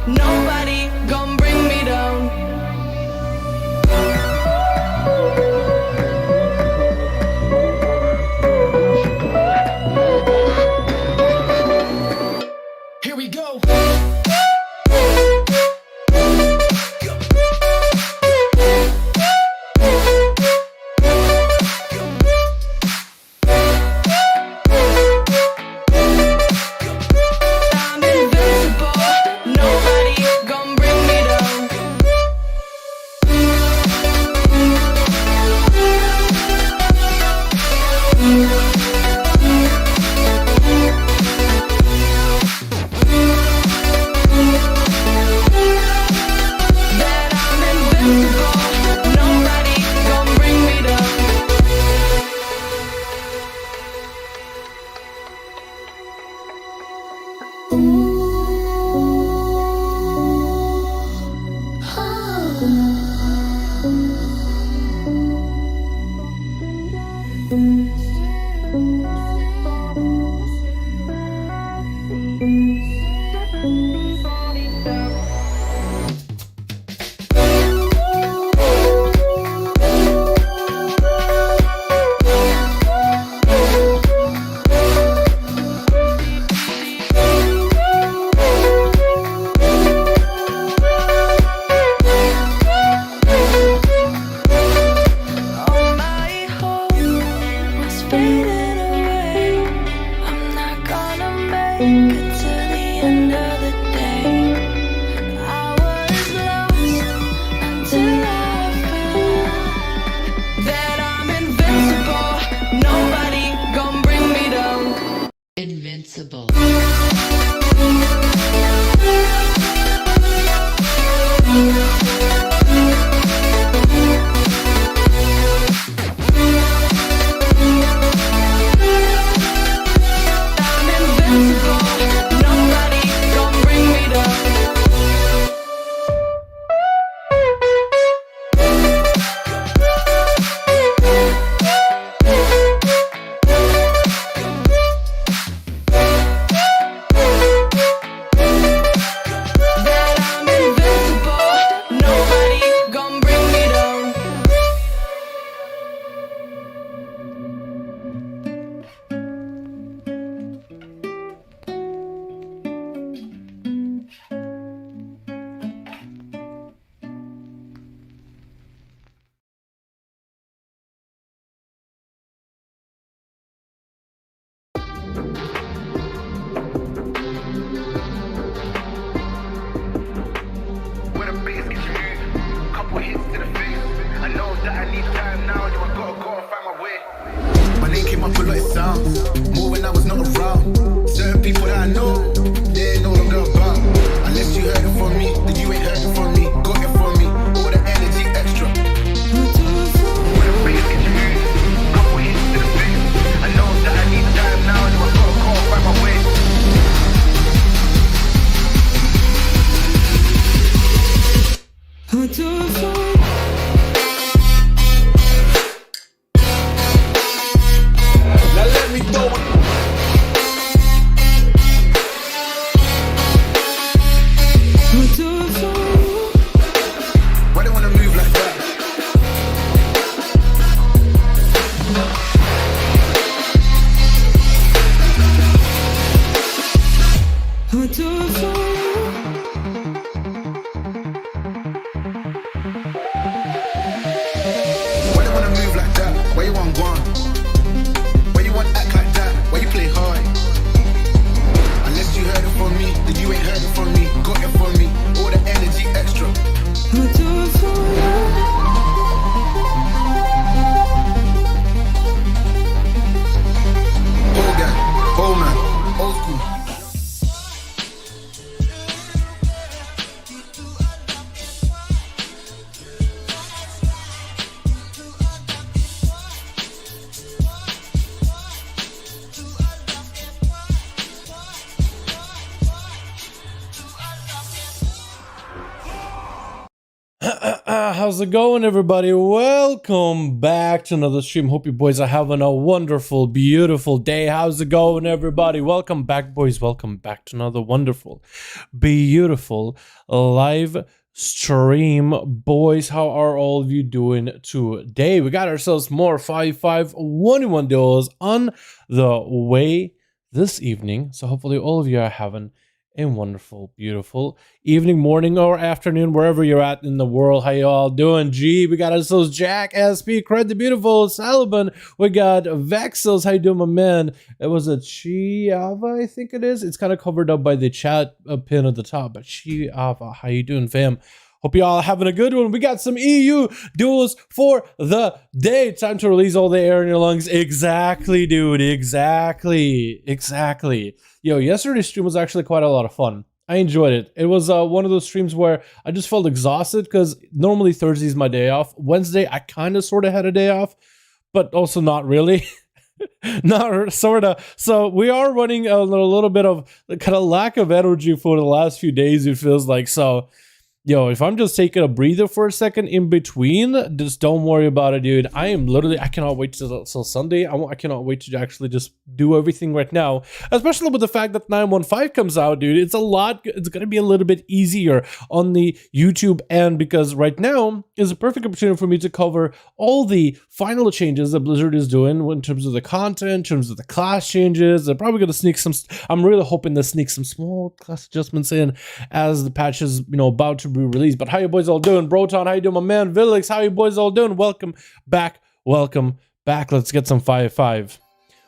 Nobody gon' bring me down. Here we go. Invincible. How's it going, everybody? Welcome back to another stream. Hope you boys are having a wonderful, beautiful day. How's it going, everybody? Welcome back, boys. Welcome back to another wonderful, beautiful live stream. Boys, how are all of you doing today? We got ourselves more 5v5 1v1 duels on the way this evening. So hopefully all of you are having a wonderful, beautiful evening, morning, or afternoon, wherever you're at in the world. How you all doing? G, we got ourselves Jack, SP, Cred the Beautiful, Saliban, we got Vexels. How you doing, my man? It was a Chiava, I think it is. It's kind of covered up by the chat pin at the top, but Chiava, how you doing, fam? Hope you all having a good one. We got some EU duels for the day. Time to release all the air in your lungs. Exactly, dude. Exactly. Yo, yesterday's stream was actually quite a lot of fun. I enjoyed it. It was one of those streams where I just felt exhausted because normally Thursday is my day off. Wednesday, I kind of sort of had a day off, but also not really. Not sort of. So we are running a little bit of kind of lack of energy for the last few days, it feels like. So yo, if I'm just taking a breather for a second in between, just don't worry about it, dude. I cannot wait till Sunday. I cannot wait to actually just do everything right now, especially with the fact that 915 comes out, dude. It's going to be a little bit easier on the YouTube end because right now is a perfect opportunity for me to cover all the final changes that Blizzard is doing in terms of the content, in terms of the class changes. They're probably going to sneak some, I'm really hoping to sneak some small class adjustments in as the patch is, about to be released. But how you boys all doing? Broton, how you doing, my man? Villix, how you boys all doing? Welcome back. Let's get some 5v5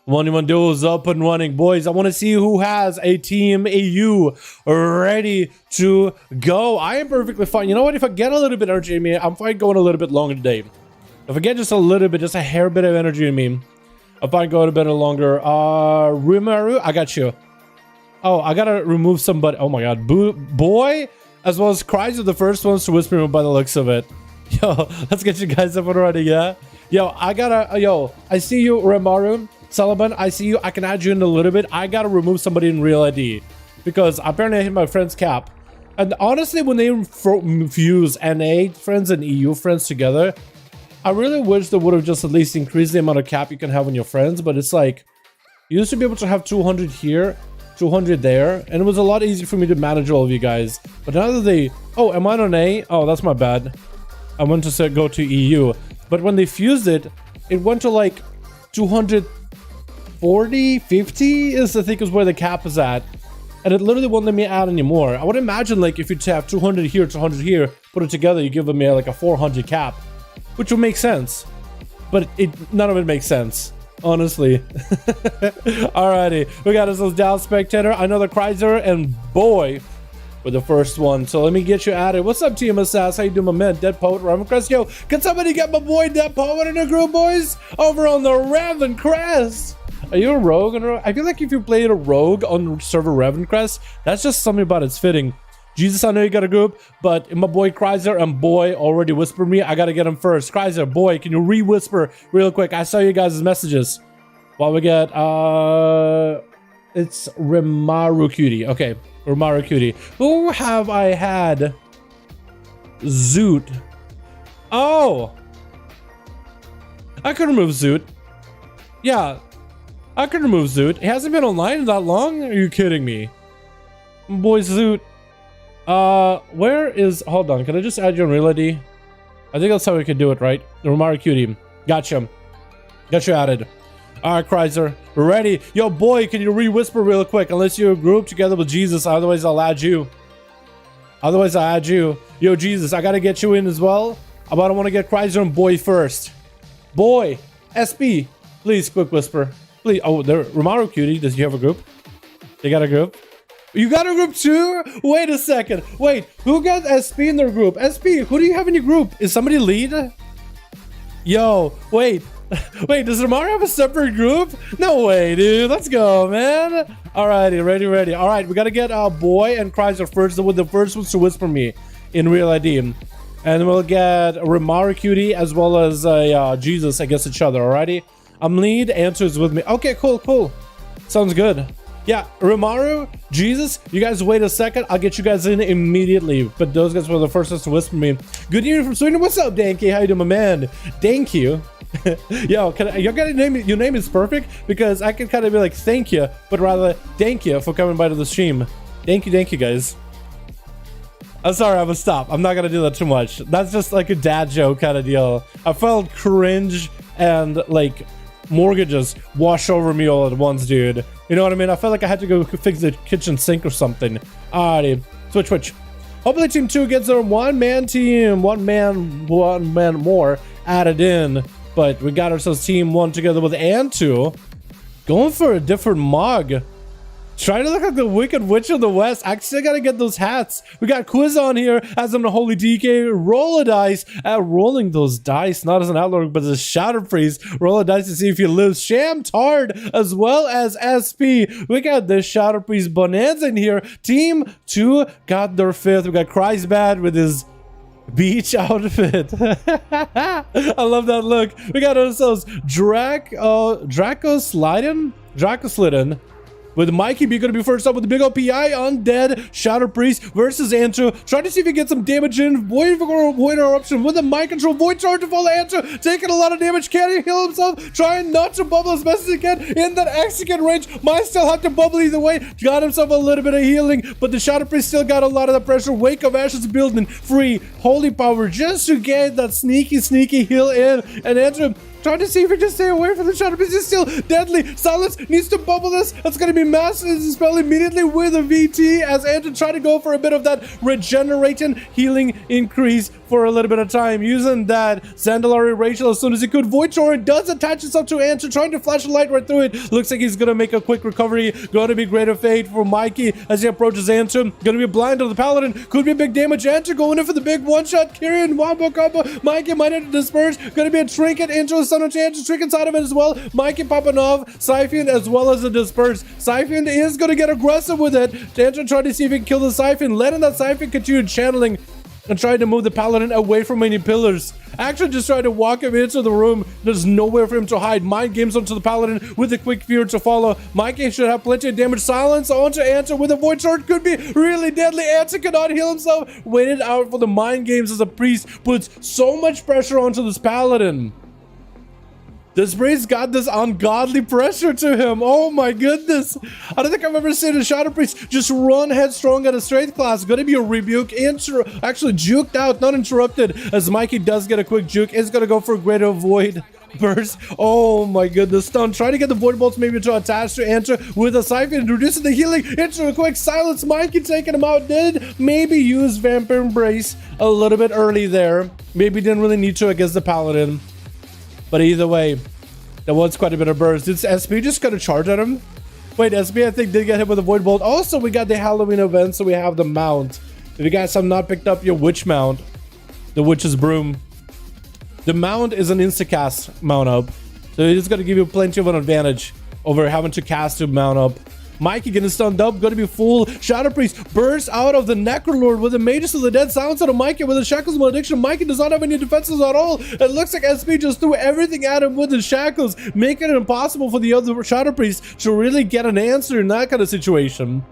1v1 duels up and running, boys. I want to see who has a team EU ready to go. I am perfectly fine. You know what? If I get a little bit of energy in me, I'm fine going a little bit longer today. If I get just a little bit, just a hair bit of energy in me, I'm fine going a bit longer. Rimaru, I got you. Oh, I gotta remove somebody. Oh my god, boy, as well as Cries are the first ones to whisper me by the looks of it. Yo, let's get you guys up and running, yeah? Yo, I see you, Rimaru. Sullivan, I see you. I can add you in a little bit. I gotta remove somebody in Real ID because apparently I hit my friend's cap. And honestly, when they fuse NA friends and EU friends together, I really wish they would have just at least increased the amount of cap you can have on your friends. But it's like, you used to be able to have 200 here, 200 there, and it was a lot easier for me to manage all of you guys. But now that they... Oh, am I on A? Oh, that's my bad. I went to say go to EU. But when they fused it, it went to like 240, 50 is I think is where the cap is at. And it literally won't let me add anymore. I would imagine like if you have 200 here, 200 here, put it together, you give them like a 400 cap, which would make sense. But none of it makes sense, honestly. Alrighty, we got ourselves down spectator, another Chrysler, and boy with the first one. So let me get you added. What's up, Team Assassin? How you doing, my man? Dead Poet, Ravencrest. Yo, can somebody get my boy Dead Poet in the group, boys? Over on the Ravencrest. Are you a rogue? I feel like if you played a rogue on server Ravencrest, that's just something about it's fitting. Jesus, I know you got a group, but my boy Chrysler and boy already whispered me. I gotta get him first. Chrysler, boy, can you re-whisper real quick? I saw you guys' messages. While we get, it's Rimaru Cutie. Okay, Rimaru Cutie. Who have I had? Zoot. Oh! I could remove Zoot. Yeah, I could remove Zoot. He hasn't been online that long? Are you kidding me? Boy, Zoot. Where is... Hold on, can I just add you on Real ID? I think that's how we can do it, right? Rimaru Cutie. Gotcha. Got you added. Alright, Chrysler. We're ready. Yo, boy, can you re-whisper real quick? Unless you're grouped together with Jesus, otherwise I'll add you. Yo, Jesus, I gotta get you in as well. But I want to get Chrysler and boy first. Boy, SP, please, quick whisper. Please. Oh, there, Rimaru Cutie, does you have a group? They got a group? You got a group too? Wait a second. Wait, who got SP in their group? SP, who do you have in your group? Is somebody lead? Yo, wait. Wait, does Rimaru have a separate group? No way, dude. Let's go, man. Alrighty, ready. Alright, we gotta get boy and Chrysler first, with the first ones to whisper me in Real ID. And we'll get Rimaru Cutie as well as Jesus against each other, alrighty? I'm lead, answers with me. Okay, cool. Sounds good. Yeah, Rimaru, Jesus, you guys wait a second. I'll get you guys in immediately. But those guys were the first ones to whisper me. Good evening from Sweden. What's up, Danky? How you doing, my man? Thank you. Yo, your name is perfect because I can kind of be like, thank you, but rather, thank you for coming by to the stream. Thank you, guys. I'm sorry, I'm gonna stop. I'm not gonna do that too much. That's just like a dad joke kind of deal. I felt cringe and like mortgages wash over me all at once, dude. You know what I mean? I felt like I had to go fix the kitchen sink or something. Alrighty, switch. Hopefully team 2 gets their one-man team, one man more added in. But we got ourselves team 1 together with Antu. Going for a different mug. Trying to look like the Wicked Witch of the West. I still gotta get those hats. We got Quiz on here as I'm the Holy DK. Roll a dice at rolling those dice, not as an outlaw, but as a Shadow Freeze. Roll a dice to see if you lose. Sham Tard as well as SP. We got the Shadow Freeze Bonanza in here. Team 2 got their 5th. We got Kreisbad with his beach outfit. I love that look. We got ourselves Draco Sliden with Mikey B gonna be first up with the big old PI Undead Shadow Priest versus Anto. Trying to see if he gets some damage in. Void Eruption with a mind control. Void Charge to follow Anto. Taking a lot of damage. Can he heal himself? Trying not to bubble as best as he can in that execute range. Might still have to bubble either way. Got himself a little bit of healing, but the Shadow Priest still got a lot of the pressure. Wake of Ashes building free. Holy Power just to get that sneaky heal in. And Anto trying to see if he can stay away from the Shadow Priest. He's still deadly. Silence needs to bubble this. That's going to be massive spell immediately with a VT as Andrew tried to go for a bit of that regenerating healing increase for a little bit of time. Using that Zandalari Rachel as soon as he could. Void Torrent does attach itself to Andrew, trying to flash a light right through it. Looks like he's going to make a quick recovery. Going to be Greater Fate for Mikey as he approaches Andrew. Going to be blind to the Paladin. Could be a big damage. Andrew going in for the big one-shot. Kyrian, wombo combo. Mikey might have to disperse. Going to be a trinket into a Son of Chance, trick inside of it as well. Mikey popping off Siphon as well as the disperse. Siphon is going to get aggressive with it. Tantrum trying to see if he can kill the Siphon, letting that Siphon continue channeling and trying to move the Paladin away from any pillars. Actually just trying to walk him into the room. There's nowhere for him to hide. Mind games onto the Paladin with a quick fear to follow. Mikey should have plenty of damage. Silence onto Answer with a Void Shard. Could be really deadly. Answer cannot heal himself. Waited out for the mind games as the priest puts so much pressure onto this Paladin. This priest got this ungodly pressure to him. Oh my goodness. I don't think I've ever seen a Shadow Priest just run headstrong at a straight class. Gonna be a rebuke. Actually juked out, not interrupted. As Mikey does get a quick juke. Is gonna go for a Greater Void Burst. Oh my goodness. Stun. Trying to get the Void Bolts maybe to attach to Enter with a Siphon. Reducing the healing into a quick silence. Mikey taking him out. Did maybe use Vampire Embrace a little bit early there. Maybe didn't really need to against the Paladin. But either way, that was quite a bit of burst. Did SP just got a charge at him? Wait, SP I think did get hit with a Void Bolt. Also, we got the Halloween event, so we have the mount. If you guys have not picked up your Witch mount, the Witch's Broom, the mount is an insta-cast mount up. So it is going to give you plenty of an advantage over having to cast to mount up. Mikey getting stunned up, going to be full. Shadow Priest bursts out of the Necrolord with the Mages of the Dead. Silence out of Mikey with the Shackles Malediction. Mikey does not have any defenses at all. It looks like SP just threw everything at him with the Shackles, making it impossible for the other Shadow Priest to really get an answer in that kind of situation.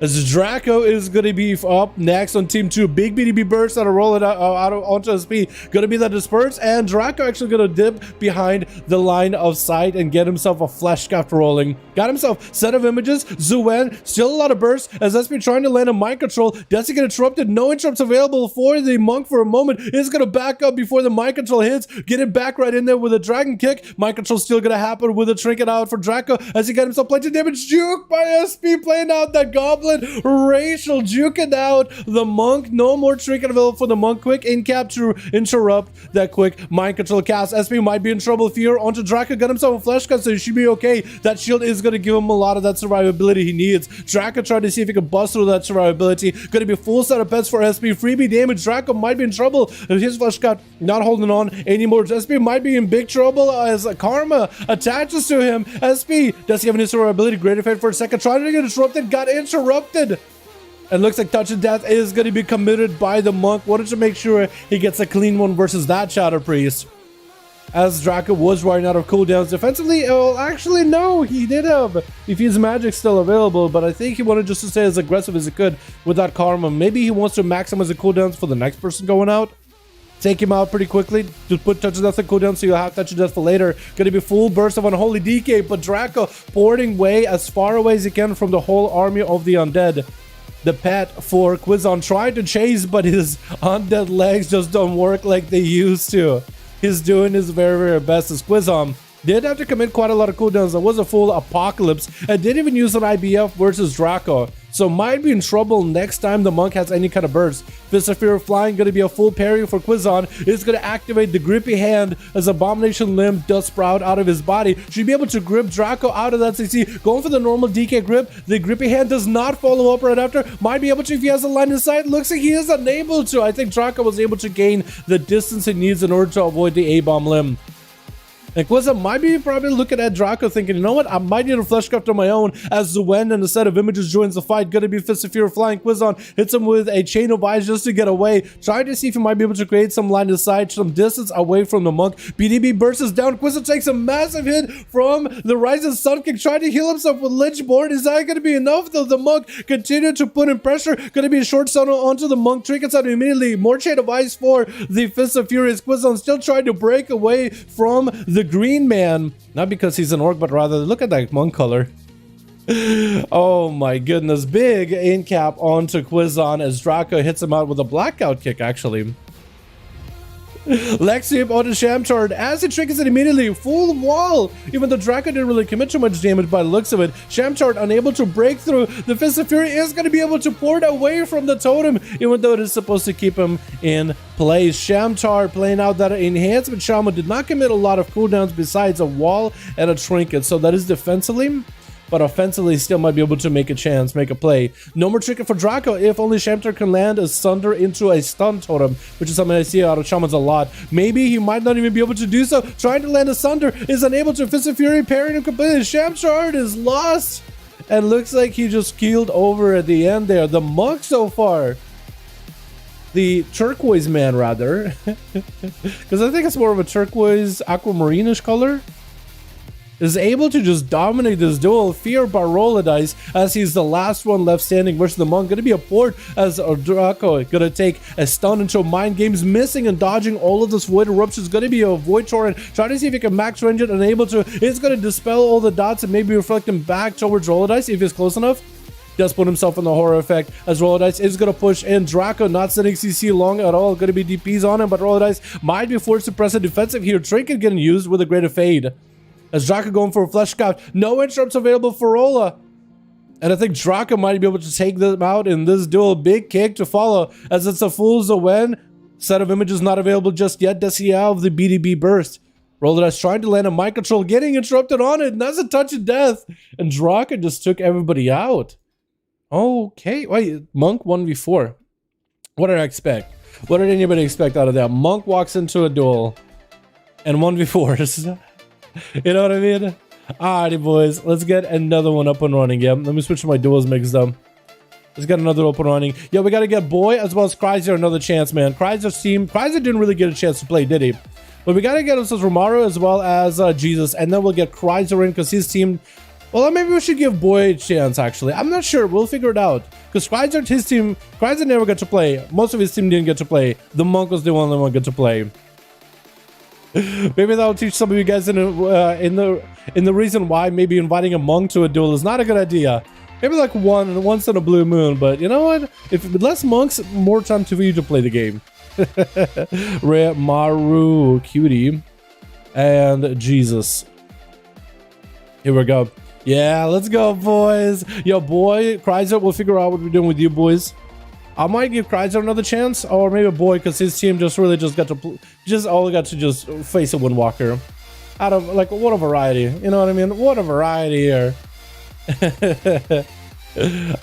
As Draco is going to be up next on Team 2. Big BDB burst out of roll it out onto SP. Going to be the disperse. And Draco actually going to dip behind the line of sight and get himself a flash scaft rolling. Got himself set of images. Zuen, still a lot of bursts as SP trying to land a mind control. Does he get interrupted? No interrupts available for the monk for a moment. Is going to back up before the mind control hits. Get it back right in there with a dragon kick. Mind control still going to happen with a trinket out for Draco as he got himself plenty of damage. Juke by SP playing out that goblin. Rachel juking out the monk. No more trinket available for the monk. Quick in cap to interrupt that quick mind control cast. SP might be in trouble. Fear onto Draco. Got himself a flesh cut, so he should be okay. That shield is going to give him a lot of that survivability he needs. Draco trying to see if he can bust through that survivability. Going to be a full set of pets for SP. Freebie damage. Draco might be in trouble. His flesh cut not holding on anymore. SP might be in big trouble as Karma attaches to him. SP, does he have any survivability? Great effect for a second. Trying to get interrupted. Got interrupted. And looks like Touch of Death is going to be committed by the monk. Wanted to make sure he gets a clean one versus that Shadow Priest. as Draco was running out of cooldowns defensively. Well, actually, no, he did have Diffuse Magic still available, but I think he wanted just to stay as aggressive as he could with that Karma. Maybe he wants to maximize the cooldowns for the next person going out. Take him out pretty quickly to put Touch of Death on cooldown, so you'll have Touch of Death for later. Gonna be full burst of Unholy DK, but Draco porting way as far away as he can from the whole army of the undead. The pet for Quizon tried to chase, but his undead legs just don't work like they used to. He's doing his very, very best as Quizon did have to commit quite a lot of cooldowns. There was a full apocalypse and didn't even use an IBF versus Draco. So might be in trouble next time the monk has any kind of burst. Fist of Fear flying, going to be a full parry for Quizon. It's going to activate the grippy hand as Abomination Limb does sprout out of his body. Should be able to grip Draco out of that CC. Going for the normal DK grip. The grippy hand does not follow up right after. Might be able to if he has a line of sight. Looks like he is unable to. I think Draco was able to gain the distance he needs in order to avoid the A-bomb limb. And Quizon might be probably looking at Draco thinking, you know what, I might need a Fleshcraft on my own, as Zuen and a set of images joins the fight. Gonna be Fist of Fear flying. Quizon hits him with a Chain of Eyes just to get away, trying to see if he might be able to create some line of sight, some distance away from the monk. BDB bursts down. Quizon takes a massive hit from the Rising Sun King, trying to heal himself with Lichborn. Is that gonna be enough though? The monk continued to put in pressure. Gonna be a short stun onto the monk. Trinkets out immediately. More Chain of Eyes for the Fist of Fury. Quizon still trying to break away from the green man, not because he's an orc, but rather look at that monk color. Oh my goodness, big in cap onto Quizon as Draco hits him out with a blackout kick. Actually, Leg sweep onto Shamchard as he triggers it immediately. Full wall. Even though Draco didn't really commit too much damage by the looks of it, Shamchard unable to break through. The Fist of Fury is going to be able to port away from the totem, even though it is supposed to keep him in place. Shamchard playing out that enhancement Shaman did not commit a lot of cooldowns besides a wall and a trinket, so that is defensively. But offensively still might be able to make a chance, make a play. No more trinket for Draco if only Shamtar can land a Sunder into a stun totem, which is something I see out of Shamans a lot. Maybe he might not even be able to do so. Trying to land a Sunder is unable to. Fist of Fury parrying him completely. Shamchard is lost and looks like he just keeled over at the end there. The monk so far, the turquoise man rather, because I think it's more of a turquoise aquamarine-ish color, is able to just dominate this duel. Fear by roll a dice as he's the last one left standing versus the monk. Gonna be a port as Draco gonna take a stun into mind games, missing and dodging all of this void eruptions. Gonna be a void torrent, trying to see if he can max range it, unable to. It's gonna dispel all the dots and maybe reflect him back towards roll a dice if he's close enough. Does put himself in the horror effect as Roll Dice is going to push in. Draco not sending CC long at all. Going to be DPs on him, but Roll Dice might be forced to press a defensive here. Trinket getting used with a greater fade. As Draco going for a flesh scout. No interrupts available for Rolla. And I think Draco might be able to take them out in this duel. Big kick to follow as it's a full Zowen. Set of images not available just yet. Does he have the BDB burst? Roll Dice trying to land a mind control, getting interrupted on it. And that's a touch of death. And Draco just took everybody out. Okay, wait, Monk 1v4. What did I expect? What did anybody expect out of that? Monk walks into a duel and 1v4s. You know what I mean? Alrighty, boys, let's get another one up and running. Yeah, let me switch my duels mixed up. Let's get another up and running. Yeah, we got to get Boy as well as Chrysler another chance, man. Chrysler's team, Chrysler didn't really get a chance to play, did he? But we got to get ourselves Romaro as well as Jesus, and then we'll get Chrysler in because his team. Well, maybe we should give Boy a chance, actually. I'm not sure. We'll figure it out. Because Chrysler, his team, Chrysler never got to play. Most of his team didn't get to play. The Monk was the only one get to play. Maybe that'll teach some of you guys in the reason why maybe inviting a Monk to a duel is not a good idea. Maybe like once in a blue moon. But you know what? If less Monks, more time for you to play the game. Rare Maru, Cutie, and Jesus. Here we go. Yeah, let's go, boys. Yo, Boy, Chrysler, we'll figure out what we're doing with you, boys. I might give Chrysler another chance, or maybe Boy, because his team just really got to just face a Windwalker. Out of, like, what a variety. You know what I mean? What a variety here.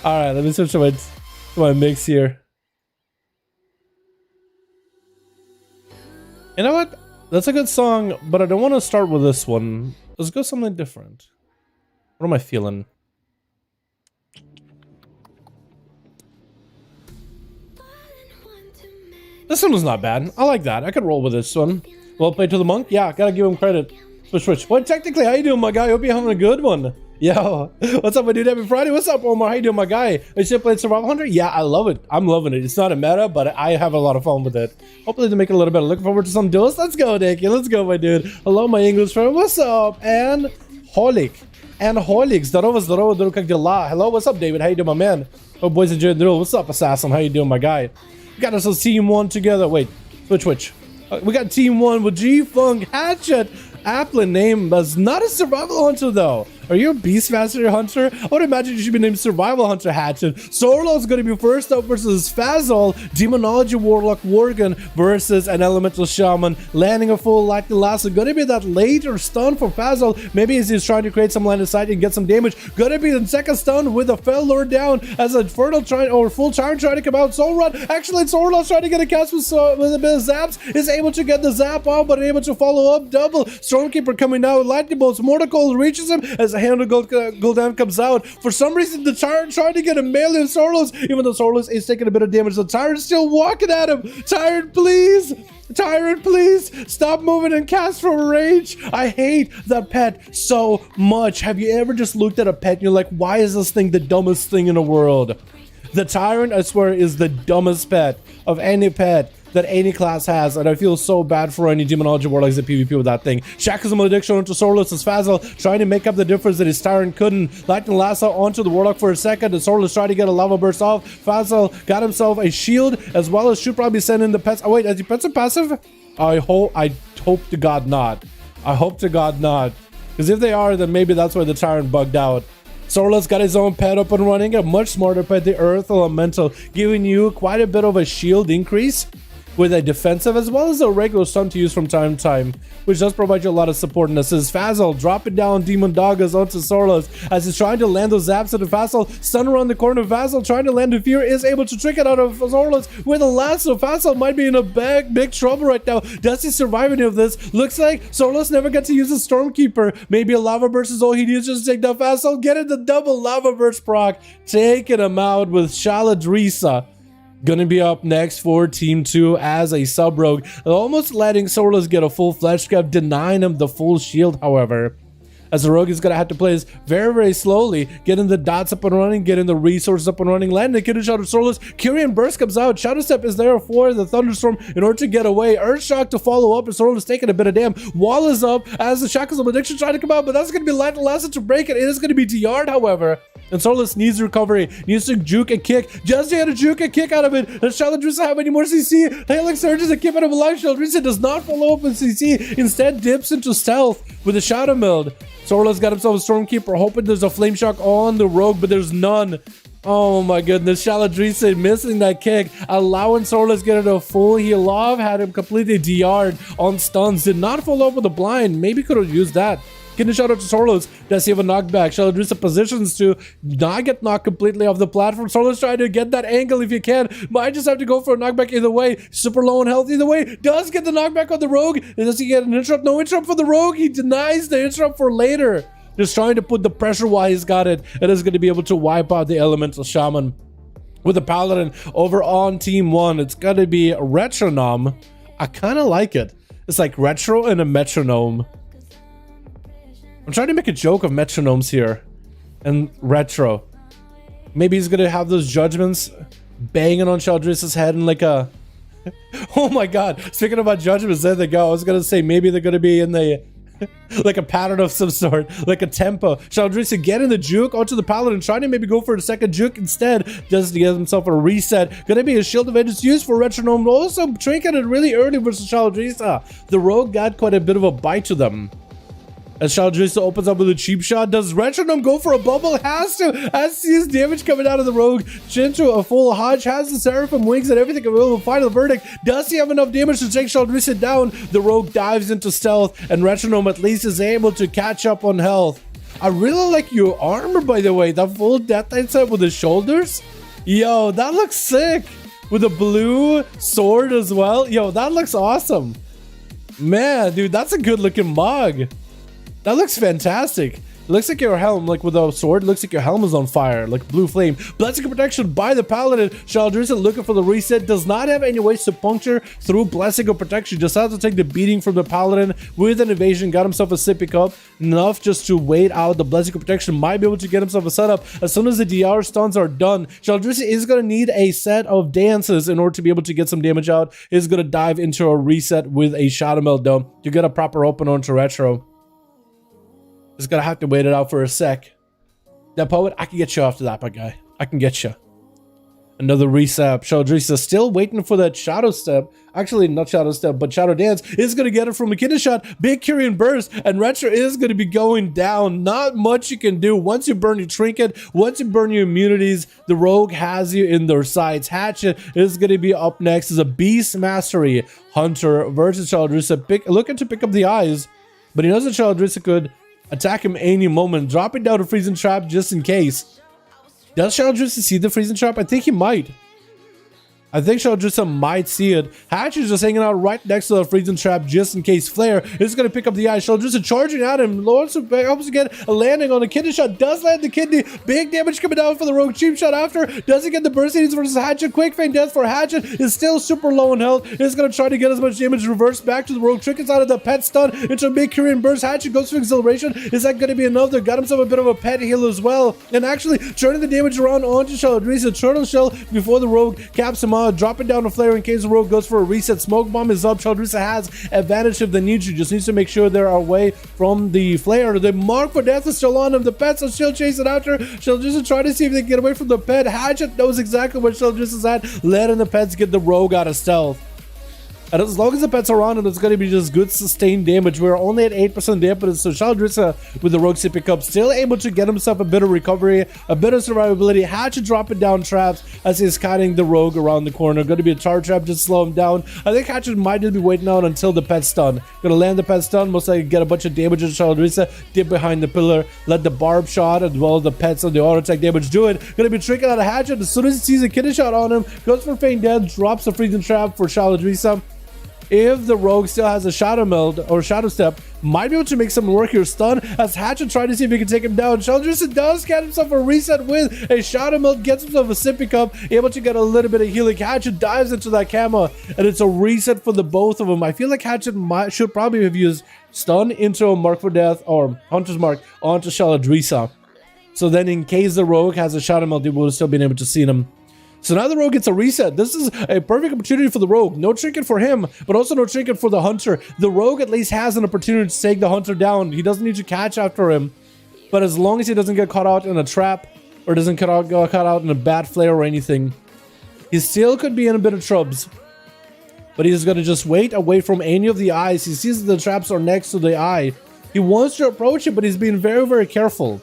Alright, let me switch to my mix here. You know what? That's a good song, but I don't want to start with this one. Let's go something different. What am I feeling? This one was not bad. I like that. I could roll with this one. Well played to the monk. Yeah, gotta give him credit. Switch. Well, technically, how you doing, my guy? Hope you're having a good one. Yo, what's up, my dude? Happy Friday. What's up, Omar? How you doing, my guy? Are you still playing Survival Hunter? Yeah, I love it. I'm loving it. It's not a meta, but I have a lot of fun with it. Hopefully to make it a little better. Looking forward to some duels. Let's go, Dickie. Let's go, my dude. Hello, my English friend. What's up? And Holic. And Holic. Hello, what's up, David? How you doing, my man? Oh, boys enjoying the duel. What's up, Assassin? How you doing, my guy? We got ourselves Team 1 together. Wait, switch. We got Team 1 with G-Funk, Hatchet, Applin name as not a survival hunter though. Are you a Beastmaster hunter? I would imagine you should be named Survival Hunter Hatchet. Sorlo's gonna be first up versus Fazal, Demonology Warlock Worgen versus an Elemental Shaman, landing a full Lightning Lasso. Gonna be that later stun for Fazal. Maybe as he's trying to create some line of sight and get some damage. Gonna be the second stun with a Fell Lord down as a Fertile full Tyrant trying to come out. Soul Rod. Actually, Sorlo's trying to get a cast with a bit of zaps. Is able to get the zap off, but able to follow up. Double Stormkeeper coming out with Lightning Bolts. Mortal reaches him as a hand of Gul'dan comes out. For some reason, the Tyrant trying to get a melee of Sorlos, even though Sorlos is taking a bit of damage. The Tyrant's still walking at him. Tyrant, please! Tyrant, please! Stop moving and cast from rage! I hate that pet so much. Have you ever just looked at a pet and you're like, why is this thing the dumbest thing in the world? The Tyrant, I swear, is the dumbest pet of any pet that any class has, and I feel so bad for any Demonology Warlocks that PvP with that thing. Shackles of Malediction onto Sorlos as Fazal, trying to make up the difference that his Tyrant couldn't. Lightning Lasso onto the Warlock for a second, and Sorlos trying to get a Lava Burst off. Fazal got himself a shield, as well as should probably send in the pets. Oh wait, has he pets a passive? I hope to God not. I hope to God not. Because if they are, then maybe that's why the Tyrant bugged out. Sorlo's got his own pet up and running, a much smarter pet, the Earth Elemental, giving you quite a bit of a shield increase with a defensive as well as a regular stun to use from time to time, which does provide you a lot of support. And this is Fazal dropping down Demon Doggas onto Sorlos as he's trying to land those zaps into Fazal. Stun around the corner. Fazal trying to land a fear, is able to trick it out of Sorlos with a lasso. Fazal might be in a big trouble right now. Does he survive any of this? Looks like Sorlos never got to use a Stormkeeper. Maybe a Lava Burst is all he needs just to take down Fazal. Getting the double Lava Burst proc, taking him out with Shaladrisa. Gonna be up next for Team 2 as a sub-rogue, almost letting Sorlos get a full flesh grab, denying him the full shield, however. As the rogue is gonna have to play this very slowly, getting the dots up and running, getting the resources up and running, landing a kiddo shot of Sorlos. Kyrian Burst comes out, Shadow Step is there for the Thunderstorm in order to get away. Earthshock to follow up, and Sorlos taking a bit of damn. Wall is up as the Shackles of Addiction trying to come out, but that's gonna be Lightning Lasso to break it. It is gonna be DR'd, however. And Sorlos needs recovery, needs to juke and kick. Just to get a juke and kick out of it. Does Shaladrisa have any more CC? Halix surges and keep out of a life. Shaladrisa does not follow up with CC, instead dips into stealth with a Shadow Meld. Sorlos got himself a Stormkeeper, hoping there's a Flame Shock on the rogue, but there's none. Oh my goodness, Shaladrisa missing that kick, allowing Sorlos get a full heal off, had him completely DR'd on stuns, did not follow up with a blind, maybe could have used that. Getting a shout out to Sorlos. Does he have a knockback? Shaladrisa positions to not get knocked completely off the platform. Sorlos trying to get that angle if you can. Might just have to go for a knockback either way. Super low on health either way. Does get the knockback on the rogue. Does he get an interrupt? No interrupt for the rogue. He denies the interrupt for later. Just trying to put the pressure while he's got it. It is going to be able to wipe out the Elemental Shaman. With the Paladin over on Team 1, it's going to be a Retronome. I kind of like it. It's like retro and a metronome. I'm trying to make a joke of metronomes here and retro. Maybe he's gonna have those judgments banging on Shaladrisa's head and like a oh my god, speaking about judgments, there they go. I was gonna say maybe they're gonna be in the like a pattern of some sort, like a tempo. Shaladrisa getting the juke onto the Paladin, trying to maybe go for a second juke instead, just to get himself a reset. Gonna be a shield of vengeance used for Retronome, also trinketed really early versus Shaladrisa. The rogue got quite a bit of a bite to them. As Shaladrisa opens up with a cheap shot, does Retronome go for a bubble? Has to, as sees damage coming out of the rogue. Chinto a full Hodge, has the Seraphim wings and everything available. Final verdict. Does he have enough damage to take Shaladrisa down? The rogue dives into stealth, and Retronome at least is able to catch up on health. I really like your armor, by the way. That full Death Knight set with the shoulders. Yo, that looks sick. With a blue sword as well. Yo, that looks awesome. Man, dude, that's a good looking mug. That looks fantastic. Looks like your helm, like with a sword, looks like your helm is on fire, like blue flame. Blessing of protection by the paladin. Shaldrissa looking for the reset. Does not have any ways to puncture through blessing of protection. Just has to take the beating from the paladin with an evasion. Got himself a sippy cup. Enough just to wait out the blessing of protection. Might be able to get himself a setup. As soon as the DR stuns are done, Shaldrissa is going to need a set of dances in order to be able to get some damage out. Is going to dive into a reset with a Shadow Meld though to get a proper open onto retro. Just gonna have to wait it out for a sec. That poet, I can get you after that, my guy. I can get you. Another reset. Shaldrissa still waiting for that shadow step. Actually, not shadow step, but shadow dance is gonna get it from a kidney shot. Big Kyrian burst, and retro is gonna be going down. Not much you can do once you burn your trinket, once you burn your immunities. The rogue has you in their sights. Hatchet is gonna be up next as a beast mastery. Hunter versus Shaldrissa. Looking to pick up the eyes, but he knows that Shaldrissa could attack him any moment, dropping down a freezing trap just in case. Does Shaldrissa see the freezing trap? I think he might. I think Shaldrissa might see it. Hatch is just hanging out right next to the freezing trap just in case. Flare is going to pick up the eye. Shaldrissa charging at him. Lawrence helps to get a landing on a kidney shot. Does land the kidney. Big damage coming down for the rogue. Cheap shot after. Does he get the burst needs versus Hatchet? Quick feint death for Hatchet. Is still super low in health. Is going to try to get as much damage reversed back to the rogue. Trick inside of the pet stun into a big Korean burst. Hatchet goes for acceleration. Is that going to be enough? They got himself a bit of a pet heal as well. And actually turning the damage around onto Shaldrissa. Turtle shell before the rogue caps him out. Dropping down a flare in case the rogue goes for a reset. Smoke bomb is up. Shaldrissa has advantage if they need to. Just needs to make sure they're away from the flare. The mark for death is still on him. The pets are still chasing after. Shaldrissa trying to see if they can get away from the pet. Hatchet knows exactly where Shaldrissa's at, letting the pets get the rogue out of stealth. And as long as the pets are on him, it's going to be just good sustained damage. We're only at 8% damage, so Shaldrissa with the rogue sippy cup still able to get himself a bit of recovery, a bit of survivability. Hatchet dropping down traps as he's kiting the rogue around the corner. Going to be a charge trap, just slow him down. I think Hatchet might just be waiting out until the pet stun. Going to land the pet stun, most likely get a bunch of damage on Shaldrissa, dip behind the pillar, let the barb shot as well as the pets and the auto attack damage do it. Going to be tricking out a Hatchet as soon as he sees a kidney shot on him, goes for feint death, drops the freezing trap for Shaldrissa. If the rogue still has a shadow meld or shadow step, might be able to make some work here. Stun as Hatchet trying to see if he can take him down. Shaldrissa does get himself a reset with a shadow meld, gets himself a sippy cup, able to get a little bit of healing. Hatchet dives into that camera, and it's a reset for the both of them. I feel like Hatchet should probably have used stun into a mark for death or hunter's mark onto Shaldrissa. So then in case the rogue has a shadow meld, they would have still been able to see him. So now the rogue gets a reset. This is a perfect opportunity for the rogue. No trinket for him, but also no trinket for the hunter. The rogue at least has an opportunity to take the hunter down. He doesn't need to catch after him. But as long as he doesn't get caught out in a trap or doesn't get caught out in a bad flare or anything, he still could be in a bit of troubles. But he's going to just wait away from any of the eyes. He sees that the traps are next to the eye. He wants to approach it, but he's being very, very careful.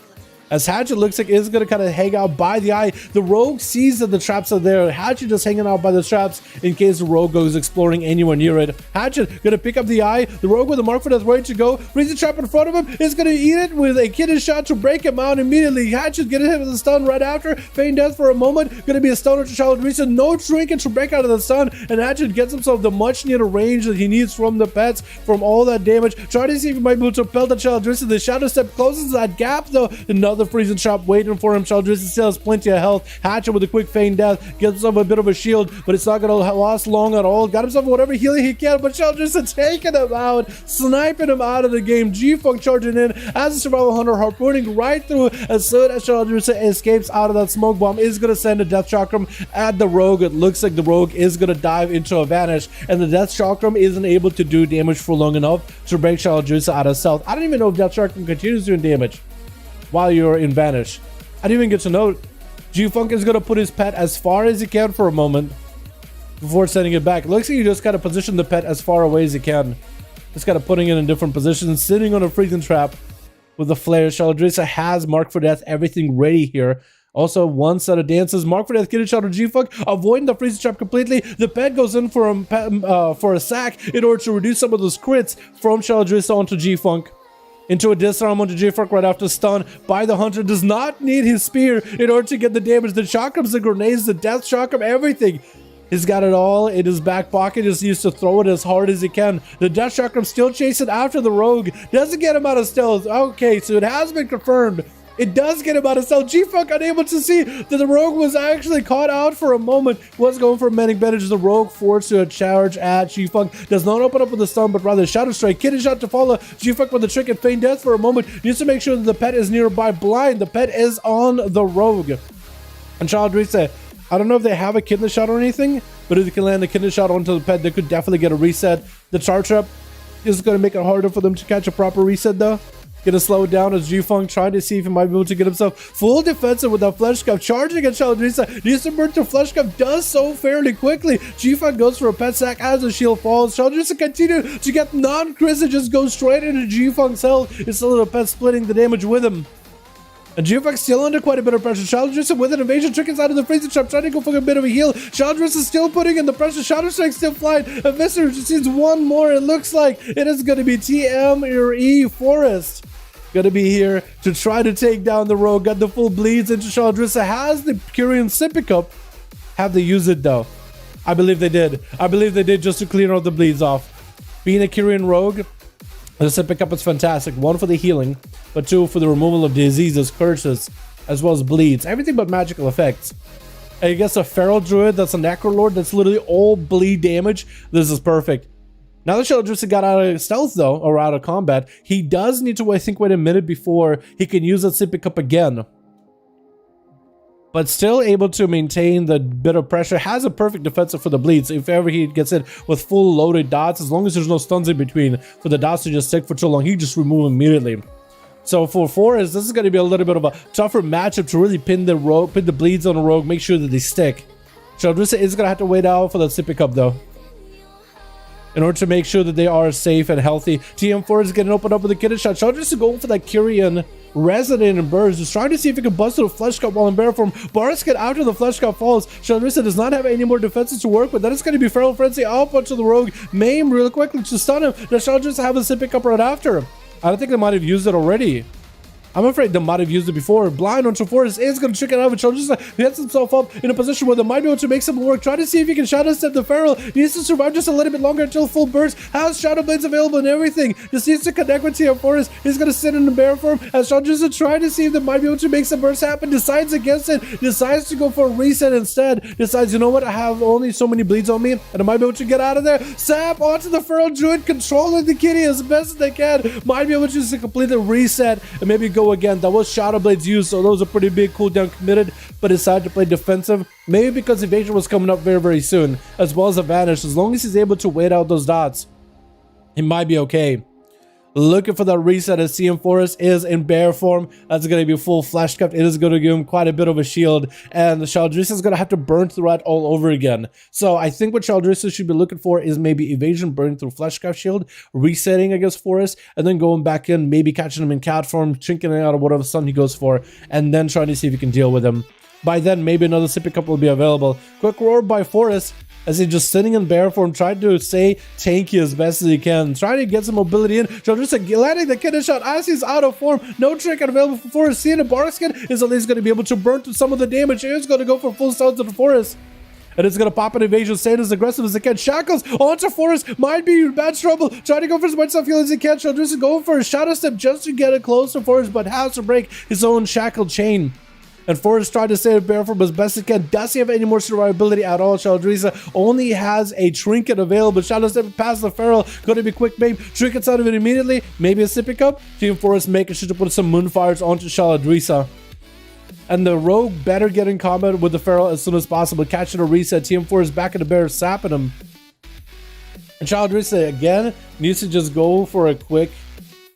As Hatchet looks like is going to kind of hang out by the eye. The rogue sees that the traps are there. Hatchet just hanging out by the traps in case the rogue goes exploring anywhere near it. Hatchet going to pick up the eye. The rogue with the mark for death ready to go. Freeze the trap in front of him. Is going to eat it with a kidney shot to break him out immediately. Hatchet getting hit with a stun right after. Feign death for a moment. Going to be a stunner to Shaldrissa. No trinket to break out of the stun. And Hatchet gets himself the much needed range that he needs from the pets, from all that damage. Trying to see if he might be able to pelt at Shaldrissa. The shadow step closes that gap though. Another freezing trap waiting for him. Shaldrissa still has plenty of health. Hatchet with a quick feign death gets himself a bit of a shield, but it's not going to last long at all. Got himself whatever healing he can, but Shaldrissa taking him out, sniping him out of the game. G-Funk charging in as a survival hunter, harpooning right through. As soon as Shaldrissa escapes out of that smoke bomb, is going to send a death chakram at the rogue. It looks like the rogue is going to dive into a vanish, and the death chakram isn't able to do damage for long enough to break Shaldrissa out of stealth. I don't even know if death chakram continues doing damage while you're in vanish. I didn't even get to know. G-Funk is going to put his pet as far as he can for a moment before sending it back. It looks like you just got to position the pet as far away as you can. Just got to putting it in different positions, sitting on a freezing trap with the flare. Shaldrissa has mark for death, everything ready here. Also, one set of dances. Mark for death, kidney shot or G-Funk, avoiding the freezing trap completely. The pet goes in for a sack in order to reduce some of those crits from Shaldrissa onto G-Funk. Into a disarm onto J-Funk right after stun by the hunter. Does not need his spear in order to get the damage. The chakrams, the grenades, the death chakram, everything. He's got it all in his back pocket, just needs to throw it as hard as he can. The Death Chakram still chasing after the Rogue. Doesn't get him out of stealth. Okay, so it has been confirmed. It does get him out of stealth. G-Funk unable to see that the Rogue was actually caught out for a moment. Was going for a manic bandage. The Rogue forced to a charge at G-Funk. Does not open up with a stun, but rather Shadow Strike. Kidney shot to follow. G-Funk with the trick and feign death for a moment. Needs to make sure that the pet is nearby. Blind. The pet is on the Rogue. And Child Reset. I don't know if they have a kidney shot or anything, but if they can land a kidney shot onto the pet, they could definitely get a reset. The charge trap is going to make it harder for them to catch a proper reset though. Gonna slow it down as G-Funk trying to see if he might be able to get himself full defensive with that Flesh Cup. Charging at Child Reset. Needs to burn through Flesh Cup. Does so fairly quickly. G-Funk goes for a pet sack as the shield falls. Child Reset continue to get non-crits and just goes straight into G-Funk's health. It's still a pet splitting the damage with him. And G-Funk still under quite a bit of pressure. Childress with an evasion trick inside of the freezer trap, trying to go for a bit of a heal. Childress is still putting in the pressure. Shadow Strike still flying. And Visser just needs one more. It looks like it is going to be TM Forest. Going to be here to try to take down the Rogue. Got the full bleeds into Childressa. Has the Curian Sippy Cup. Have they used it though? I believe they did. I believe they did just to clear all the bleeds off. Being a Curian Rogue, the Sippy Cup is fantastic. One for the healing, but two for the removal of diseases, curses, as well as bleeds. Everything but magical effects. And I guess a Feral Druid that's a Necrolord that's literally all bleed damage. This is perfect. Now that Sheldrissa got out of stealth though, or out of combat, he does need to, wait a minute before he can use that Sippy Cup again. But still able to maintain the bit of pressure. Has a perfect defensive for the bleeds. If ever he gets in with full loaded dots, as long as there's no stuns in between for the dots to just stick for too long, he just remove them immediately. So for Forest, this is going to be a little bit of a tougher matchup to really pin the bleeds on the Rogue, make sure that they stick. Sheldrissa is going to have to wait out for the Sippy Cup though, in order to make sure that they are safe and healthy. TM4 is getting opened up with a kidney shot. Sheldrissa is going for that Curian Resident and Burst, just trying to see if he can bust through the Flesh Cup while in bear form. Barsket after the Flesh Cup falls. Sheldrissa does not have any more defenses to work with. That is going to be Feral Frenzy up onto the Rogue. Maim really quickly to stun him. Does Sheldrissa have a Sippy Cup right after? I don't think they might have used it already. I'm afraid they might have used it before. Blind onto Forest is going to trick it out, but Sheldrissa gets himself up in a position where they might be able to make some work. Try to see if he can Shadow Step the Feral. He needs to survive just a little bit longer until full burst. Has Shadow Blades available and everything. Just needs to connect with TM Forest. He's going to sit in the bear form as Sheldrissa trying to see if they might be able to make some burst happen. Decides against it. Decides to go for a reset instead. Decides, you know what? I have only so many bleeds on me and I might be able to get out of there. Sap onto the Feral Druid, controlling the kitty as best as they can. Might be able to just complete the reset and maybe go again. That was Shadow Blades used, so those are pretty big cooldown committed, but decided to play defensive. Maybe because evasion was coming up very, very soon, as well as a vanish. As long as he's able to wait out those dots, he might be okay. Looking for that reset as CM Forest is in bear form. That's going to be full Flesh Cup. It is going to give him quite a bit of a shield, and Sheldrissa is going to have to burn through it all over again. So I think what Sheldrissa should be looking for is maybe evasion, burning through Flesh Cup shield, resetting against Forest, and then going back in, maybe catching him in cat form, chinking it out of whatever stun he goes for, and then trying to see if he can deal with him. By then, maybe another Sippy Cup will be available. Quick roar by Forest, as he's just sitting in bear form, trying to stay tanky as best as he can, trying to get some mobility in. Sheldrissa landing the kidney shot as he's out of form. No trick available for Forest. Seeing the Barskin is at least going to be able to burn through some of the damage. He's going to go for full stun to the Forest. And it's going to pop an evasion, staying as aggressive as it can. Shackles onto Forest. Might be in bad trouble. Trying to go for as much self-heal as he can. Sheldrissa going for a Shadow Step just to get it close to Forest, but has to break his own shackled chain. And Forest tried to stay in bear form as best he can. Does he have any more survivability at all? Sheldrissa only has a trinket available. Shadow Step past the Feral. Going to be quick babe. Trinkets out of it immediately. Maybe a Sippy Cup. Team Forest making sure to put some Moonfires onto Sheldrissa. And the Rogue better get in combat with the Feral as soon as possible. Catching a reset. Team Forest back in the bear, sapping him. And Sheldrissa again needs to just go for a quick,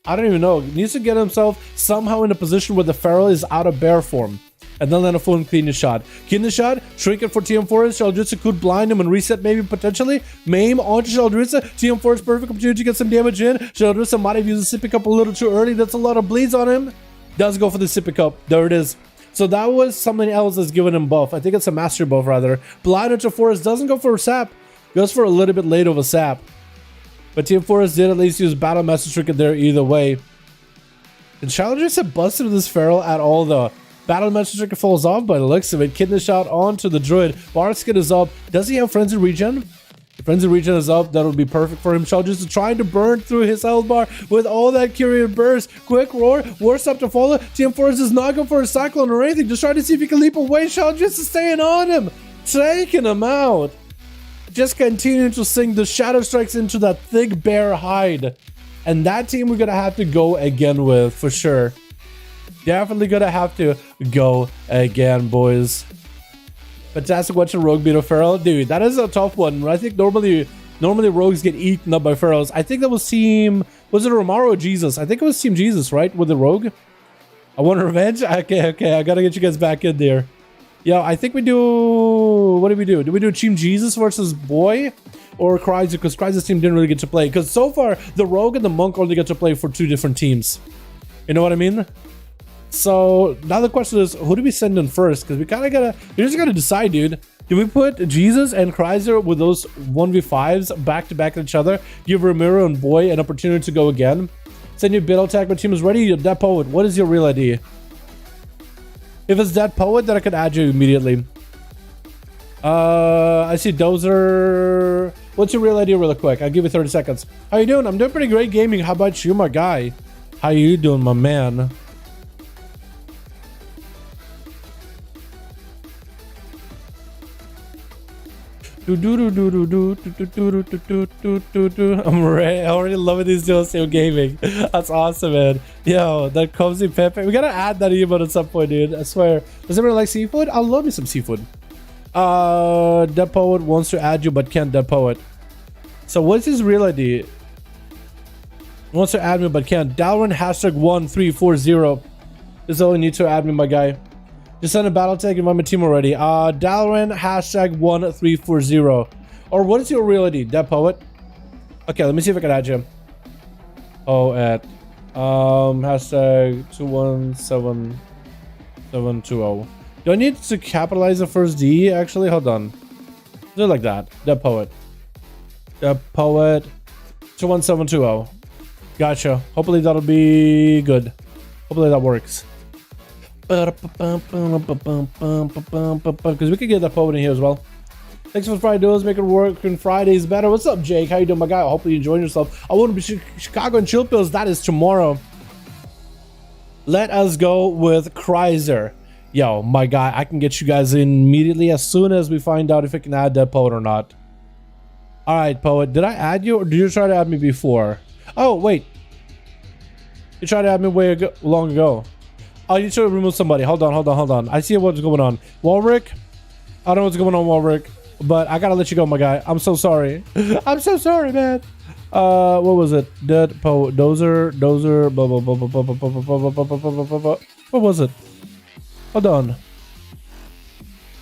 I don't even know, needs to get himself somehow in a position where the Feral is out of bear form. And then land a full kidney shot. Kidney shot, trinket for TM Forest. Sheldrissa could blind him and reset maybe potentially. Maim onto Sheldrissa. TM Forest perfect opportunity to get some damage in. Sheldrissa might have used the Sippy Cup a little too early. That's a lot of bleeds on him. Does go for the Sippy Cup. There it is. So that was something else that's given him buff. I think it's a master buff rather. Blind onto Forest, doesn't go for a sap. Goes for a little bit late of a sap. But TM Forest did at least use Battle Master Trinket there either way. And Sheldrissa busted this Feral at all though. Battle Messenger falls off by the looks of it. Kidney shot onto the druid. Bar skin is up. Does he have Frenzy Regen? If Frenzy Regen is up, that'll be perfect for him. Shell just trying to burn through his health bar with all that Courier Burst. Quick roar. Worst up to follow. Team Force is not going for a cyclone or anything. Just trying to see if he can leap away. Shell just staying on him. Taking him out. Just continuing to sink the Shadow Strikes into that thick bear hide. And that team we're going to have to go again with, for sure. Definitely going to have to go again, boys. Fantastic watching Rogue beat a Feral. Dude, that is a tough one. I think normally Rogues get eaten up by Ferals. I think that was team... Was it Romaro or Jesus? I think it was Team Jesus, right? With the Rogue? I want revenge? Okay. I got to get you guys back in there. Yeah, I think we do... What do we do? Do we do Team Jesus versus Boy? Or Cryzer? Because Cryzer's team didn't really get to play. Because so far, the Rogue and the Monk only get to play for 2 different teams. You know what I mean? So, now the question is, who do we send in first? Because we kind of gotta... We just gotta decide, dude. Do we put Jesus and Cryzer with those 1v5s back-to-back each other? Give Ramiro and Boy an opportunity to go again? Send you Battle Attack, my team is ready. You're Dead Poet. What is your real ID? If it's Dead Poet, then I could add you immediately. I see Dozer. What's your real ID really quick? I'll give you 30 seconds. How you doing? I'm doing pretty great gaming. How about you, my guy? How you doing, my man? I'm already loving these Duels EU gaming. That's awesome, man. Yo, that cozy Pepe. We gotta add that emote at some point, dude. I swear. Does everyone like seafood? I love me some seafood. Dead Poet wants to add you but can't Dead Poet. So what's his real ID? Wants to add me but can't. Dalaran hashtag 1340. This is all you need to add me, my guy. Just send a battle tag, invite my team already. Dalaran hashtag 1340. Or what is your real ID? Dead Poet? Okay, let me see if I can add you. Oh, at hashtag 217720. Do I need to capitalize the first D? Actually, hold on. Do it like that. Dead Poet. Dead Poet 21720. Gotcha. Hopefully that'll be good. Hopefully that works. Because we could get that Poet in here as well. Thanks for Friday Duels, making work on Fridays better. What's up, Jake? How you doing, my guy? Hopefully you enjoying yourself. I want to be Chicago and Chill Pills. That is tomorrow. Let us go with Cryzer. Yo, my guy, I can get you guys in immediately as soon as we find out if I can add that Poet or not. All right, Poet. Did I add you or did you try to add me before? Oh, wait. You tried to add me way long ago. Oh, you should remove somebody. Hold on. I see what's going on. Warwick? I don't know what's going on, Warwick. But I gotta let you go, my guy. I'm so sorry. I'm so sorry, man. What was it? Dead Poet. Dozer. What was it? Hold on.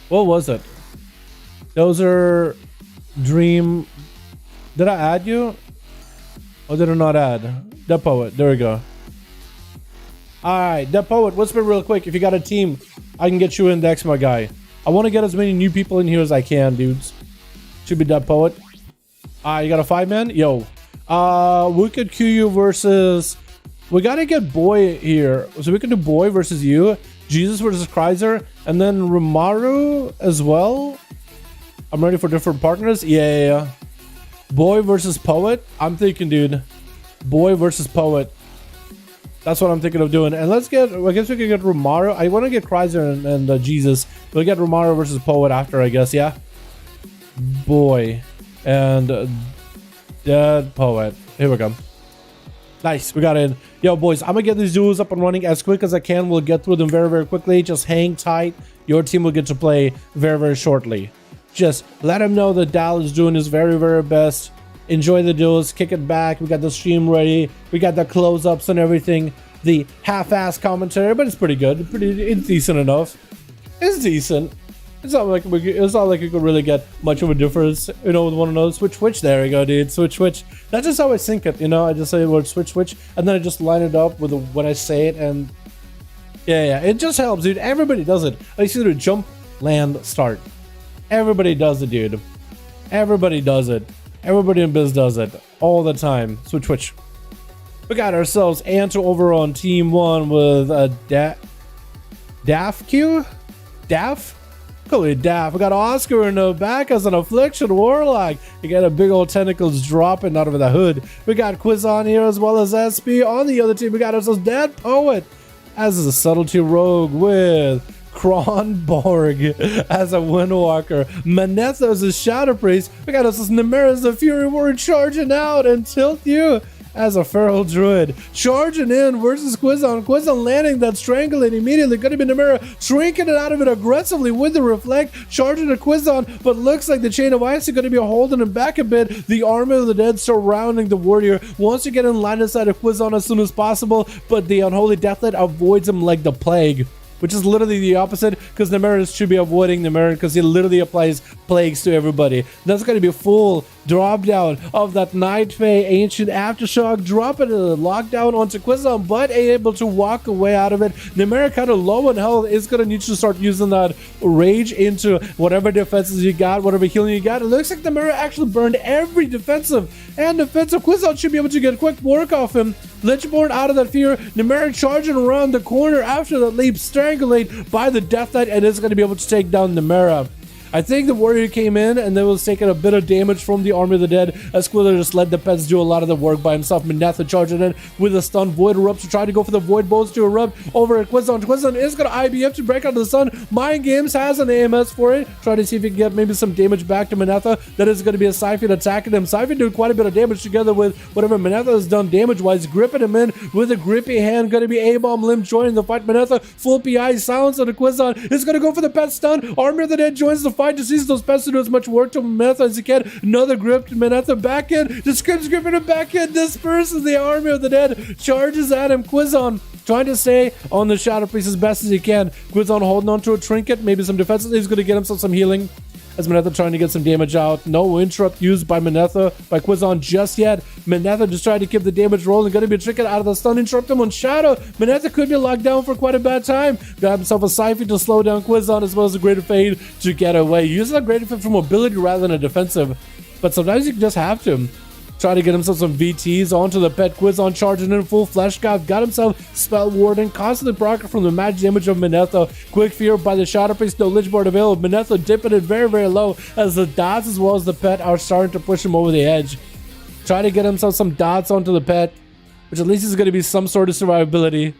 What was it? Dozer. Dream. Did I add you? Or did I not add? Dead Poet. There we go. Alright, Dead Poet, whisper real quick. If you got a team, I can get you index, my guy. I want to get as many new people in here as I can, dudes. Should be Dead Poet. You got a 5-man? Yo. We could queue you versus... We gotta get Boy here. So we could do Boy versus you. Jesus versus Cryzer. And then Romaru as well. I'm ready for different partners. Yeah. Boy versus Poet. I'm thinking, dude. Boy versus Poet. That's what I'm thinking of doing. And let's get... I guess we could get Romaru. I want to get Cryzer and Jesus. We'll get Romaru versus Poet after, I guess. Yeah. Boy. And... Dead Poet. Here we go. Nice. We got in. Yo, boys. I'm going to get these duels up and running as quick as I can. We'll get through them very, very quickly. Just hang tight. Your team will get to play very, very shortly. Just let him know that Dal is doing his very, very best. Enjoy the duels, kick it back. We got the stream ready. We got the close-ups and everything. The half-ass commentary, but it's pretty good. It's decent enough. It's decent. It's not like you could really get much of a difference, you know, with one of those. Switch. There we go, dude. Switch. That's just how I sync it, you know. I just say the word switch, and then I just line it up with when I say it, and yeah. It just helps, dude. Everybody does it. I used to do jump, land, start. Everybody does it, dude. Everybody does it. Everybody in biz does it all the time. Switch. We got ourselves Anto over on team 1 with a Daff Q? Daff? Call it Daff. We got Oscar in the back as an Affliction Warlock. You got a big old tentacles dropping out of the hood. We got Quiz on here as well as SP. On the other team, we got ourselves Dead Poet as a Subtlety Rogue with Kronborg as a Windwalker. Manetha as a Shadow Priest. We got ourselves Nemera as a Fury Warrior charging out, and Tilt You as a Feral Druid. Charging in versus Quizon. Quizon landing that Strangling immediately. Going to be Nemera shrinking it out of it aggressively with the Reflect. Charging to Quizon, but looks like the Chain of Ice is going to be holding him back a bit. The Army of the Dead surrounding the Warrior. Wants to get in line of sight of Quizon as soon as possible, but the Unholy Deathlight avoids him like the plague. Which is literally the opposite, because Nemera should be avoiding Nemera because he literally applies plagues to everybody. That's going to be a full drop down of that Night Fae Ancient Aftershock, dropping a lockdown onto Quizon, but able to walk away out of it. Nemera kind of low on health is going to need to start using that rage into whatever defenses you got, whatever healing you got. It looks like Nemera actually burned every defensive and defensive. Quizon should be able to get quick work off him. Lichborn out of that fear. Nemera charging around the corner after that leap, strangulate by the Death Knight, and is going to be able to take down Nemera. I think the Warrior came in and they was taking a bit of damage from the Army of the Dead as Quiller just let the pets do a lot of the work by himself. Manetha charging in with a stun Void Erupt to try to go for the Void Bolts to erupt over at Quizon. Quizon is going to IBF to break out of the sun. Mind Games has an AMS for it. Try to see if he can get maybe some damage back to Manetha. That is going to be a Siphon attacking him. Siphon doing quite a bit of damage together with whatever Manetha has done damage-wise. Gripping him in with a grippy hand. Going to be A-Bomb Limb joining the fight. Manetha full PI silence on the Quizon. Is going to go for the pet stun. Army of the Dead joins the fight to seize those pets to do as much work to Manetha as he can. Another grip to Manetha back in. Just gripping him back in. Disperses the Army of the Dead. Charges at him. Quizon trying to stay on the Shadow Priest as best as he can. Quizon holding on to a trinket. Maybe some defenses. He's going to get himself some healing. As Manetha trying to get some damage out. No interrupt used by Manetha, by Quizon just yet. Manetha just trying to keep the damage rolling. Going to be tricking out of the stun. Interrupt him on Shadow. Manetha could be locked down for quite a bad time. Got himself a Siphon to slow down Quizon as well as a Greater Fade to get away. Using a Greater Fade for mobility rather than a defensive. But sometimes you just have to. Try to get himself some VTs onto the pet. Quizon charging in full flesh god. Got himself Spell Warden. Constantly proccing from the match damage of Manetha. Quick Fear by the Shadow Priest. No Lich Board available. Manetha dipping it very, very low as the dots as well as the pet are starting to push him over the edge. Try to get himself some dots onto the pet, which at least is going to be some sort of survivability.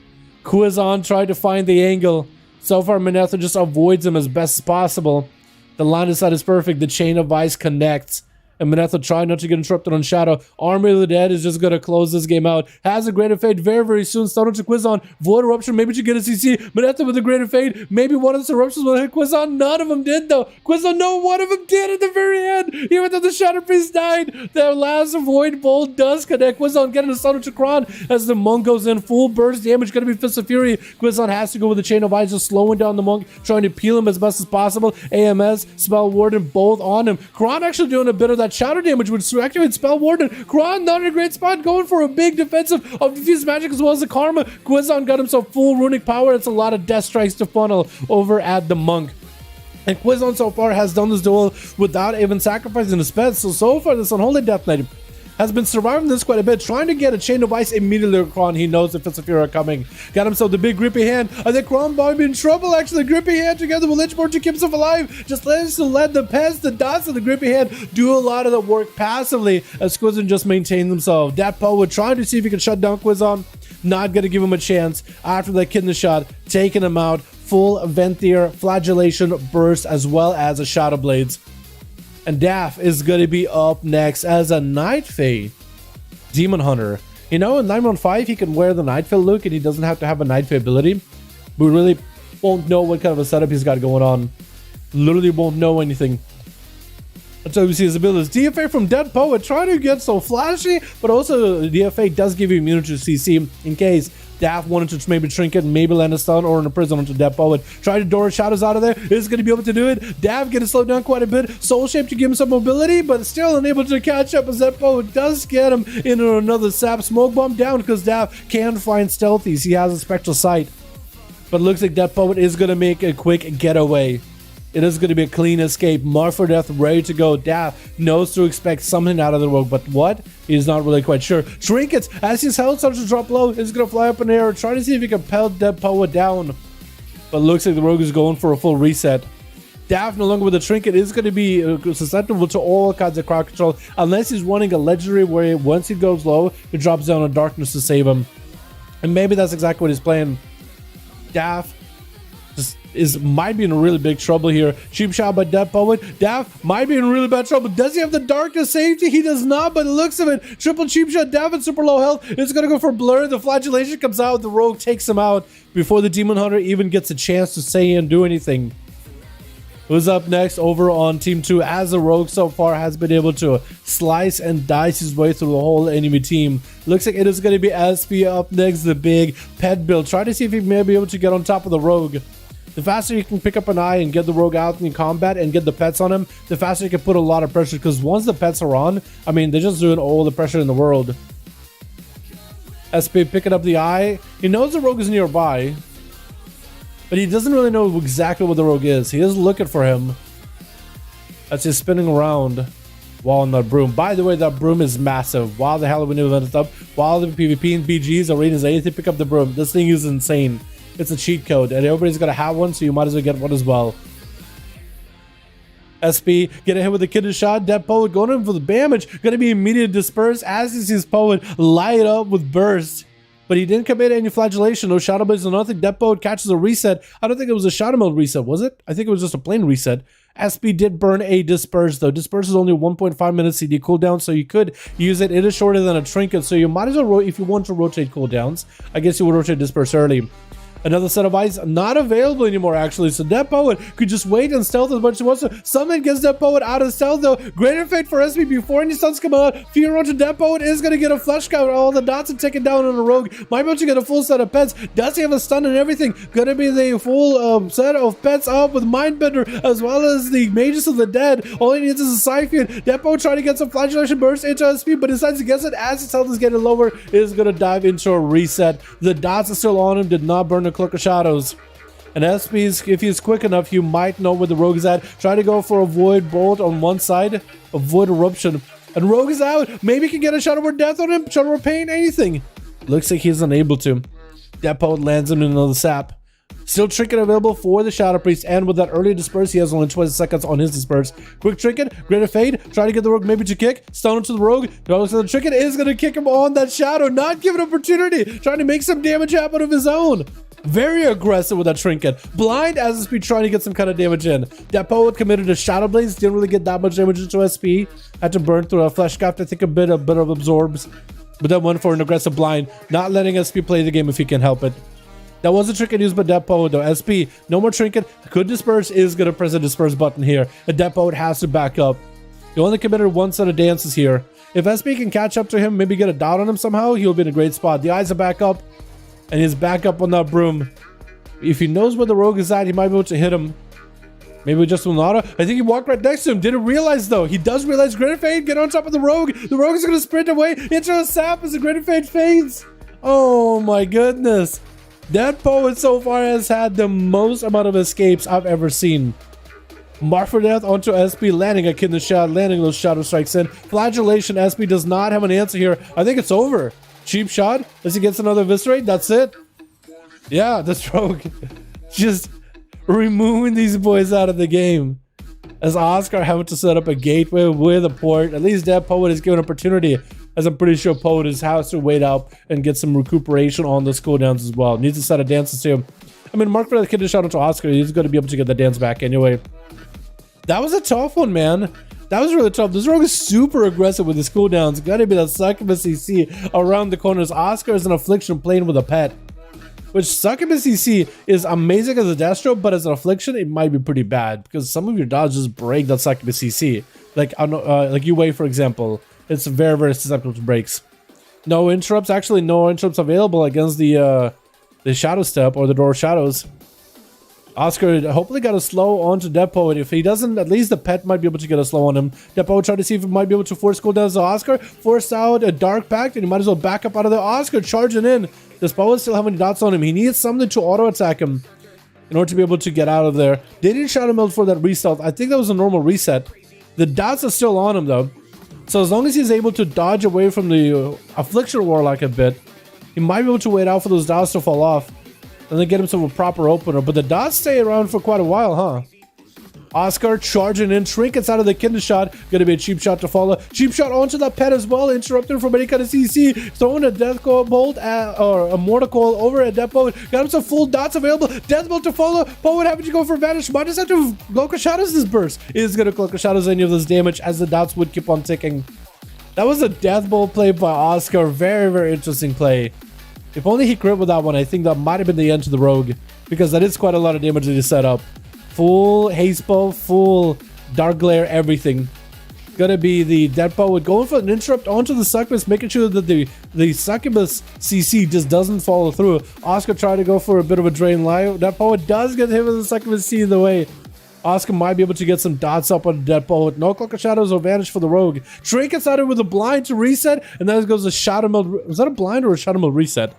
Quizon tried to find the angle. So far, Manetha just avoids him as best as possible. The line of sight is perfect. The Chain of Ice connects. And Manetha trying not to get interrupted on Shadow. Army of the Dead is just going to close this game out. Has a Greater Fade very, very soon. Starting to Quizon. Void Eruption. Maybe to get a CC. Manetha with a Greater Fade. Maybe one of the eruptions will hit Quizon. None of them did, though. Quizon, no, one of them did at the very end. Even though the Shadow Priest died. Their last Void Bolt does connect. Quizon getting a Starter to Kron as the Monk goes in. Full burst damage. Going to be Fist of Fury. Quizon has to go with the Chain of Ice. Just slowing down the Monk. Trying to peel him as best as possible. AMS, Spell Warden, both on him. Kron actually doing a bit of that shadow damage, which to activate Spell Warden. Kron not in a great spot, going for a big defensive of Diffuse Magic as well as the Karma. Quizon got himself full runic power. It's a lot of death strikes to funnel over at the Monk. And Quizon so far has done this duel without even sacrificing his pets. So far this Unholy Death Knight has been surviving this quite a bit, trying to get a Chain of Ice immediately to Kron. He knows if it's a Fury coming. Got himself the big grippy hand. I think Kron might be in trouble, actually. Grippy hand together with Lichborn to keep himself alive. Just let the pets, the dots of the grippy hand do a lot of the work passively as Quizon just maintains himself. That Poet trying to see if he can shut down Quizon. Not going to give him a chance after the kidney shot, taking him out. Full Venthyr, Flagellation, Burst, as well as a Shadow Blades. And Daff is going to be up next as a Night Fae Demon Hunter. You know, in 915 he can wear the Night Fae look and he doesn't have to have a Night Fae ability. We really won't know what kind of a setup he's got going on. Literally won't know anything until we see his abilities. DFA from Dead Poet, trying to get so flashy, but also DFA does give you immunity to CC in case Daff wanted to maybe trinket, maybe land a stun or in a prison onto Dead Poet. Try to door Shadows out of there. Is going to be able to do it. Daff getting slowed down quite a bit. Soul Shape to give him some mobility, but still unable to catch up as Dead Poet does get him into another Sap. Smoke Bomb down because Daff can find Stealthies. He has a Spectral Sight. But looks like Dead Poet is going to make a quick getaway. It is going to be a clean escape. Mark for Death ready to go. Daff knows to expect something out of the rogue, but what? He's not really quite sure. Trinkets, as his health starts to drop low, is going to fly up in the air, trying to see if he can pelt Dead Poet down. But looks like the rogue is going for a full reset. Daft, no longer with the trinket, is going to be susceptible to all kinds of crowd control unless he's running a legendary where once he goes low, he drops down on darkness to save him. And maybe that's exactly what he's playing. Daft might be in really big trouble here. Cheap shot by Death Poet. Daft might be in really bad trouble. Does he have the darkness safety? He does not, but it looks of it. Triple cheap shot. Daft at super low health. It's gonna go for Blur. The flagellation comes out. The rogue takes him out before the Demon Hunter even gets a chance to say and do anything. Who's up next over on Team 2 as the rogue so far has been able to slice and dice his way through the whole enemy team. Looks like it is going to be SP up next, the big pet build. Try to see if he may be able to get on top of the rogue. The faster you can pick up an eye and get the rogue out in combat and get the pets on him, the faster you can put a lot of pressure, because once the pets are on, I mean, they're just doing all the pressure in the world. SP picking up the eye. He knows the rogue is nearby, but he doesn't really know exactly what the rogue is. He is looking for him as he's spinning around while on that broom. By the way, that broom is massive. While the Halloween event is up, while the PvP and BGs are rating as 80, pick up the broom. This thing is insane. It's a cheat code, and everybody's gonna have one, so you might as well get one as well. SP getting hit with a kidney shot. Dead Poet going in for the damage. Gonna be immediately dispersed as he sees Poet light up with burst. But he didn't commit any flagellation, no Shadow Blaze or nothing. Dead Poet catches a reset. I don't think it was a Shadow Meld reset, was it? I think it was just a plain reset. SP did burn a Disperse though. Disperse is only 1.5 minutes CD cooldown, so you could use it. It is shorter than a Trinket, so you might as well, if you want to rotate cooldowns, I guess you would rotate Disperse early. Another set of eyes not available anymore, actually. So Death Poet could just wait and stealth as much as he wants to. Summon gets Death Poet out of stealth, though. Greater fate for SP before any stuns come out. Fear onto Death Poet is going to get a flush count. All the dots are taken down on a rogue. Might be able to get a full set of pets. Does he have a stun and everything? Gonna be the full set of pets up with Mindbender as well as the Mages of the Dead. All he needs is a Siphon. Death Poet trying to get some flagellation burst into SP, but decides to get it as his health is getting lower. Is going to dive into a reset. The dots are still on him. Did not burn the Cloak of Shadows. And SP's, if he's quick enough, you might know where the rogue is at. Try to go for a Void Bolt on one side, a Void Eruption. And rogue is out. Maybe he can get a Shadow Word Death on him, Shadow Word Pain, anything. Looks like he's unable to. Death Poet lands him in another sap. Still Trinket available for the Shadow Priest, and with that early Disperse, he has only 20 seconds on his Disperse. Quick Trinket, Greater Fade, try to get the rogue maybe to kick, stun him to the rogue. The Trinket is going to kick him on that Shadow, not give an opportunity, trying to make some damage happen of his own. Very aggressive with that Trinket. Blind as SP trying to get some kind of damage in. That Poet committed a Shadow Blaze, didn't really get that much damage into SP. Had to burn through a Flesh Scaft, I think a bit of absorbs. But then went for an aggressive blind, not letting SP play the game if he can help it. That was a Trinket used by Death Poet though. SP, no more Trinket, could Disperse, is going to press the Disperse button here. And Death Poet has to back up. He only committed one set of dances here. If SP can catch up to him, maybe get a dot on him somehow, he'll be in a great spot. The eyes are back up. And he's back up on that broom. If he knows where the rogue is at, he might be able to hit him. Maybe just with an auto. I think he walked right next to him. Didn't realize though. He does realize Greater Fade. Get on top of the rogue. The rogue is going to sprint away into a sap as the Greater Fade fades. Oh my goodness. That Poet so far has had the most amount of escapes I've ever seen. Mark for Death onto SP, landing a Kidney Shot, landing those Shadow Strikes in. Flagellation, SP does not have an answer here. I think it's over. Cheap shot as he gets another Viscerate. That's it. Yeah, this rogue just removing these boys out of the game. As Oscar having to set up a gateway with a port. At least that Poet is given opportunity, as I'm pretty sure Poet has to wait up and get some recuperation on those cooldowns as well. Needs a set of dances too. I mean, Mark for the kid to shout out to Oscar. He's going to be able to get the dance back anyway. That was a tough one, man. That was really tough. This rogue is super aggressive with his cooldowns. Gotta be that Succubus CC around the corners. Oscar is an Affliction playing with a pet. Which Succubus CC is amazing as a Destro, but as an Affliction, it might be pretty bad. Because some of your dodges break that Succubus CC. Like UA, for example. It's very, very susceptible to breaks. No interrupts. Actually, no interrupts available against the Shadow Step or the Door of Shadows. Oscar hopefully got a slow onto Death Poet. If he doesn't, at least the pet might be able to get a slow on him. Death Poet tried to see if he might be able to force cooldowns to Oscar. Forced out a Dark Pact, and he might as well back up out of there. Oscar charging in. Does Poet still have any dots on him? He needs something to auto-attack him in order to be able to get out of there. They didn't Shadow Meld for that restealth. I think that was a normal reset. The dots are still on him, though. So as long as he's able to dodge away from the Affliction Warlock a bit, he might be able to wait out for those dots to fall off. And then get himself a proper opener. But the dots stay around for quite a while, huh? Oscar charging in, trinkets out of the kinder shot. Gonna be a cheap shot to follow. Cheap shot onto the pet as well, interrupting from any kind of CC. Throwing a death bolt or a mortar coil over a death bolt. Got himself full dots available. Death bolt to follow. Poet having to go for advantage. Might just have to Cloak of Shadows this burst. Is gonna Cloak of Shadows any of this damage as the dots would keep on ticking. That was a death bolt play by Oscar. Very, very interesting play. If only he crit with that one, I think that might have been the end to the rogue, because that is quite a lot of damage that he set up. Full haste bow, full dark glare, everything. Gonna be the death bow with going for an interrupt onto the succubus, making sure that the succubus CC just doesn't follow through. Oscar tried to go for a bit of a drain live. That poet does get hit with the succubus C either way. Oscar might be able to get some dots up on the death bow with no Cloak of Shadows or vanish for the rogue. Trinkets out with a blind to reset, and then goes a Shadow Meld. Was that a blind or a Shadow Meld reset?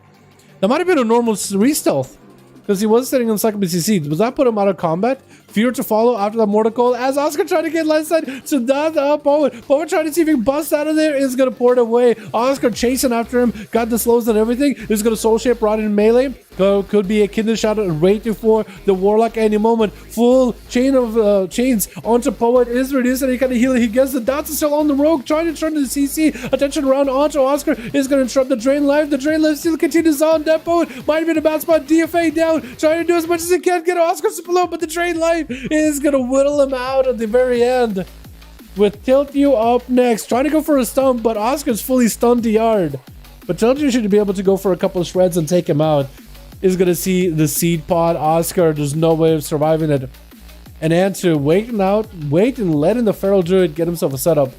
That might have been a normal re-stealth, because he was sitting on succubus CC. Was that put him out of combat? Fear to follow after the mortar coil as Oscar trying to get left side to that Poet. Poet trying to see if he can bust out of there. Is going to pour it away. Oscar chasing after him. Got the slows and everything. Is going to soul shape right in melee. Could be a kinder shot right before the Warlock any moment. Full chain of chains onto Poet. Is reduced and he kind of heal. He gets the dots still on the rogue. Trying to turn to the CC. Attention around onto Oscar. Is going to interrupt the drain live. The drain live still continues on. That Poet might have been a bad spot. DFA down. Trying to do as much as he can. Get Oscar below, but the drain live is going to whittle him out at the very end. With Tilt You up next. Trying to go for a stump, but Oscar's fully stunned the yard. But Tilt You should be able to go for a couple of shreds and take him out. Is going to see the seed pod. Oscar, there's no way of surviving it. And Antu waiting and letting the Feral Druid get himself a setup.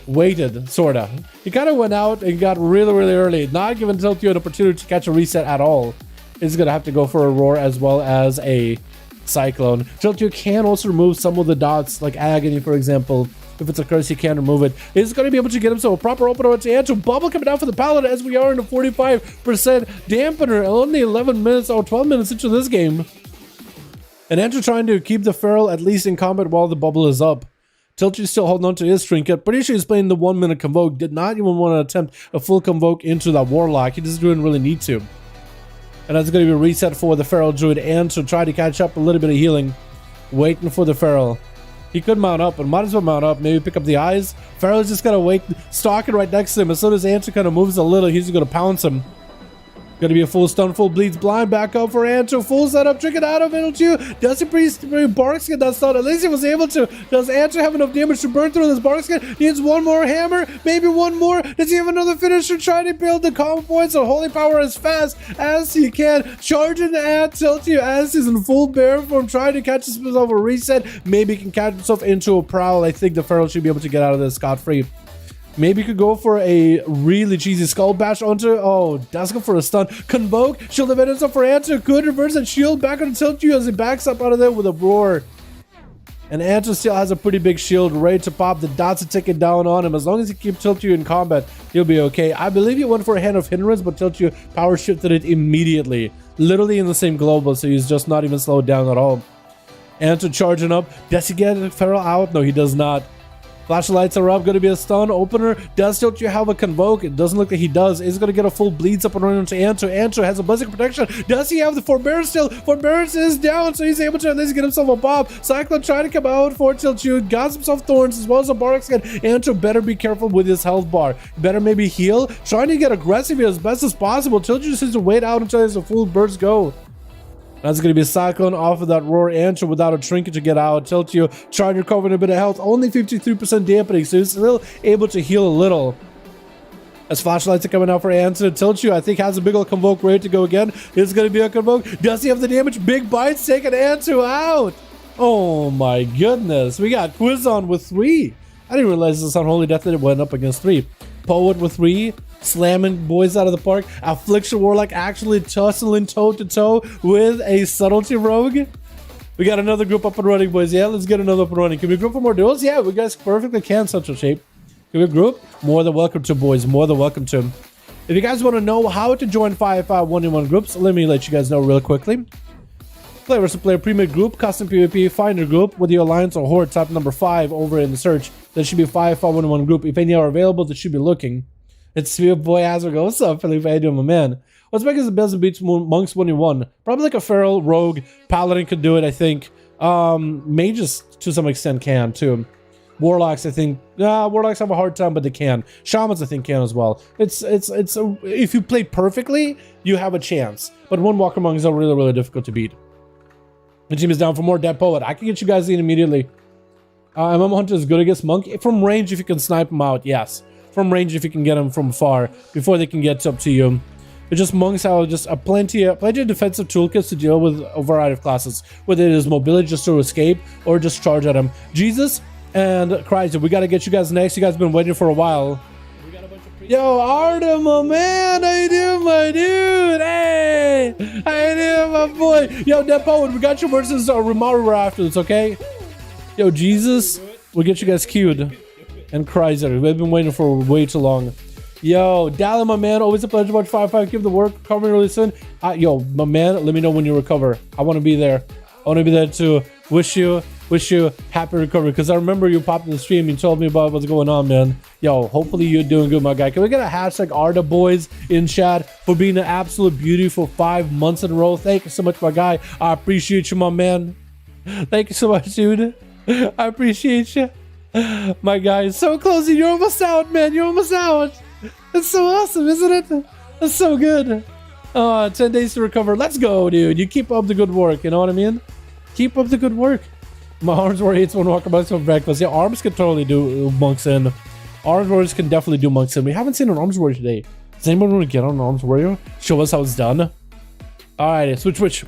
Waited, sorta. He kind of went out and got really, really early. Not giving Tilt You an opportunity to catch a reset at all. Is going to have to go for a roar as well as a Cyclone. Tilt You can also remove some of the dots, like Agony, for example. If it's a curse, he can remove it. He's going to be able to get himself a proper opener to Antu. Bubble coming down for the Paladin as we are in a 45% dampener. Only 11 minutes or 12 minutes into this game. And Antu trying to keep the Feral at least in combat while the bubble is up. Tilt You still holding on to his trinket. Pretty sure he's playing the 1 minute convoke. Did not even want to attempt a full convoke into that Warlock. He just didn't really need to. And that's going to be a reset for the Feral Druid and to try to catch up a little bit of healing. Waiting for the Feral. He could mount up, and might as well mount up. Maybe pick up the eyes. Feral's just going to wait, stalking right next to him. As soon as Antu kind of moves a little, he's going to pounce him. Going to be a full stun, full bleeds blind. Back up for Antu. Full setup, trinket out of it too. Does he Barkskin that stun? At least he was able to. Does Antu have enough damage to burn through this Barkskin? Needs one more hammer, maybe one more. Does he have another finisher? Trying to build the combo points of Holy Power as fast as he can. Charging at Tilt You as he's in full bear form, trying to catch himself a reset. Maybe he can catch himself into a prowl. I think the Feral should be able to get out of this scot-free. Maybe you could go for a really cheesy skull bash onto. Oh, does go for a stun. Convoke. Shield of Evidence up for Antu. Good reverse and shield back on Tilt You as he backs up out of there with a roar. And Antu still has a pretty big shield ready to pop. The dots are ticking down on him. As long as he keeps Tilt You in combat, he'll be okay. I believe he went for a Hand of Hindrance, but Tilt You power shifted it immediately. Literally in the same global, so he's just not even slowed down at all. Antu charging up. Does he get a Feral out? No, he does not. Flashlights are up, going to be a stun opener. Does Tilt You have a convoke? It doesn't look like he does. Is going to get a full bleeds up and running into Antu. Antu has a blessing protection. Does he have the forbearance still? Forbearance is down, so he's able to at least get himself a pop. Cyclone trying to come out for Tilt You. Got himself thorns as well as a Barkskin. Antu better be careful with his health bar. Better maybe heal. Trying to get aggressive as best as possible. Tilt You just needs to wait out until there's a full burst go. That's going to be a Cyclone off of that Roar Antu without a trinket to get out. Tilt You trying to recover a bit of health. Only 53% dampening, so he's still able to heal a little. As flashlights are coming out for Antu. Tilt You, I think, has a big old convoke ready to go again. It's going to be a convoke. Does he have the damage? Big bites taking Antu out. Oh my goodness. We got Quizon with 3. I didn't realize this Unholy Death that it went up against 3. Poet with 3. Slamming boys out of the park. Affliction Warlock actually tussling toe-to-toe with a Subtlety Rogue. We got another group up and running, boys. Yeah, let's get another up and running. Can we group for more duels? Yeah, we guys perfectly can, Central Shape. Can we group? More than welcome to, boys. More than welcome to. If you guys want to know how to join 5v5 1v1 groups, let me let you guys know real quickly. Player versus player pre-made group, custom PvP, finder group. With your alliance or horde, type number 5 over in the search. There should be 5v5 1v1 group. If any are available, that should be looking. It's your boy Azrago. What's up, Felipe? How you doing, my man? What's making the best beats monks 1v1? Probably like a feral rogue paladin could do it, I think. Mages to some extent can too. Warlocks, I think, warlocks have a hard time, but they can. Shamans, I think, can as well. If you play perfectly, you have a chance. But one walker monks are really, really difficult to beat. The team is down for more Dead Poet. I can get you guys in immediately. MM Hunter is good against Monk. From range, if you can snipe them out, yes. From range, if you can get them from far, before they can get up to you. It's just Monks have just plenty of defensive toolkits to deal with a variety of classes. Whether it is mobility just to escape, or just charge at them. Jesus and Chrysler, we gotta get you guys next. You guys have been waiting for a while. Yo, Artem, my man, how you doing, my dude? Hey, how you doing, my boy? Yo, Dead Poet, we got you versus Rimaru after this, okay? Yo, Jesus, we'll get you guys queued. And Chrysler, we've been waiting for way too long. Yo, Dalaran, my man, always a pleasure to watch 5V5. Keep the work, recovering really soon. Yo, my man, let me know when you recover. I want to be there. I want to be there to wish you happy recovery, because I remember you popped in the stream, you told me about what's going on, man. Yo, hopefully you're doing good, my guy. Can we get a hashtag Arda Boys in chat for being an absolute beauty for 5 months in a row? Thank you so much, my guy. I appreciate you, my man. Thank you so much, dude. I appreciate you, my guy. So close, you're almost out, man. You're almost out. It's so awesome, isn't it? That's so good. 10 days to recover. Let's go, dude. You keep up the good work, you know what I mean? Keep up the good work. My Arms Warrior hates one walker monks for breakfast. Yeah, Arms can totally do monks in. Arms Warriors can definitely do monks in. We haven't seen an Arms Warrior today. Does anyone want to get on an Arms Warrior? Show us how it's done. Alright, switch.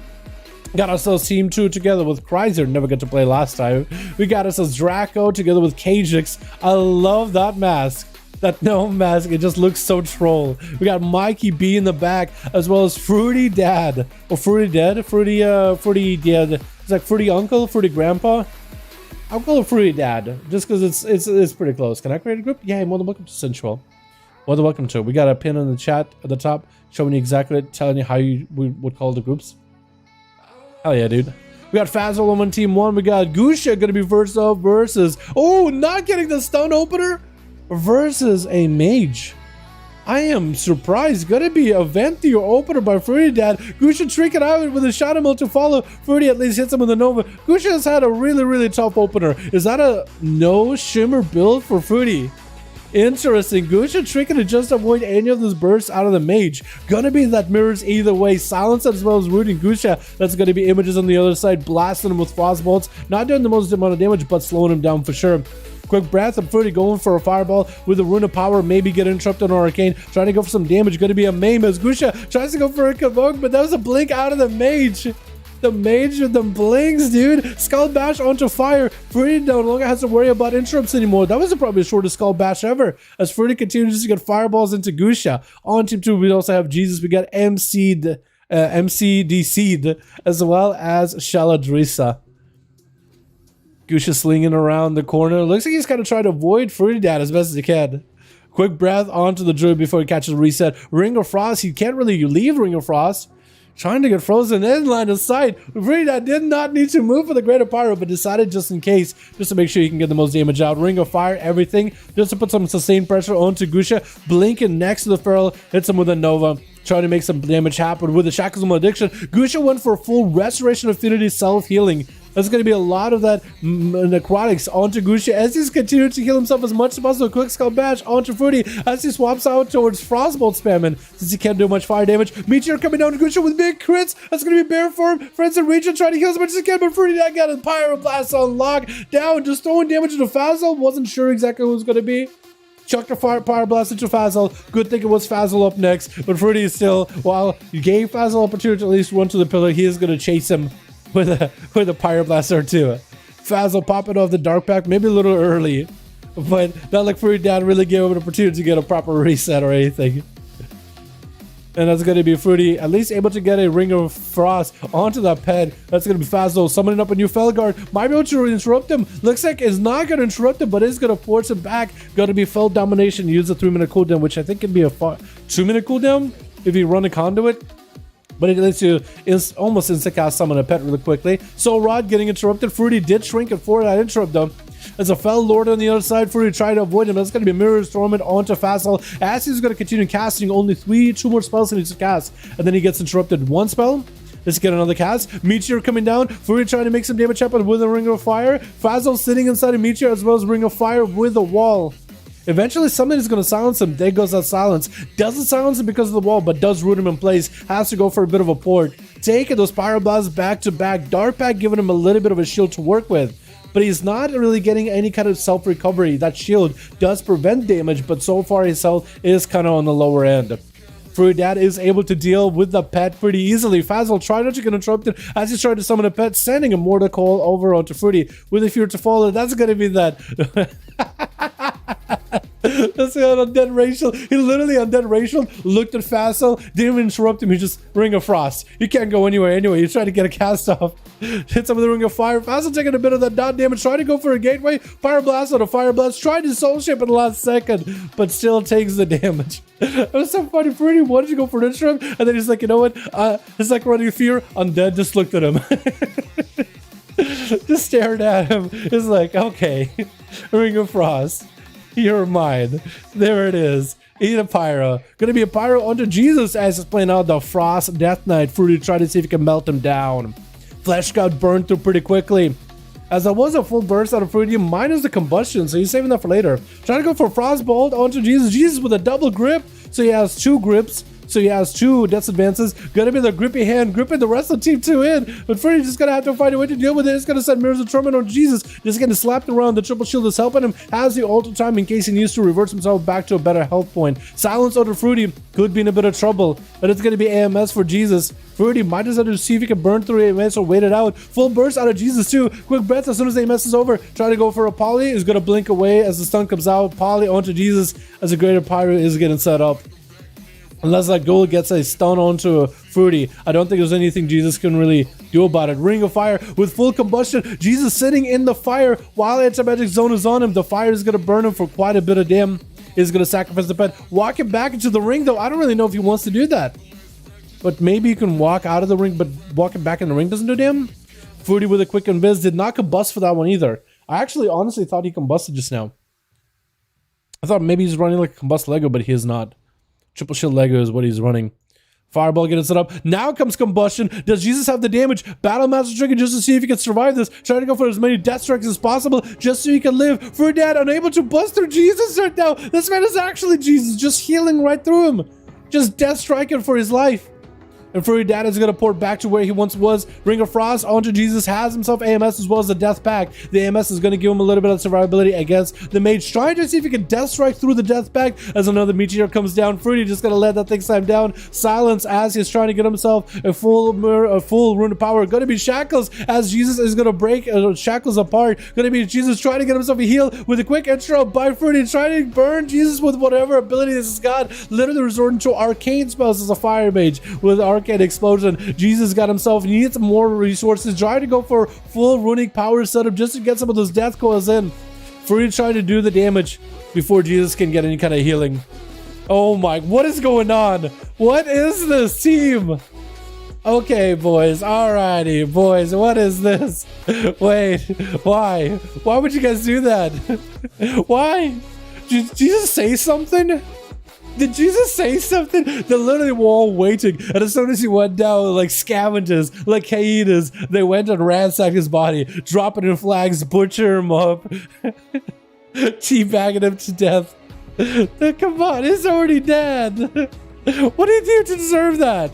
Got ourselves Team 2 together with Chrysler. Never got to play last time. We got ourselves Draco together with Kajix. I love that mask. That gnome mask, it just looks so troll. We got Mikey B in the back, as well as Fruity Dad. Or Fruity Dad? Fruity Dad. It's like Fruity Uncle, Fruity Grandpa. I'll call it Fruity Dad, just because it's pretty close. Can I create a group? Yeah, more than welcome to Sensual. More than welcome to. We got a pin in the chat at the top, showing you exactly, telling you how we would call the groups. Hell yeah, dude. We got Fazal on Team 1. We got Gusha gonna be first up versus... Oh, not getting the stun opener? Versus a mage. I am surprised. Gonna be a Venti or opener by Fruity Dad. Gusha trick it out with a Shadow Mill to follow. Fruity at least hits him with a Nova. Gusha has had a really, really tough opener. Is that a no shimmer build for Fruity? Interesting. Gusha tricking to just avoid any of those bursts out of the mage. Gonna be that mirrors either way. Silence as well as rooting Gusha. That's gonna be images on the other side, blasting him with frost bolts. Not doing the most amount of damage, but slowing him down for sure. Quick breath of Fruity going for a fireball with a rune of power, maybe get interrupted on Arcane, trying to go for some damage. Gonna be a maim as Gusha tries to go for a Convoke, but that was a blink out of the mage. The mage with the blinks, dude. Skull Bash onto fire. Fruity no longer has to worry about interrupts anymore. That was probably the shortest Skull Bash ever, as Fruity continues to get fireballs into Gusha. On Team 2, we also have Jesus. We got MC DC'd, as well as Shaladrisa. Gusha slinging around the corner. Looks like he's kind of trying to avoid Fruity Dad as best as he can. Quick breath onto the druid before he catches a reset. Ring of Frost. He can't really leave Ring of Frost. Trying to get frozen in line of sight. Fruity Dad did not need to move for the Greater Pyro, but decided just in case, just to make sure he can get the most damage out. Ring of Fire, everything, just to put some sustained pressure onto Gusha. Blinking next to the Feral, hits him with a Nova. Trying to make some damage happen with the Shackles of Malediction. Gusha went for a full Restoration Affinity self-healing. There's going to be a lot of that necrotics onto Gusha as he's continuing to heal himself as much as possible. Quick Skull Bash onto Fruity as he swaps out towards Frostbolt spamming since he can't do much fire damage. Meteor coming down to Gusha with big crits. That's going to be Bear Form. Friends in Region trying to heal as much as he can, but Fruity that got a Pyroblast on lock. Down, just throwing damage into Fazal. Wasn't sure exactly who it was going to be. Chucked a Pyro Blast into Fazal. Good thing it was Fazal up next, but Fruity is still, while you gave Fazal opportunity to at least run to the pillar, he is going to chase him with a Pyro Blast or two. Fazal popping off the Dark Pack, maybe a little early, but not like Fruity Dad really gave him an opportunity to get a proper reset or anything. And that's going to be Fruity at least able to get a Ring of Frost onto that pet. That's going to be Fazal summoning up a new Felguard. Might be able to interrupt him. Looks like it's not going to interrupt him, but it's going to force him back. Going to be Fel Domination. Use a 3-minute cooldown, which I think can be a 2-minute cooldown if you run a conduit. But it lets you almost insta-cast summon a pet really quickly. So Rod getting interrupted. Fruity did shrink it for that interrupt though. There's a Fell Lord on the other side. Fruity trying to avoid him. That's going to be Mirror's Torment onto Fassel. As he's going to continue casting only two more spells he needs to cast. And then he gets interrupted. One spell. Let's get another cast. Meteor coming down. Fruity trying to make some damage happen with a Ring of Fire. Fassel sitting inside a Meteor as well as Ring of Fire with a wall. Eventually, something is going to silence him. There goes that silence. Doesn't silence him because of the wall, but does root him in place. Has to go for a bit of a port. Taking those Pyroblasts back to back. Dart Pack giving him a little bit of a shield to work with. But he's not really getting any kind of self-recovery. That shield does prevent damage, but so far his health is kind of on the lower end. Fruity Dad is able to deal with the pet pretty easily. Fassel tried not to get interrupted as he's trying to summon a pet, sending a Mortar Call over onto Fruity with a Fear to Follow. That's going to be that. That's Undead Racial. He literally, Undead Racial, looked at Fassel, didn't even interrupt him. He just Ring of Frost. You can't go anywhere anyway. He's trying to get a cast off. Hits him with the Ring of Fire. Fassel taking a bit of that dot damage, trying to go for a gateway. Fire Blast on a Fire Blast. Tried to Soul Shape in the last second, but still takes the damage. It was so funny. Fruity wanted to go for an interim, and then he's like, you know what? It's like running Fear. Undead just looked at him. Just stared at him. It's like, okay, Ring of Frost. You're mine. There it is. Eat a pyro. Gonna be a pyro onto Jesus as he's playing out the Frost Death Knight. Fruity trying to see if he can melt him down. Flesh got burned through pretty quickly. As that was a full burst out of Fruity, minus the combustion, so he's saving that for later. Trying to go for Frostbolt onto Jesus. Jesus with a double grip, so he has two grips. So he has two death advances. Gonna be the grippy hand, gripping the rest of the team 2 in. But Fruity just gonna have to find a way to deal with it. It's gonna send Mirrors of Torment on Jesus. Just getting slapped around. The triple shield is helping him. Has the ult time in case he needs to reverse himself back to a better health point. Silence onto Fruity. Could be in a bit of trouble. But it's gonna be AMS for Jesus. Fruity might just have to see if he can burn through AMS or wait it out. Full burst out of Jesus too. Quick breath as soon as AMS is over. Try to go for a Poly. Is gonna blink away as the stun comes out. Poly onto Jesus as a greater pyro is getting set up. Unless that goal gets a stun onto Fruity, I don't think there's anything Jesus can really do about it. Ring of Fire with full combustion. Jesus sitting in the fire while anti-magic zone is on him. The fire is going to burn him for quite a bit of damn. He's going to sacrifice the pet. Walk him back into the ring, though. I don't really know if he wants to do that. But maybe you can walk out of the ring, but walking back in the ring doesn't do damn. Fruity with a quick invis did not combust for that one either. I actually honestly thought he combusted just now. I thought maybe he's running like a combust Lego, but he is not. Triple shield Lego is what he's running. Fireball getting set up. Now comes combustion. Does Jesus have the damage? Battle Master trigger just to see if he can survive this. Trying to go for as many death strikes as possible just so he can live. Fruity Dad unable to bust through Jesus right now. This man is actually Jesus, just healing right through him. Just death striking for his life. And Fruity Dad is going to port back to where he once was. Ring of Frost onto Jesus. Has himself AMS as well as the Death Pack. The AMS is going to give him a little bit of survivability against the Mage. Trying to see if he can Death Strike through the Death Pack as another Meteor comes down. Fruity just going to let that thing slam down. Silence as he's trying to get himself a full Rune of Power. Going to be Shackles as Jesus is going to break Shackles apart. Going to be Jesus trying to get himself a heal with a quick intro by Fruity. Trying to burn Jesus with whatever ability this has got. Literally resorting to arcane spells as a Fire Mage with Arcane Explosion. Jesus got himself, he needs more resources, trying to go for full runic power setup just to get some of those death coils in. Fruity trying to do the damage before Jesus can get any kind of healing. Oh my, what is going on? What is this team? Okay, boys, alrighty, boys, what is this? Wait, why? Why would you guys do that? Why? Did Jesus say something? Did Jesus say something? They're literally all waiting. And as soon as he went down, like scavengers, like hyenas, they went and ransacked his body, dropping in flags, butcher him up, teabagging him to death. Come on, he's already dead. What did he do to deserve that?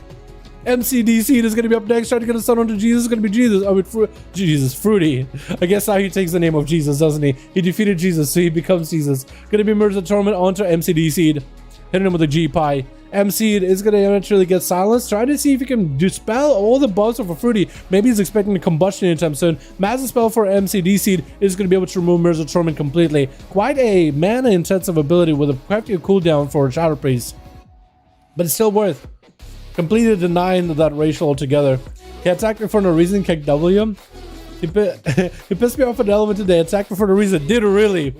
MCDC is going to be up next, trying to get a son onto Jesus. It's going to be Jesus. I mean, Jesus, Fruity. I guess now he takes the name of Jesus, doesn't he? He defeated Jesus, so he becomes Jesus. Going to be Mirrors of Torment onto MCDC. Hitting him with a G-Pie. MC is going to eventually get silenced. Trying to see if he can dispel all the bugs over Fruity. Maybe he's expecting a combustion anytime soon. Massive spell for MCD Seed is going to be able to remove Mirrors of Torment completely. Quite a mana-intensive ability with a hefty cooldown for Shadow Priest. But it's still worth. Completed denying that racial altogether. He attacked me for no reason, kicked W. He pissed me off an element today. Attacked me for no reason. Did really.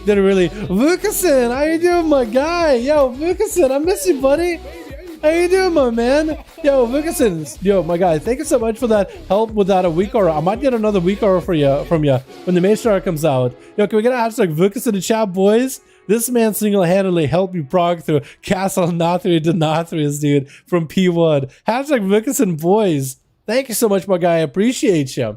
Did it really? Vukasin, how you doing, my guy? Yo, Vukasin, I miss you, buddy. How you doing, my man? Yo, Vickerson, yo, my guy, thank you so much for that help with that a week aura. I might get another week aura from you when the Mage Star comes out. Yo, can we get a hashtag Vickerson in the chat, boys? This man single-handedly helped me prog through Castle Nathri to Nathrius, dude, from P1. Hashtag Vickerson, boys. Thank you so much, my guy. I appreciate you.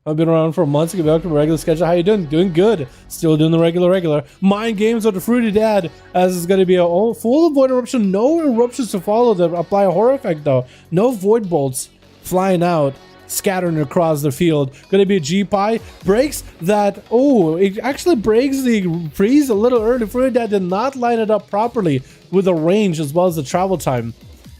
I've been around for months. Get back to my regular schedule. How you doing? Doing good. Still doing the regular. Mind games with the Fruity Dad, as it's going to be a full void eruption. No eruptions to follow that apply a horror effect, though. No void bolts flying out, scattering across the field. Going to be a G-Pi. Breaks that. Oh, it actually breaks the freeze a little early. Fruity Dad did not line it up properly with the range as well as the travel time.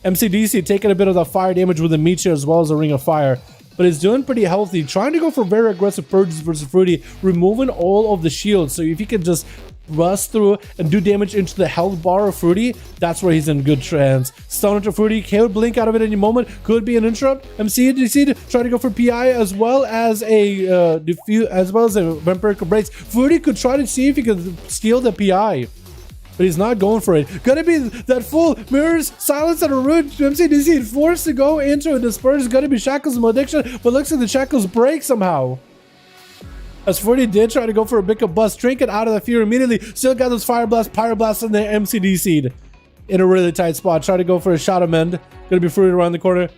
MCDC taking a bit of the fire damage with the Meteor as well as the Ring of Fire. But it's doing pretty healthy, trying to go for very aggressive purges versus Fruity, removing all of the shields. So if he can just rust through and do damage into the health bar of Fruity, that's where he's in good hands. Stun into Fruity, he'll blink out of it any moment, could be an interrupt. MCDC trying to go for PI as well as a Vampiric Embrace. Fruity could try to see if he could steal the PI, but he's not going for it. Gonna be that full mirrors, silence, and a root. MCDC forced to go into a disperse. Gonna be Shackles Malediction, but looks like the Shackles break somehow. As 40 did try to go for a big bust, Trinket out of the fear immediately. Still got those Fire Blast, Pyroblast, and the MCDC'd in a really tight spot. Try to go for a Shadow Mend. Gonna be Fruity around the corner.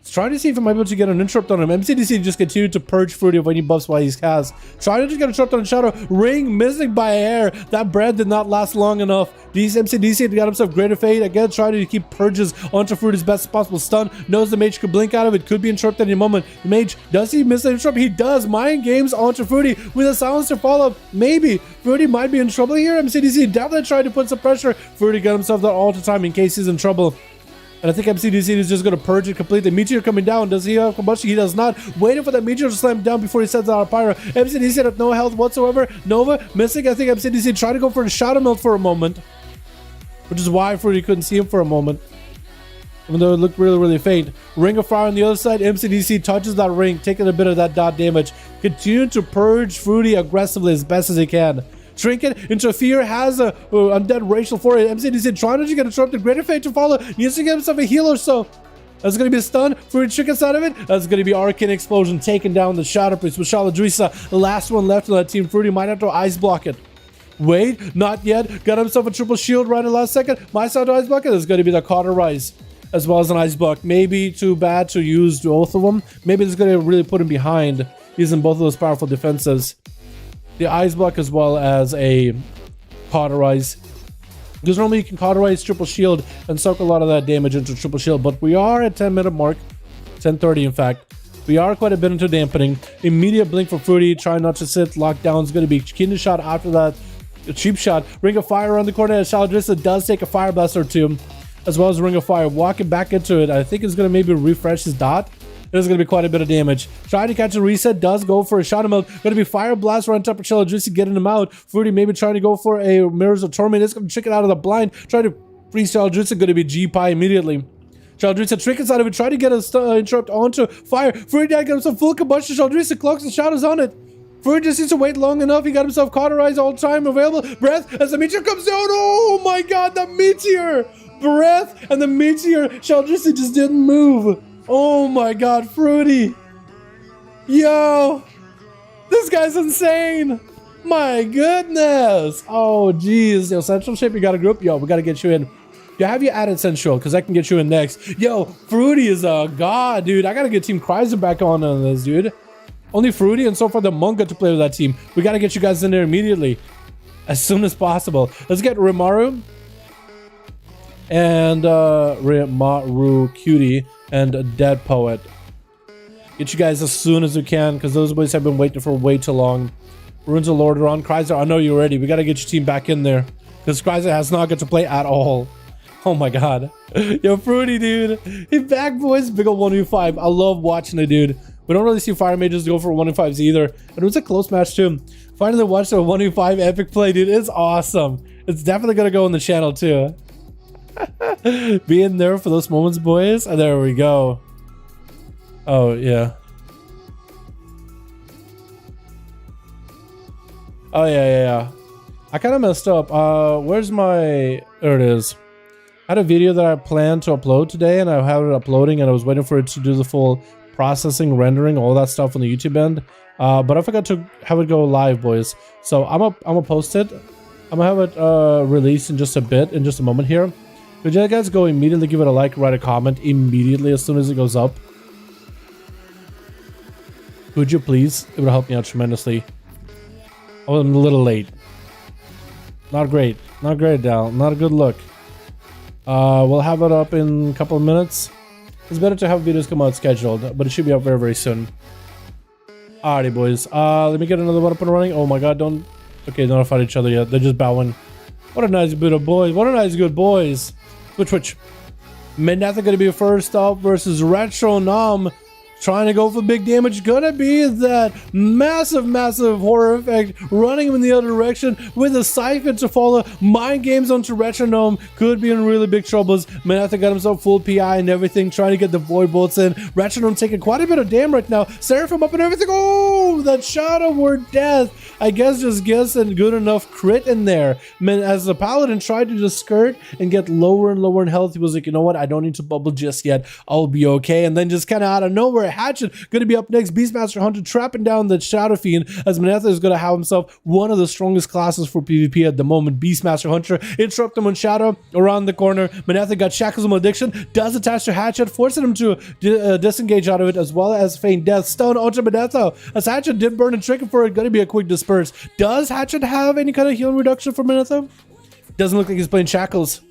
Trying to see if I'm able to get an interrupt on him. MCDC just continued to purge Fruity of any buffs while he's cast. Trying to just get a interrupt on Shadow. Ring missing by air. That bread did not last long enough. These MCDC got himself Greater Fate. Again, trying to keep purges onto Fruity as best as possible. Stun. Knows the Mage could blink out of it. Could be interrupted at any moment. The Mage, does he miss the interrupt? He does. Mind games onto Fruity with a silencer follow-up. Maybe. Fruity might be in trouble here. MCDC definitely tried to put some pressure. Fruity got himself that all the time in case he's in trouble. And I think MCDC is just going to purge it completely. Meteor coming down. Does he have combustion? He does not. Waiting for that Meteor to slam down before he sends out a Pyro. MCDC had no health whatsoever. Nova missing. I think MCDC tried to go for a Shadow Melt for a moment, which is why Fruity couldn't see him for a moment, even though it looked really, really faint. Ring of Fire on the other side. MCDC touches that ring, taking a bit of that dot damage. Continue to purge Fruity aggressively as best as he can. Trinket Interfere has a undead racial for it. MCDC trying to get interrupted. Greater Fate to follow. Needs to get himself a heal or so. That's going to be a stun. Fruity Trinkets out of it. That's going to be Arcane Explosion taking down the Shadow Priest with Shaladrisa. The last one left on that team. Fruity might have to ice block it. Wait, not yet. Got himself a triple shield right in the last second. My side to ice block it. There's going to be the Cauterize as well as an ice block. Maybe too bad to use both of them. Maybe it's going to really put him behind using both of those powerful defenses. The ice block as well as a Cauterize, because normally you can Cauterize triple shield and soak a lot of that damage into triple shield, but we are at 10-minute mark, 10:30 in fact. We are quite a bit into dampening. Immediate blink for Fruity, try not to sit. Lockdown is going to be Kingdom Shot after that. A cheap shot. Ring of Fire around the corner. Shaladrissa does take a Fire Blast or two, as well as Ring of Fire. Walking back into it, I think it's going to maybe refresh his dot. There's going to be quite a bit of damage. Trying to catch a reset, does go for a Shadow Melt. Going to be Fire Blast right on top of Shaladrissa, getting him out. Fruity maybe trying to go for a Mirrors of Torment. It's going to trick it out of the blind. Try to freeze Shaladrissa, going to be G-Pi immediately. Shaladrissa trickets out of it, try to get a interrupt onto Fire. Fruity got himself full combustion. Shaladrissa cloaks and shadows on it. Fruity just needs to wait long enough. He got himself Cauterized all time available. Breath as the Meteor comes down. Oh my god, the Meteor! Breath and the Meteor. Shaladrissa just didn't move. Oh my god, Fruity. Yo. This guy's insane. My goodness. Oh, geez. Yo, Central Shape, you got a group? Yo, we got to get you in. Yo, have you added Central? Because I can get you in next. Yo, Fruity is a god, dude. I got to get Team Kryzer back on this, dude. Only Fruity and so far the Monk got to play with that team. We got to get you guys in there immediately. As soon as possible. Let's get Rimaru. And Rimaru Cutie. And Dead Poet. Get you guys as soon as we can, because those boys have been waiting for way too long. Runes of Lordaeron. Kryzer, I know you're ready. We got to get your team back in there, because Kryzer has not got to play at all. Oh my god. Yo, Fruity, dude. He back, boys. Big ol' 1v5. I love watching it, dude. We don't really see Fire Mages go for 1v5s either. And it was a close match, too. Finally watched a 1v5 epic play, dude. It's awesome. It's definitely going to go on the channel, too. Being there for those moments, boys. And there we go. Oh, yeah. Oh, yeah. I kind of messed up. Where's my... There it is. I had a video that I planned to upload today, and I have it uploading, and I was waiting for it to do the full processing, rendering, all that stuff on the YouTube end. But I forgot to have it go live, boys. So I'm gonna post it. I'm gonna have it released in just a bit, in just a moment here. Could you guys go immediately give it a like, write a comment immediately as soon as it goes up? Could you please? It would help me out tremendously. Oh, I'm a little late. Not great. Not great, Dal. Not a good look. We'll have it up in a couple of minutes. It's better to have videos come out scheduled, but it should be up very, very soon. Alrighty, boys. Let me get another one up and running. Oh my god, don't... Okay, don't fight each other yet. They're just bowing. What a nice bit of boys. What a nice good boys. Switch. Manetha gonna be first up versus Retro Nom. Trying to go for big damage. Gonna be that massive horror effect running him in the other direction with a siphon to follow. Mind games onto Retronome. Could be in really big troubles. Manetha got himself full PI and everything, trying to get the void bolts in. Retronome taking quite a bit of damage right now. Seraphim up and everything. Oh, that Shadow Word Death. I guess just gets a good enough crit in there. Man, as the Paladin tried to just skirt and get lower and lower in health, he was like, you know what? I don't need to bubble just yet. I'll be okay. And then just kind of out of nowhere, Hatchet gonna be up next. Beastmaster Hunter trapping down the Shadow Fiend, as Manetha is gonna have himself one of the strongest classes for PvP at the moment. Beastmaster Hunter interrupt him on Shadow around the corner. Manetha got Shackles of Malediction, does attach to Hatchet, forcing him to disengage out of it, as well as feign death. Stone onto Manetha, as Hatchet did burn and trigger for it. Gonna be a quick disperse. Does Hatchet have any kind of healing reduction for Manetha? Doesn't look like he's playing Shackles.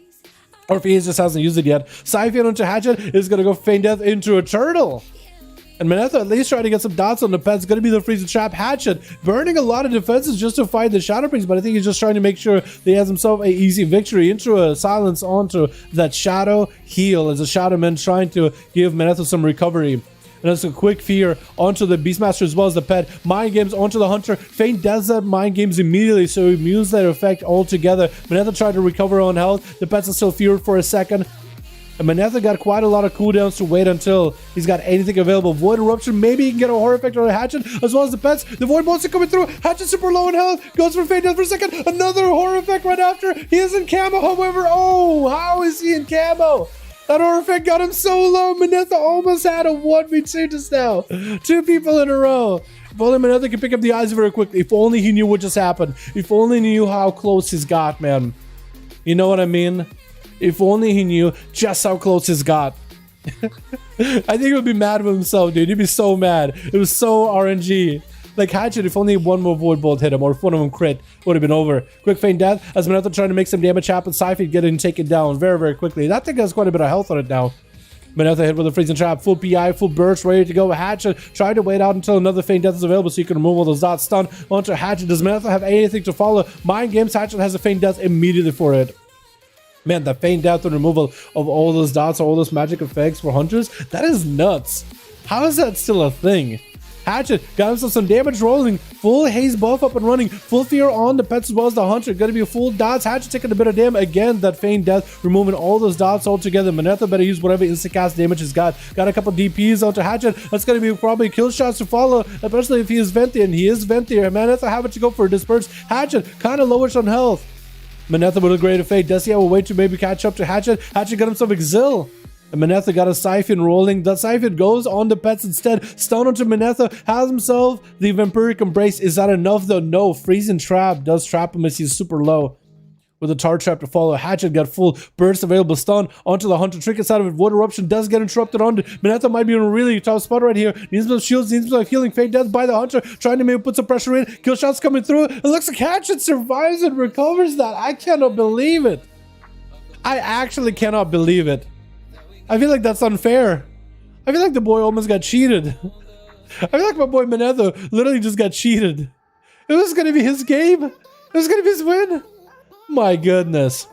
Or if he just hasn't used it yet. Siphon onto Hatchet is gonna go feign death into a turtle. And Manetha at least trying to get some dots on the pets. Going to be the freeze and trap. Hatchet burning a lot of defenses just to fight the Shadow Priest, but I think he's just trying to make sure that he has himself a easy victory into a silence onto that Shadow heal as a Shadow Man trying to give Manetha some recovery. And that's a quick fear onto the Beastmaster as well as the pet. Mind games onto the Hunter. Feint does that mind games immediately, so he mutes that effect altogether. Manetha tried to recover on health. The pets are still feared for a second. And Manetha got quite a lot of cooldowns to wait until he's got anything available. Void Eruption, maybe he can get a horror effect on a Hatchet, as well as the pets. The Void Bolts are coming through. Hatchet super low in health. Goes for Feint Death for a second. Another horror effect right after. He is in camo, however. Oh, how is he in camo? That horror effect got him so low. Manetha almost had a 1v2 just now. 2 people in a row. If only Manetha could pick up the eyes very quickly. If only he knew what just happened. If only he knew how close he's got, man. You know what I mean? If only he knew just how close he's got. I think he would be mad with himself, dude. He'd be so mad. It was so RNG. Like Hatchet, if only one more Void Bolt hit him, or if one of them crit, would have been over. Quick feint death, as Manetha trying to make some damage happen. Siphon getting taken down very, very quickly. That thing has quite a bit of health on it now. Manetha hit with a freezing trap, full PI, full burst, ready to go. Hatchet tried to wait out until another feint death is available so you can remove all those dots. Stun onto Hatchet. Does Manetha have anything to follow? Mind games, Hatchet has a feint death immediately for it. Man, the feint death and removal of all those dots, all those magic effects for hunters, that is nuts. How is that still a thing? Hatchet got himself some damage rolling, full haze buff up and running, full fear on the pets as well as the hunter. Gonna be a full dots. Hatchet taking a bit of damage again. That feint death, removing all those dots all together. Manetha better use whatever instant cast damage he's got. Got a couple DPs onto Hatchet. That's gonna be probably kill shots to follow, especially if he is Venti, and he is Venti. Manetha having to go for a disperse. Hatchet kind of lowish on health. Manetha with a great effect. Does he have a way to maybe catch up to Hatchet? Hatchet got himself Exil. And Manetha got a Siphon rolling. The Siphon goes on the pets instead. Stun onto Manetha. Has himself the Vampiric Embrace. Is that enough though? No. Freezing Trap does trap him as he's super low. With a Tar Trap to follow. Hatchet got full burst available. Stun onto the Hunter. Trick inside of it. Void Eruption does get interrupted on. Manetha might be in a really tough spot right here. Needs some shields. Needs some healing. Feint Death by the Hunter. Trying to maybe put some pressure in. Kill shots coming through. It looks like Hatchet survives and recovers that. I cannot believe it. I actually cannot believe it. I feel like that's unfair. I feel like the boy almost got cheated. I feel like my boy Manetha literally just got cheated. It was going to be his game. It was going to be his win. My goodness.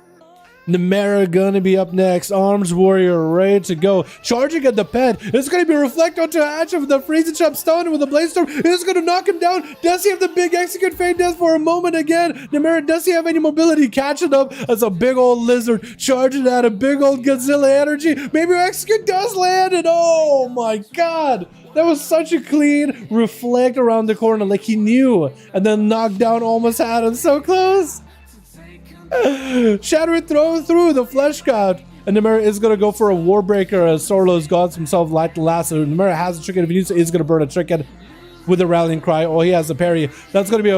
Nemera gonna be up next. Arms Warrior ready to go. Charging at the pet. It's gonna be Reflect onto Hatchet with the freezing trap stun with the Blaze Storm. It's gonna knock him down. Does he have the big execute feint death for a moment again? Nemera, does he have any mobility? Catching up as a big old lizard charging at a big old Godzilla energy. Maybe execute does land, and oh my god. That was such a clean reflect around the corner like he knew. And then knockdown almost had him so close. Shatter thrown through the flesh god. And Nemera is going to go for a Warbreaker as Sorlo's got himself light the lasso. Nemera has a Trinket. If he needs to, he's going to burn a Trinket with a Rallying Cry. Oh, he has a parry. That's going to be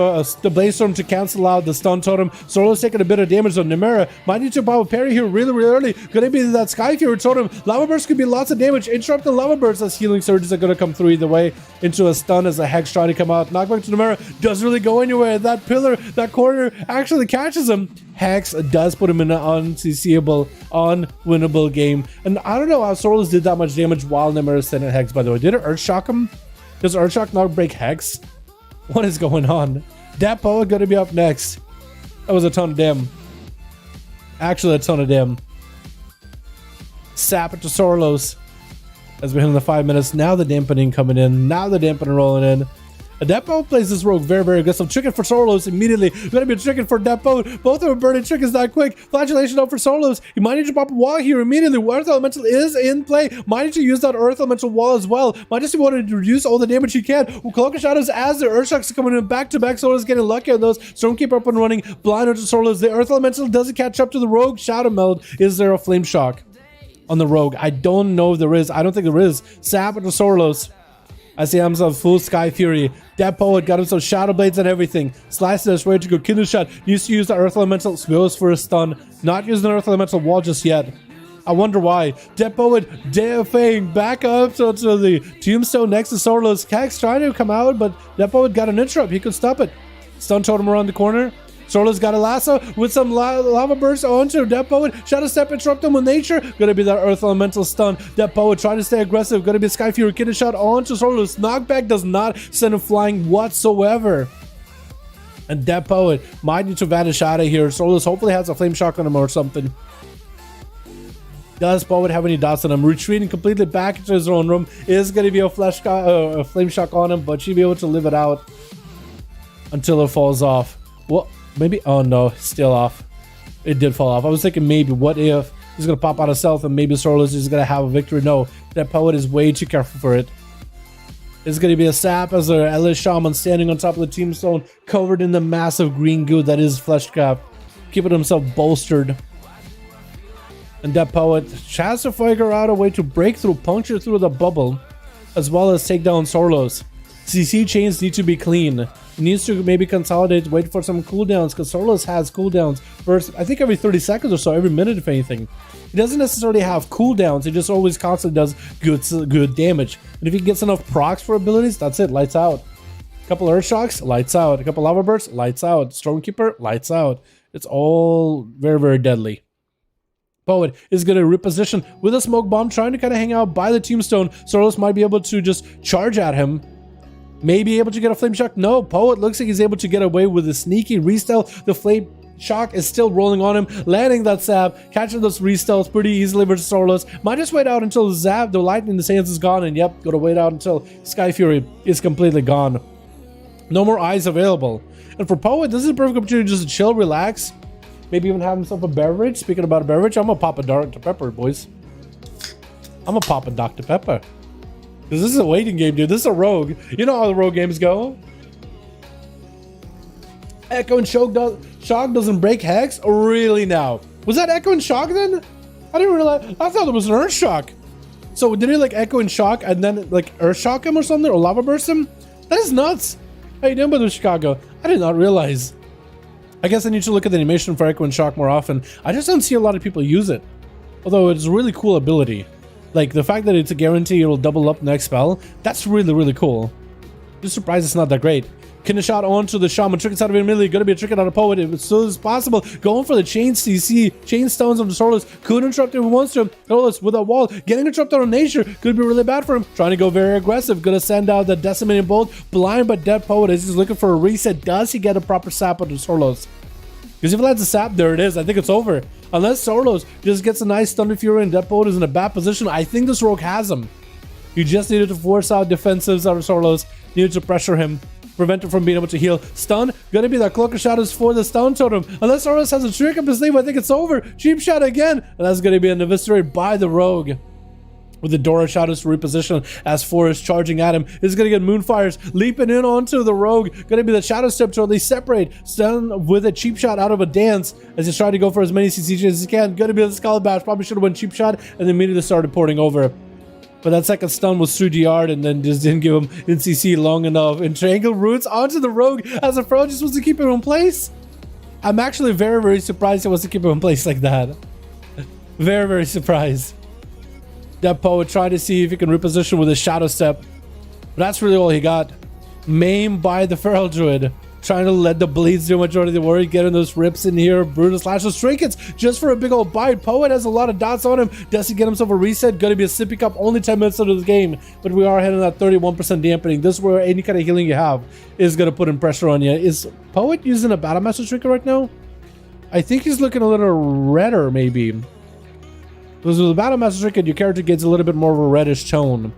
the Blaze Storm to cancel out the Stun Totem. Sorlo's taking a bit of damage on Nemera. Might need to pop a parry here really, really early. Going to be that Sky Fury Totem. Lava Burst could be lots of damage. Interrupt the Lava Burst as Healing Surges are going to come through either way. Into a stun as a Hex trying to come out. Knockback to Nemera. Doesn't really go anywhere. That pillar, that corner actually catches him. Hex does put him in an unseeable, unwinnable game. And I don't know how Sorlo's did that much damage while Nemera sent at Hex, by the way. Did it Earthshock him? Does Earthshock not break Hex? What is going on? That Poet gonna be up next. That was a ton of damn. Actually, a ton of damn. Sap it to Sorlos. As we're hitting the 5 minutes. Now the dampening coming in. Now the dampening rolling in. Depo plays this rogue very, very aggressive. Trinket for Sorlos immediately. Gonna be a Trinket for Depo. Both of them burning Trinkets that quick. Flagellation up for Sorlos. He might need to pop a wall here immediately. Earth Elemental is in play. Might need to use that Earth Elemental wall as well. Might just want to reduce all the damage he can. Cloak of Shadows as the Earthshocks are coming in back to back. Sorlos getting lucky on those. Stormkeeper up and running. Blind onto Sorlos. The Earth Elemental doesn't catch up to the rogue. Shadow Meld. Is there a Flame Shock on the rogue? I don't know if there is. I don't think there is. Sap into Sorlos. I see himself full Sky Fury. That Poet got himself Shadow Blades and everything. Slice this, ready to go. Kindle Shot. Used to use the Earth Elemental. Goes for a stun. Not using the Earth Elemental wall just yet. I wonder why. Dead Poet DFAing back up to the Tombstone next to Sorlos. Hex trying to come out, but Dead Poet got an interrupt. He could stop it. Stun Totem around the corner. Sorlo's got a lasso with some lava burst onto Death Poet. Shadow Step interrupt him with nature. Gonna be that Earth Elemental stun. Death Poet trying to stay aggressive. Gonna be a Sky Fury Kidney Shot onto Sorlo's. Knockback does not send him flying whatsoever. And Death Poet might need to vanish out of here. Sorlo's hopefully has a Flame Shock on him or something. Does Poet have any dots on him? Retreating completely back into his own room. Is gonna be a Flame Shock on him, but she'll be able to live it out until it falls off. Well, maybe. Oh no, still off. It did fall off. I was thinking maybe what if he's gonna pop out of stealth and maybe Sorlos is gonna have a victory. No, that Poet is way too careful for it. It's gonna be a sap as a Ellis Shaman standing on top of the Tombstone, covered in the massive green goo that is Fleshcraft, keeping himself bolstered. And that Poet has to figure out a way to break through, puncture through the bubble, as well as take down Sorlos. CC chains need to be clean. He needs to maybe consolidate, wait for some cooldowns, because Sorlos has cooldowns first, I think every 30 seconds or so, every minute if anything. He doesn't necessarily have cooldowns, he just always constantly does good damage. And if he gets enough procs for abilities, that's it, lights out. A couple Earth Shocks, lights out. A couple Lava Bursts, lights out. Stormkeeper, lights out. It's all very, very deadly. Poet is going to reposition with a smoke bomb, trying to kind of hang out by the Tombstone. Sorlos might be able to just charge at him. Maybe able to get a Flame Shock. No, Poet looks like he's able to get away with a sneaky restealth. The Flame Shock is still rolling on him, landing that Zap, catching those restells pretty easily versus Sorlos. Might just wait out until Zap, the Lightning in the Sands is gone, and yep, gotta wait out until Sky Fury is completely gone. No more eyes available. And for Poet, this is a perfect opportunity just to chill, relax, maybe even have himself a beverage. Speaking about a beverage, I'm gonna pop a Dr. Pepper, boys. I'm gonna pop a Dr. Pepper. This is a waiting game, dude. This is a rogue. You know how the rogue games go. Echo and Shock doesn't break Hex? Oh, really now? Was that Echo and Shock then? I didn't realize. I thought it was an Earth Shock. So did he like Echo and Shock and then like Earth Shock him or something? Or Lava Burst him? That is nuts. How you doing, brother Chicago? I did not realize. I guess I need to look at the animation for Echo and Shock more often. I just don't see a lot of people use it. Although it's a really cool ability. Like, the fact that it's a guarantee it'll double up next spell, that's really, really cool. Just surprised it's not that great. Kidney Shot onto the Shaman, Trinkets out of it immediately, gonna be a Trinket out of Poet as soon as possible. Going for the Chain CC, Chain Stones on the Sorlos, could interrupt if he wants to. Sorlos with a wall, getting interrupted on Nature, could be really bad for him. Trying to go very aggressive, gonna send out the Decimating Bolt, blind but dead Poet as he's looking for a reset. Does he get a proper sap on the Sorlos? Because if he lands a sap, there it is. I think it's over. Unless Sorlos just gets a nice Thunder Fury and Death Poet is in a bad position, I think this rogue has him. You just needed to force out defensives out of Sorlos. Needed to pressure him. Prevent him from being able to heal. Stun. Gonna be that Cloak of Shadows for the Stun Totem. Unless Sorlos has a trick up his sleeve, I think it's over. Cheap Shot again. And that's gonna be an eviscerate by the rogue. with the Dora Shadows to reposition as Forest charging at him. Is going to get Moonfires leaping in onto the Rogue. Going to be the Shadow Step to at least separate. Stun with a cheap shot out of a dance as he's trying to go for as many CCGs as he can. Going to be the Skull Bash. Probably should have went cheap shot and then immediately started porting over. But that second stun was through GR and then just didn't give him in CC long enough. And Triangle Roots onto the Rogue as a Fro just wants to keep him in place. I'm actually very, very surprised he wants to keep him in place like that. Very, very surprised. That Poet tried to see if he can reposition with a Shadow Step. But that's really all he got. Maimed by the Feral Druid. Trying to let the bleeds do majority of the work. Getting those rips in here. Brutal Slashes. Trinkets just for a big old bite. Poet has a lot of dots on him. Does he get himself a reset? Gonna be a sippy cup. Only 10 minutes into the game. But we are heading at 31% dampening. This is where any kind of healing you have is gonna put in pressure on you. Is Poet using a Battle Master Trinket right now? I think he's looking a little redder maybe. Because with the Battle Master Trinket, your character gets a little bit more of a reddish tone,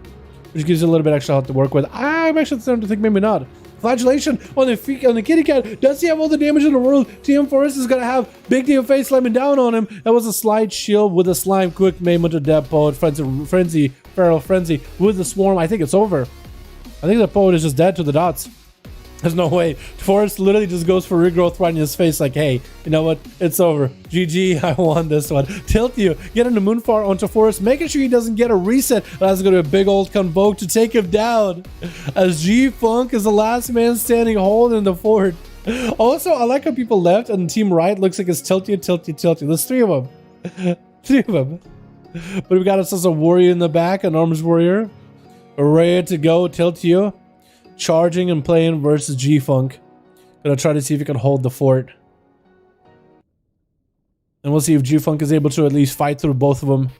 which gives you a little bit extra health to work with. I'm actually starting to think maybe not. Flagellation on the kitty cat. Does he have all the damage in the world? TM Forest is going to have Big Deal Face slamming down on him. That was a slide shield with a slime quick maim into Dead Poet. Frenzy, Feral Frenzy with the Swarm. I think it's over. I think the Poet is just dead to the dots. There's no way. Forest literally just goes for regrowth right in his face like, hey, you know what? It's over. GG, I won this one. Tilt you. Get into Moonfire onto Forest, making sure he doesn't get a reset. That's going to be a big old Convoke to take him down. As G-Funk is the last man standing holding the fort. Also, I like how people left and team right looks like it's tilt you. There's three of them. But we got ourselves a warrior in the back, an arms warrior. Ready to go, tilt you. Charging and playing versus G-Funk. Gonna try to see if he can hold the fort. And we'll see if G-Funk is able to at least fight through both of them.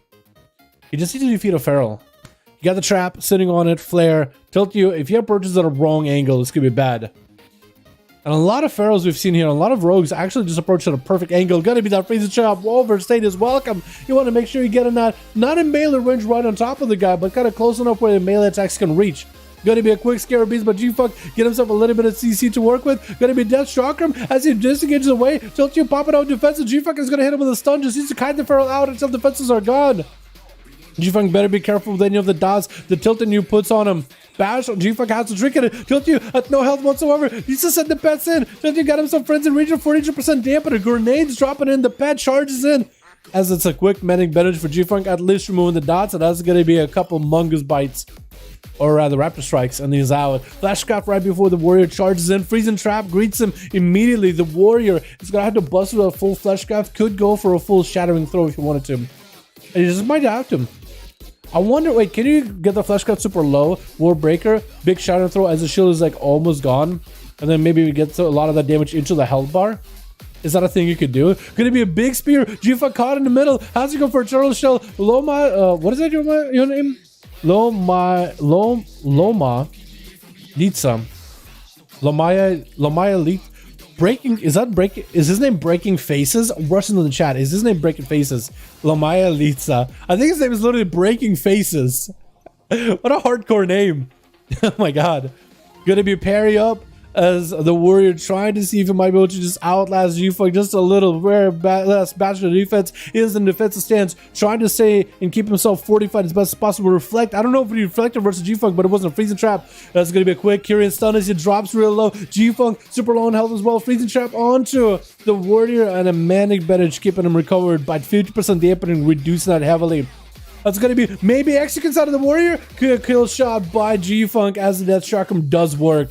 You just need to defeat a Feral. You got the trap sitting on it, flare, tilt you. If you approaches at a wrong angle, this could be bad. And a lot of Ferals we've seen here, a lot of Rogues actually just approach at a perfect angle. Gonna be that freezing chop. Wolver State is welcome. You want to make sure you get in that, not in melee range right on top of the guy, but kind of close enough where the melee attacks can reach. Gonna be a quick scare beast, but G-Funk get himself a little bit of CC to work with. Gonna be Death Chakram as he disengages away. Tilt you pop it out defensive. G-Funk is gonna hit him with a stun. Just needs to kite the Feral out until defenses are gone. G-Funk better be careful with any of the dots the Tilting you puts on him. Bash, G-Funk has to drink it. Tilt you at no health whatsoever. Needs to send the pets in. Tilt you got himself friends in region 400% dampener. Grenades dropping in. The pet charges in. As it's a quick medic benefit for G-Funk, at least removing the dots. And that's gonna be a couple Mungus bites. Or rather Raptor Strikes, and he's out. Flashcraft right before the Warrior charges in. Freezing Trap greets him immediately. The Warrior is going to have to bust with a full Flashcraft. Could go for a full Shattering Throw if you wanted to. And he just might have to. I wonder, wait, can you get the Flashcraft super low? War Breaker, big Shattering Throw as the shield is like almost gone. And then maybe we get a lot of that damage into the health bar. Is that a thing you could do? Gonna be a big spear. G-Funk caught in the middle. Has to go for a Turtle Shell. Loma, what is that your name? Loma Litsa. Lomaya Lit. Breaking, is that breaking? Is his name Breaking Faces? Russian in the chat. Is his name Breaking Faces? Lomaya Litsa. I think his name is literally Breaking Faces. What a hardcore name. Oh my god. Gonna be parry up as the Warrior trying to see if he might be able to just outlast G-Funk just a little. Rare less bachelor defense is in defensive stance, trying to stay and keep himself fortified as best as possible. Reflect. I don't know if he reflected versus G-Funk, but it wasn't a freezing trap. That's going to be a quick Kyrian stun as he drops real low. G-Funk super low in health as well. Freezing trap onto the Warrior and a manic bandage keeping him recovered by 50% dampening, reducing that heavily. That's going to be maybe executes out of the Warrior. Kill shot by G-Funk as the Death Chakram does work.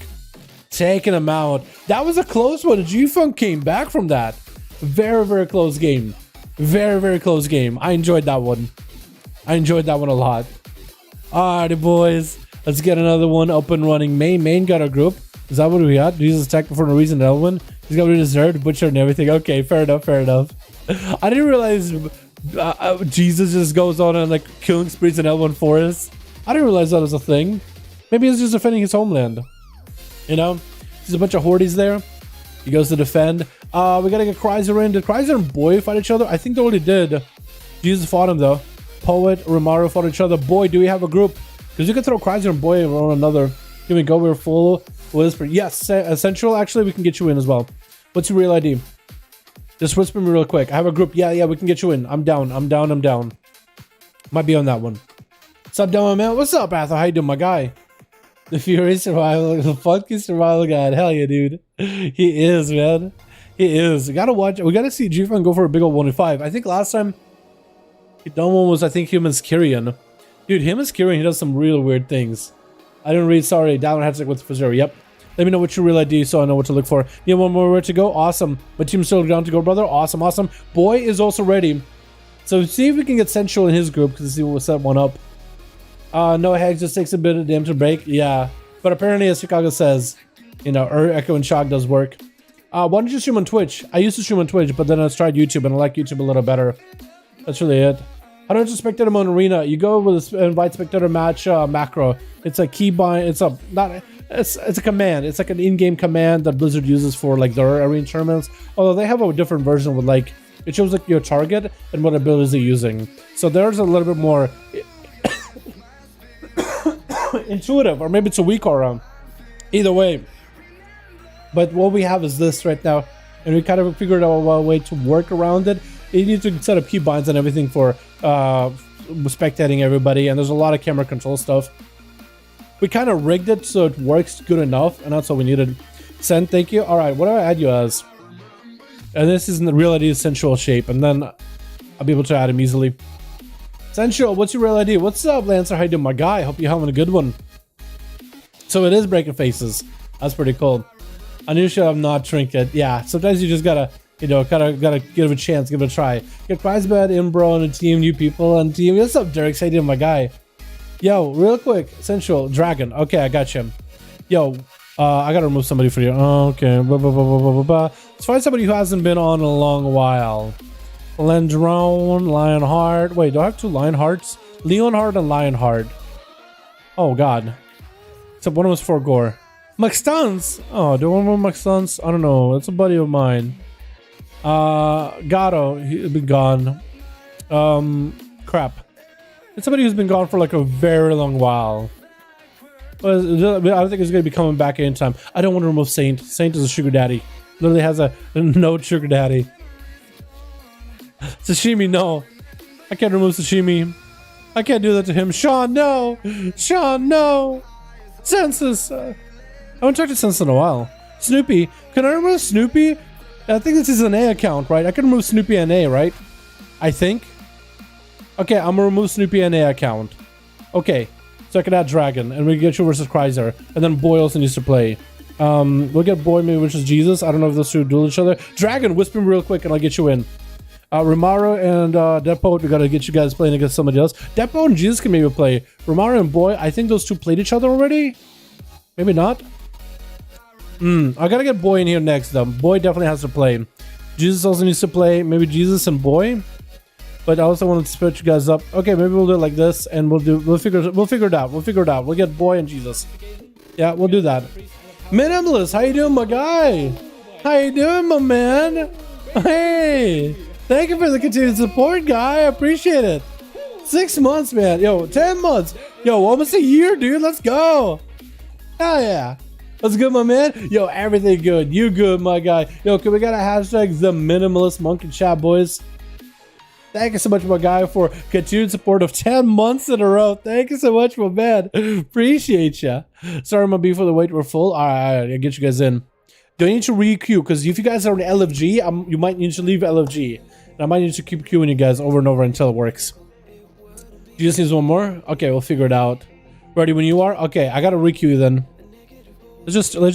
Taking him out. That was a close one. G-Funk came back from that. Very, very close game. Very, very close game. I enjoyed that one. I enjoyed that one a lot. Alrighty, boys. Let's get another one up and running. Main got a group. Is that what we got? Jesus attack for no reason. Elwin. He's got reserved, butcher, and everything. Okay, fair enough. Fair enough. I didn't realize Jesus just goes on and like killing sprees in Elwin Forest. I didn't realize that was a thing. Maybe he's just defending his homeland. You know, there's a bunch of hordes there. He goes to defend. We gotta get Chrysler in. Did Chrysler and Boy fight each other? I think they already did. Jesus fought him though. Poet, Romario fought each other. Boy, do we have a group? Because you can throw Chrysler and Boy on another. Here we go. We're full. Whisper. Yes, Essential. Actually, we can get you in as well. What's your real ID? Just whisper me real quick. I have a group. Yeah, we can get you in. I'm down. Might be on that one. What's up, Demo Man? What's up, Arthur? How you doing, my guy? The Fury Survival, the funky survival guide. Hell yeah, dude. He is, man. He is. We gotta watch. We gotta see G-Fun go for a big old 1v5. I think last time he done one was, I think, him and Skirian. Dude, him and Skirian, he does some real weird things. I didn't read. Sorry. Dalaran had to with for 0. Yep. Let me know what your real ID so I know what to look for. You have one more where to go? Awesome. My team's still down to go, brother. Awesome, awesome. Boy is also ready. So see if we can get Central in his group because we'll set one up. No Hex just takes a bit of damn to break. Yeah. But apparently, as Chicago says, you know, Echo and Shock does work. Why don't you stream on Twitch? I used to stream on Twitch, but then I tried YouTube and I like YouTube a little better. That's really it. How do I spectator mode arena? You go with a invite spectator match macro. It's a keybind. It's a not. It's a command. It's like an in-game command that Blizzard uses for like their arena tournaments. Although they have a different version with like it shows like your target and what abilities they're using. So there's a little bit more intuitive, or maybe it's a weak aura. Either way. But what we have is this right now, and we kind of figured out a way to work around it. You need to set up keybinds and everything for spectating everybody, and there's a lot of camera control stuff. We kind of rigged it so it works good enough, and that's all we needed. Send, thank you. All right, what do I add you as? And this is in the real ID sensual shape, and then I'll be able to add him easily. Sensual, what's your real ID? What's up, Lancer? How you doing, my guy? Hope you're having a good one. So it is breaking faces. That's pretty cool. Unusual, I'm not trinket. Yeah, sometimes you just gotta, you know, gotta give it a chance, give it a try. Get prize bad, Imbro, and a team, new people, and team. What's up, Derek? How you doing, my guy? Yo, real quick, Sensual, Dragon. Okay, I got you. Yo, I gotta remove somebody for you. Okay, let's find somebody who hasn't been on in a long while. Lendrone, Lionheart. Wait, do I have 2 Lionhearts? Leonheart and Lionheart. Oh, God. Except one of them was for Gore. McStuns. Oh, do I want more McStuns? I don't know. That's a buddy of mine. Gato, he's been gone. Crap. It's somebody who's been gone for like a very long while. But I don't think he's going to be coming back anytime. I don't want to remove Saint. Saint is a sugar daddy. Literally has a no sugar daddy. Sashimi, no. I can't remove Sashimi. I can't do that to him. Sean, no. Sean, no. Census. I haven't talked to Census in a while. Snoopy. Can I remove Snoopy? I think this is an A account, right? I can remove Snoopy NA, right? I think. Okay, I'm gonna remove Snoopy NA account. Okay, so I can add Dragon, and we get you versus Chrysler, and then Boy also needs to play. We'll get Boy maybe versus Jesus. I don't know if those two duel each other. Dragon, whisper me real quick, and I'll get you in. Romaro and Depo, we gotta get you guys playing against somebody else. Depo and Jesus can maybe play. Romaro and Boy, I think those two played each other already. Maybe not. I gotta get Boy in here next though. Boy definitely has to play. Jesus also needs to play. Maybe Jesus and Boy. But I also wanted to split you guys up. Okay, maybe we'll do it like this, and we'll figure it out. We'll get Boy and Jesus. Yeah, we'll do that. Minimalist, how you doing, my guy? How you doing, my man? Hey, thank you for the continued support, guy. I appreciate it. 6 months, man. Yo, 10 months. Yo, almost a year, dude. Let's go. Hell yeah. What's good, my man? Yo, everything good. You good, my guy. Yo, can we got a hashtag the minimalist monkey chat, boys? Thank you so much, my guy, for continued support of 10 months in a row. Thank you so much, my man. Appreciate ya. Sorry, my beef for the wait. We're full. All right, I'll get you guys in. Do I need to re-queue? Because if you guys are in LFG, you might need to leave LFG. And I might need to keep queuing you guys over and over until it works. You just need one more? Okay, we'll figure it out. Ready when you are? Okay, I gotta re-queue you then. Let's just do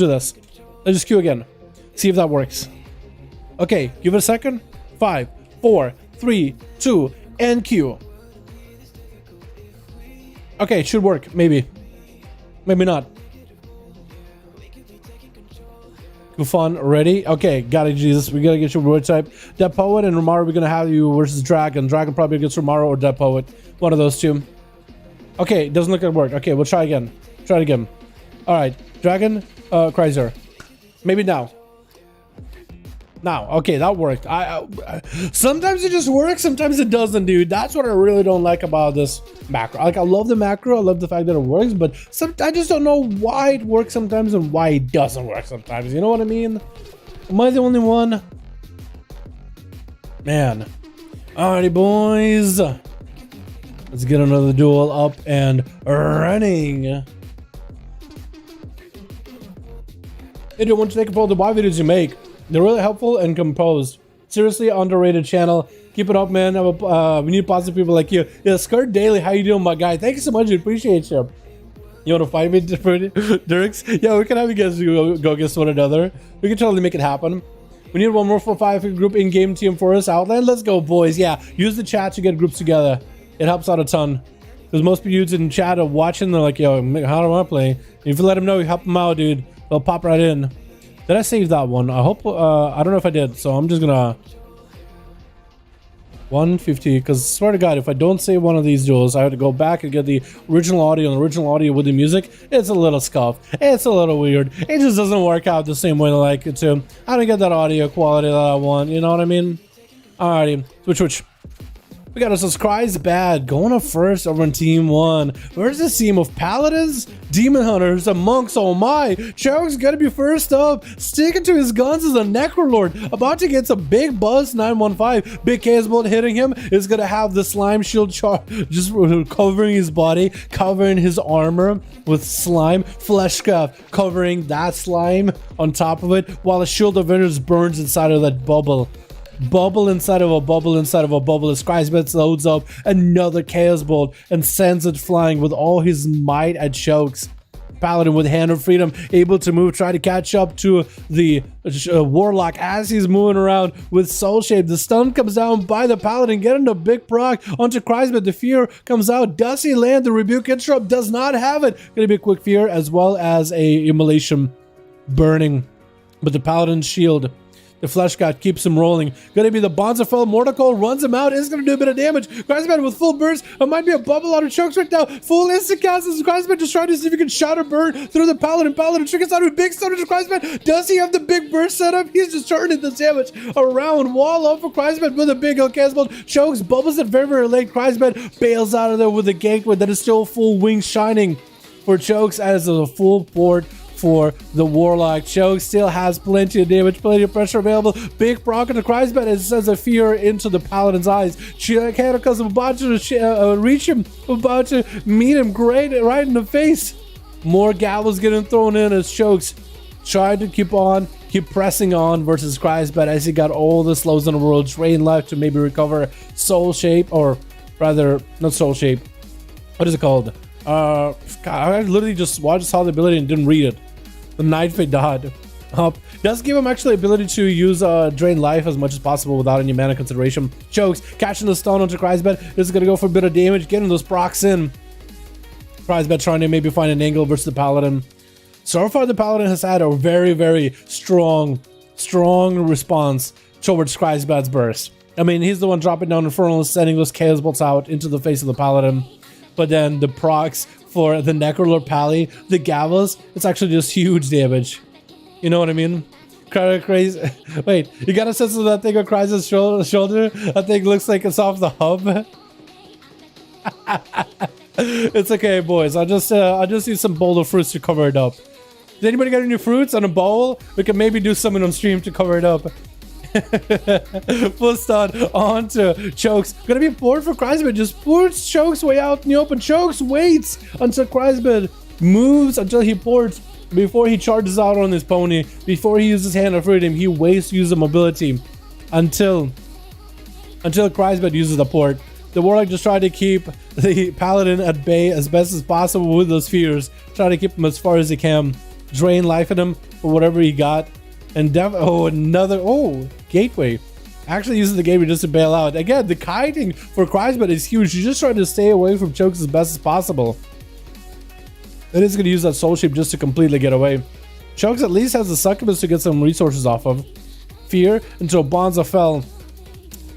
this. Let's just queue again. See if that works. Okay, give it a second. 5, 4, 3, 2, and queue. Okay, it should work. Maybe. Maybe not. Fun, ready? Okay, got it, Jesus. We gotta get your word type. Dead Poet and Romaro, we're gonna have you versus Dragon. Dragon probably against Romaro or Dead Poet. One of those two. Okay, doesn't look like it worked. Okay, we'll try again. Try it again. Alright, Dragon, Chrysler. Maybe now. Now, okay, that worked. Sometimes it just works, sometimes it doesn't, dude. That's what I really don't like about this macro. Like, I love the macro, I love the fact that it works, but I just don't know why it works sometimes and why it doesn't work sometimes. You know what I mean? Am I the only one? Man. Alrighty, boys. Let's get another duel up and running. Hey, dude, want to take a photo of the WoW videos you make? They're really helpful and composed. Seriously, underrated channel. Keep it up, man. We need positive people like you. Yeah, Skirt Daily, how you doing, my guy? Thank you so much. I appreciate you. You want to fight me, Dirks? Yeah, we can have you guys go against one another. We can totally make it happen. We need one more 4-5 group in-game team for us. Outland, let's go, boys. Yeah, use the chat to get groups together. It helps out a ton. Because most dudes in chat are watching. They're like, yo, how do I play? And if you let them know, you help them out, dude. They'll pop right in. Did I save that one? I hope, I don't know if I did. So I'm just gonna 150, because swear to God, if I don't save one of these duels, I have to go back and get the original audio, and the original audio with the music. It's a little scuffed. It's a little weird. It just doesn't work out the same way I like it to. I don't get that audio quality that I want. You know what I mean? Alrighty, switch. We got a subscribe bad going up first over in Team 1. Where's this team of paladins, demon hunters, and monks? Oh my! Chok's gonna be first up, sticking to his guns as a necrolord, about to get some big buzz. 915, big case bolt hitting him is gonna have the slime shield just covering his body, covering his armor with slime, fleshcraft covering that slime on top of it, while the shield of Vengeance burns inside of that bubble inside of a bubble inside of a bubble. As Christmas loads up another Chaos Bolt and sends it flying with all his might at Chokes. Paladin with Hand of Freedom, able to move, try to catch up to the Warlock as he's moving around with Soul Shape. The stun comes down by the Paladin, getting a big proc onto Kreisman. The Fear comes out. Does he land the Rebuke Interrupt? Does not have it. Gonna be a quick Fear as well as a Immolation burning. But the Paladin's shield, the Flesh God, keeps him rolling. Gonna be the Bonzafell. Mortical runs him out. Is gonna do a bit of damage. Christman with full burst. It might be a bubble out of Chokes right now. Full instant cast as Christman just trying to see if he can shatter burn through the Paladin. Paladin triggers out with big stun to Christman. Does he have the big burst setup? He's just turning the damage around. Wall up for Christman with a big cast. Chokes bubbles it very, very late. Christman bails out of there with a gateway that is still full wing shining for Chokes as a full board for the Warlock. Choke still has plenty of damage, plenty of pressure available. Big proc on the Christman as sends a Fear into the Paladin's eyes. Cataclysm about to reach him, about to meet him right in the face. More Gavels getting thrown in as Chokes tried to keep pressing on versus Christman as he got all the slows in the world. Drain left to maybe recover Soul Shape, or rather, not Soul Shape. What is it called? God, I literally just saw the ability and didn't read it. The Nightfade Dot does give him actually ability to use drain life as much as possible without any mana consideration. Chokes catching the stone onto Kreisbet. This is gonna go for a bit of damage, getting those procs in. Kreisbet trying to maybe find an angle versus the Paladin. So far, the Paladin has had a very, very strong response towards Kreisbet's burst. I mean, he's the one dropping down Infernal and sending those Chaos Bolts out into the face of the Paladin. But then the procs for the Necrolord Pally, the Gavels, it's actually just huge damage. You know what I mean? Crazy. Wait, you got a sense of that thing on Kryza's shoulder? That thing looks like it's off the hub. It's okay, boys. I just need some bowl of fruits to cover it up. Does anybody got any fruits on a bowl? We can maybe do something on stream to cover it up. Full stun onto Chokes. Gonna be bored for Kreisman. Just puts Chokes way out in the open. Chokes waits until Kreisman moves until he ports. Before he charges out on his pony, before he uses Hand of Freedom, he waits to use the mobility until Kreisman uses the port. The Warlock just tried to keep the Paladin at bay as best as possible with those fears. Try to keep him as far as he can. Drain life at him for whatever he got. And another gateway. Actually uses the gateway just to bail out. Again, the kiting for Kreisman is huge. You just try to stay away from Chokes as best as possible. It is going to use that Soul Shape just to completely get away. Chokes at least has the Succubus to get some resources off of. Fear until Bonza fell.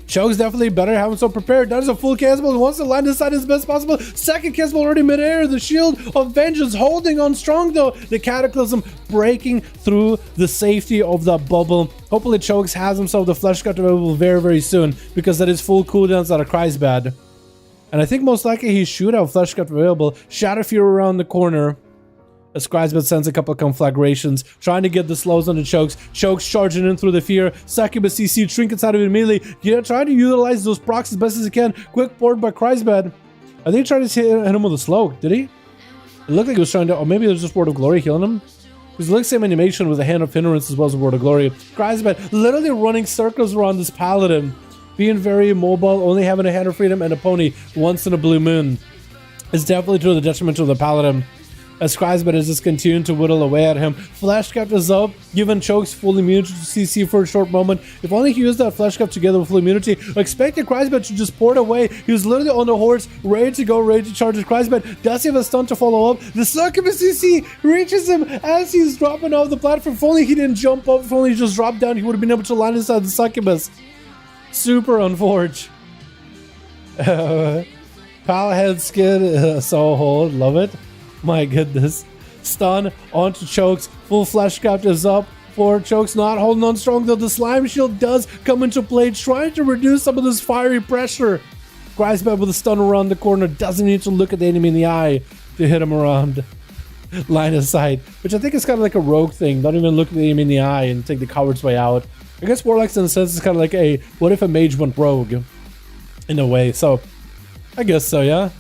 Chokes definitely better having so prepared. That is a full Casball. He wants to land inside as best possible. Second Casball already midair. The Shield of Vengeance holding on strong though. The Cataclysm breaking through the safety of that bubble. Hopefully Chokes has himself the Flesh Cut available very, very soon, because that is full cooldowns out of Kreisbad. And I think most likely he should have Flesh Cut available. Shadow Fury around the corner. As Kreisbad sends a couple of conflagrations, trying to get the slows on the Chokes. Chokes charging in through the Fear. Succubus CC trinkets out of it immediately. Yeah, trying to utilize those procs as best as he can. Quick board by Kreisbad. I think he tried to hit him with a slow. Did he? It looked like he was trying to... Or maybe it was just Word of Glory healing him. Because it looks same animation with the Hand of Hindrance as well as Word of Glory. Kreisbad literally running circles around this paladin. Being very immobile, only having a Hand of Freedom and a pony once in a blue moon. Is definitely to the detriment of the paladin. As Kreisbad is just continuing to whittle away at him. Fleshcraft is up, giving Chokes full immunity to CC for a short moment. If only he used that Fleshcraft together with full immunity. Expected Kreisbad to just pour it away. He was literally on the horse, ready to go, ready to charge at Kreisbad. Does he have a stun to follow up? The Succubus CC reaches him as he's dropping off the platform. If only he didn't jump up, if only he just dropped down, he would have been able to land inside the Succubus. Super unfortunate. Pal head skid, so hold, love it. My goodness. Stun onto Chokes. Full Fleshcraft is up for Chokes. Not holding on strong though. The Slime Shield does come into play, trying to reduce some of this fiery pressure. Kreisbad with a stun around the corner. Doesn't need to look at the enemy in the eye to hit him around line of sight. Which I think is kind of like a rogue thing. Don't even look at the enemy in the eye and take the coward's way out. I guess Warlocks in a sense is kind of like a what if a mage went rogue in a way. So I guess so, yeah.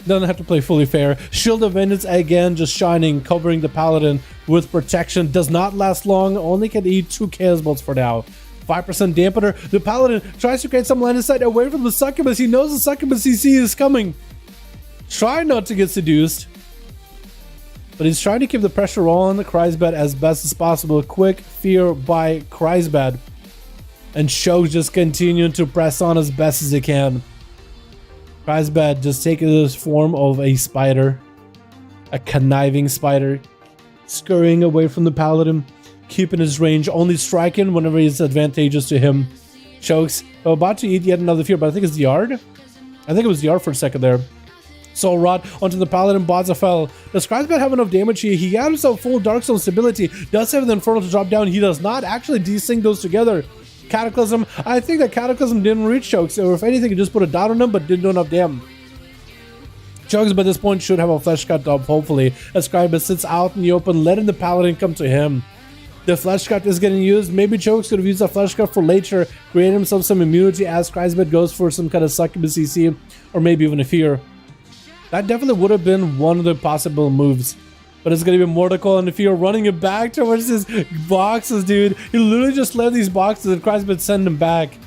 Doesn't have to play fully fair. Shield of Vengeance again, just shining, covering the Paladin with protection. Does not last long. Only can eat 2 Chaos Bolts for now. 5% dampener. The Paladin tries to create some line of sight away from the Succubus. He knows the Succubus CC is coming. Try not to get seduced. But he's trying to keep the pressure on the Kreisbad as best as possible. Quick fear by Kreisbad. And Chokes just continuing to press on as best as he can. Kreisbad just taking this form of a spider, a conniving spider, scurrying away from the Paladin, keeping his range, only striking whenever it's advantageous to him. Chokes about to eat yet another fear, but I think it's the Yard. I think it was the Yard for a second there. Soul Rod onto the Paladin, Bazafel. Does Kreisbad have enough damage here? He got himself full Darkstone stability. Does have the Infernal to drop down. He does not actually desync those together. Cataclysm. I think that Cataclysm didn't reach Chokes, or if anything, he just put a dot on him, but didn't do enough damage. Chokes by this point should have a flesh cut up, hopefully, as Kreisbad sits out in the open, letting the Paladin come to him. The flesh cut is getting used. Maybe Chokes could have used that flesh cut for later, create himself some immunity as Kreisbad goes for some kind of Succubus CC, or maybe even a fear. That definitely would have been one of the possible moves. But it's going to be Mordecai and the fear running it back towards his boxes, dude. He literally just left these boxes and Kreisbad send them back.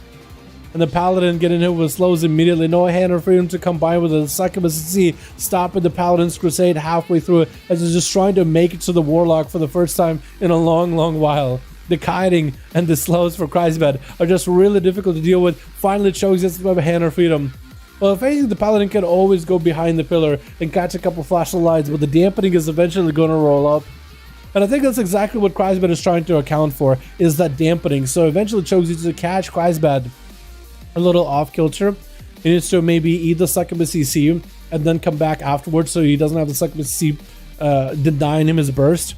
And the Paladin getting hit with slows immediately. No Hand of Freedom to combine with the Succubus CC, stopping the Paladin's crusade halfway through it as he's just trying to make it to the Warlock for the first time in a long, long while. The kiting and the slows for Kreisbad are just really difficult to deal with. Finally, Chokes gets a Hand of Freedom. Well, if anything, the Paladin can always go behind the pillar and catch a couple flash of lights, but the dampening is eventually going to roll up. And I think that's exactly what Kreisbad is trying to account for, is that dampening. So eventually Chokes needs to catch Kreisbad a little off kilter. He needs to maybe eat the Succubus CC and then come back afterwards so he doesn't have the Succubus CC denying him his burst.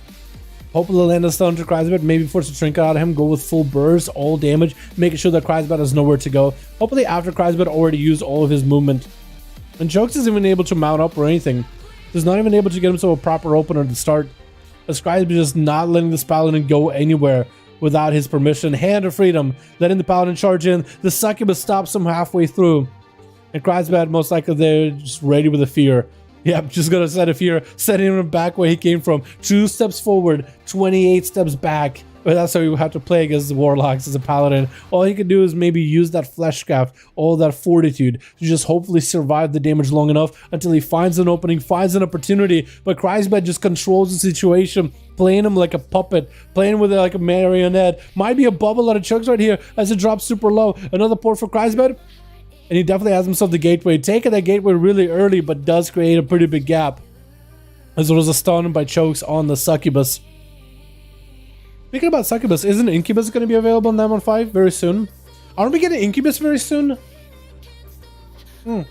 Hopefully land a stun to Kreisbad, maybe force a trinket out of him, go with full burst, all damage, making sure that Kreisbad has nowhere to go. Hopefully after Kreisbad already used all of his movement. And Chokes isn't even able to mount up or anything. He's not even able to get himself a proper opener to start. As Kreisbad just not letting this Paladin go anywhere without his permission. Hand of Freedom, letting the Paladin charge in. The Succubus stops him halfway through. And Kreisbad most likely they're just ready with a fear. Yep, just gonna set a fear, setting him back where he came from. 2 steps forward, 28 steps back. But that's how you have to play against the Warlocks as a Paladin. All he can do is maybe use that Fleshcraft, all that fortitude, to just hopefully survive the damage long enough until he finds an opening, finds an opportunity. But Kreisbad just controls the situation, playing him like a puppet, playing with it like a marionette. Might be a bubble out of Chokes right here as it drops super low. Another port for Kreisbad. And he definitely has himself the gateway. Taking that gateway really early, but does create a pretty big gap. As there was a stun by Chokes on the Succubus. Speaking about Succubus, isn't Incubus going to be available in 915 very soon? Aren't we getting Incubus very soon? I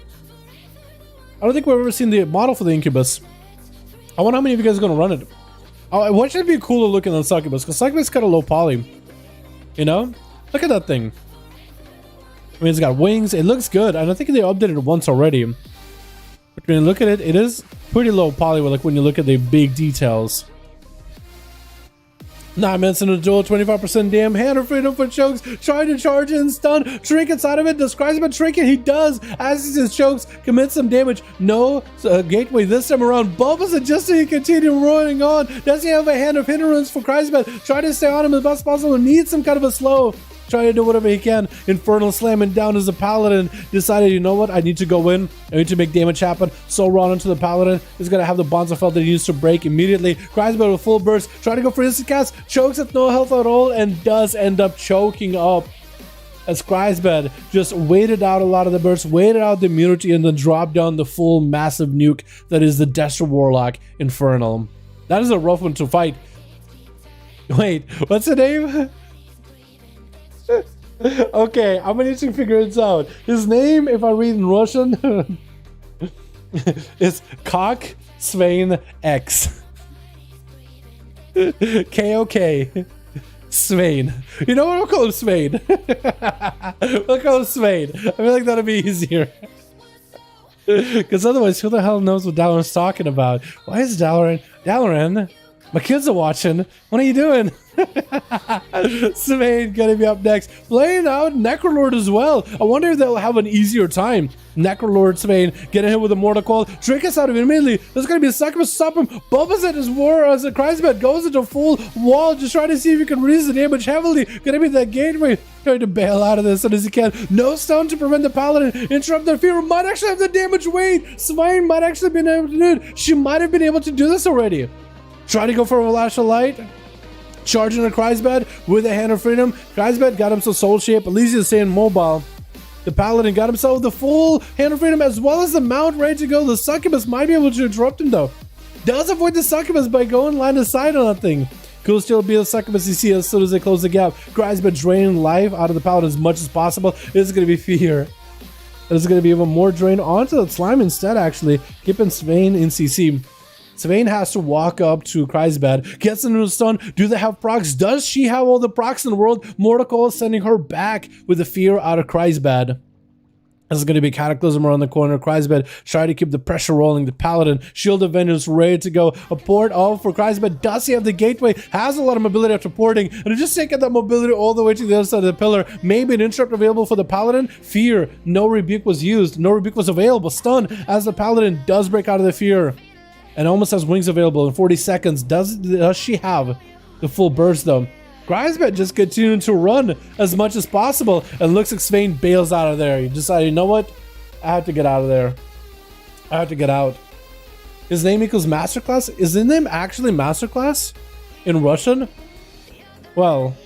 don't think we've ever seen the model for the Incubus. I wonder how many of you guys are going to run it. What should be cooler looking than Succubus? Because Succubus is kind of low poly. You know? Look at that thing. I mean, it's got wings. It looks good. And I think they updated it once already. But when you look at it, it is pretty low poly like when you look at the big details. 9 minutes into the duel, 25% damn, hand of freedom for chokes, trying to charge in, stun, trinkets out of it, describes him a trinket, he does, as his chokes, commits some damage, no gateway this time around, bubbles it just so he continue rolling on, does he have a hand of hindrance for Kreisbad, try to stay on him as best possible, needs some kind of a slow, try to do whatever he can. Infernal slamming down as the paladin decided, you know what, I need to go in, I need to make damage happen. So run into the paladin is gonna have the Bonzafell that he needs to break immediately. Kreisbad with full burst, try to go for instant cast, chokes at no health at all, and does end up choking up as Kreisbad just waited out a lot of the burst, waited out the immunity, and then dropped down the full massive nuke that is the Destro Warlock Infernal. That is a rough one to fight. Wait, what's the name? Okay, I'm gonna need to figure this out. His name, if I read in Russian, is Kok Svein X. K-O-K. Svein. You know what? I'll call him Svein. I'll call him Svein. I feel like that'll be easier. Because otherwise, who the hell knows what Dalaran's talking about? Why is Dalaran? Dalaran? My kids are watching. What are you doing? Svein gonna be up next. Playing out Necrolord as well. I wonder if they'll have an easier time. Necrolord Svein getting hit with a Mortal Coil. Drink us out of it immediately. There's gonna be a succubus stop him. Bubbles it as war as a Kreisbad goes into full wall. Just trying to see if he can reduce the damage heavily. Gonna be that gateway. Trying to bail out of this as soon as he can. No stun to prevent the paladin. Interrupt their fear. Might actually have the damage weight. Svein might actually been able to do it. She might have been able to do this already. Try to go for a Lash of Light. Charging a Kreisbad with a Hand of Freedom. Kreisbad got himself soul shape. At least he's staying mobile. The paladin got himself the full Hand of Freedom as well as the mount ready to go. The succubus might be able to interrupt him though. Does avoid the succubus by going line of sight on that thing. Could still be the succubus you see as soon as they close the gap. Kreisbad draining life out of the paladin as much as possible. This is going to be fear. It's going to be even more drain onto the slime instead actually. Keeping Svein in CC. Svein has to walk up to Kreisbad, gets into the stun. Do they have procs? Does she have all the procs in the world? Mortal Coil is sending her back with the fear out of Kreisbad. This is going to be Cataclysm around the corner. Kreisbad try to keep the pressure rolling. The Paladin, Shield of Vengeance ready to go. A port off for Kreisbad. Does he have the gateway? Has a lot of mobility after porting. And just taking that mobility all the way to the other side of the pillar. Maybe an interrupt available for the Paladin. Fear. No rebuke was used. No rebuke was available. Stun as the Paladin does break out of the fear. And almost has wings available in 40 seconds. Does she have the full burst though? Kreisbad just continuing to run as much as possible. And looks like Svein bails out of there. He decided, you know what? I have to get out of there. I have to get out. His name equals Masterclass? Is his name actually Masterclass in Russian? Well,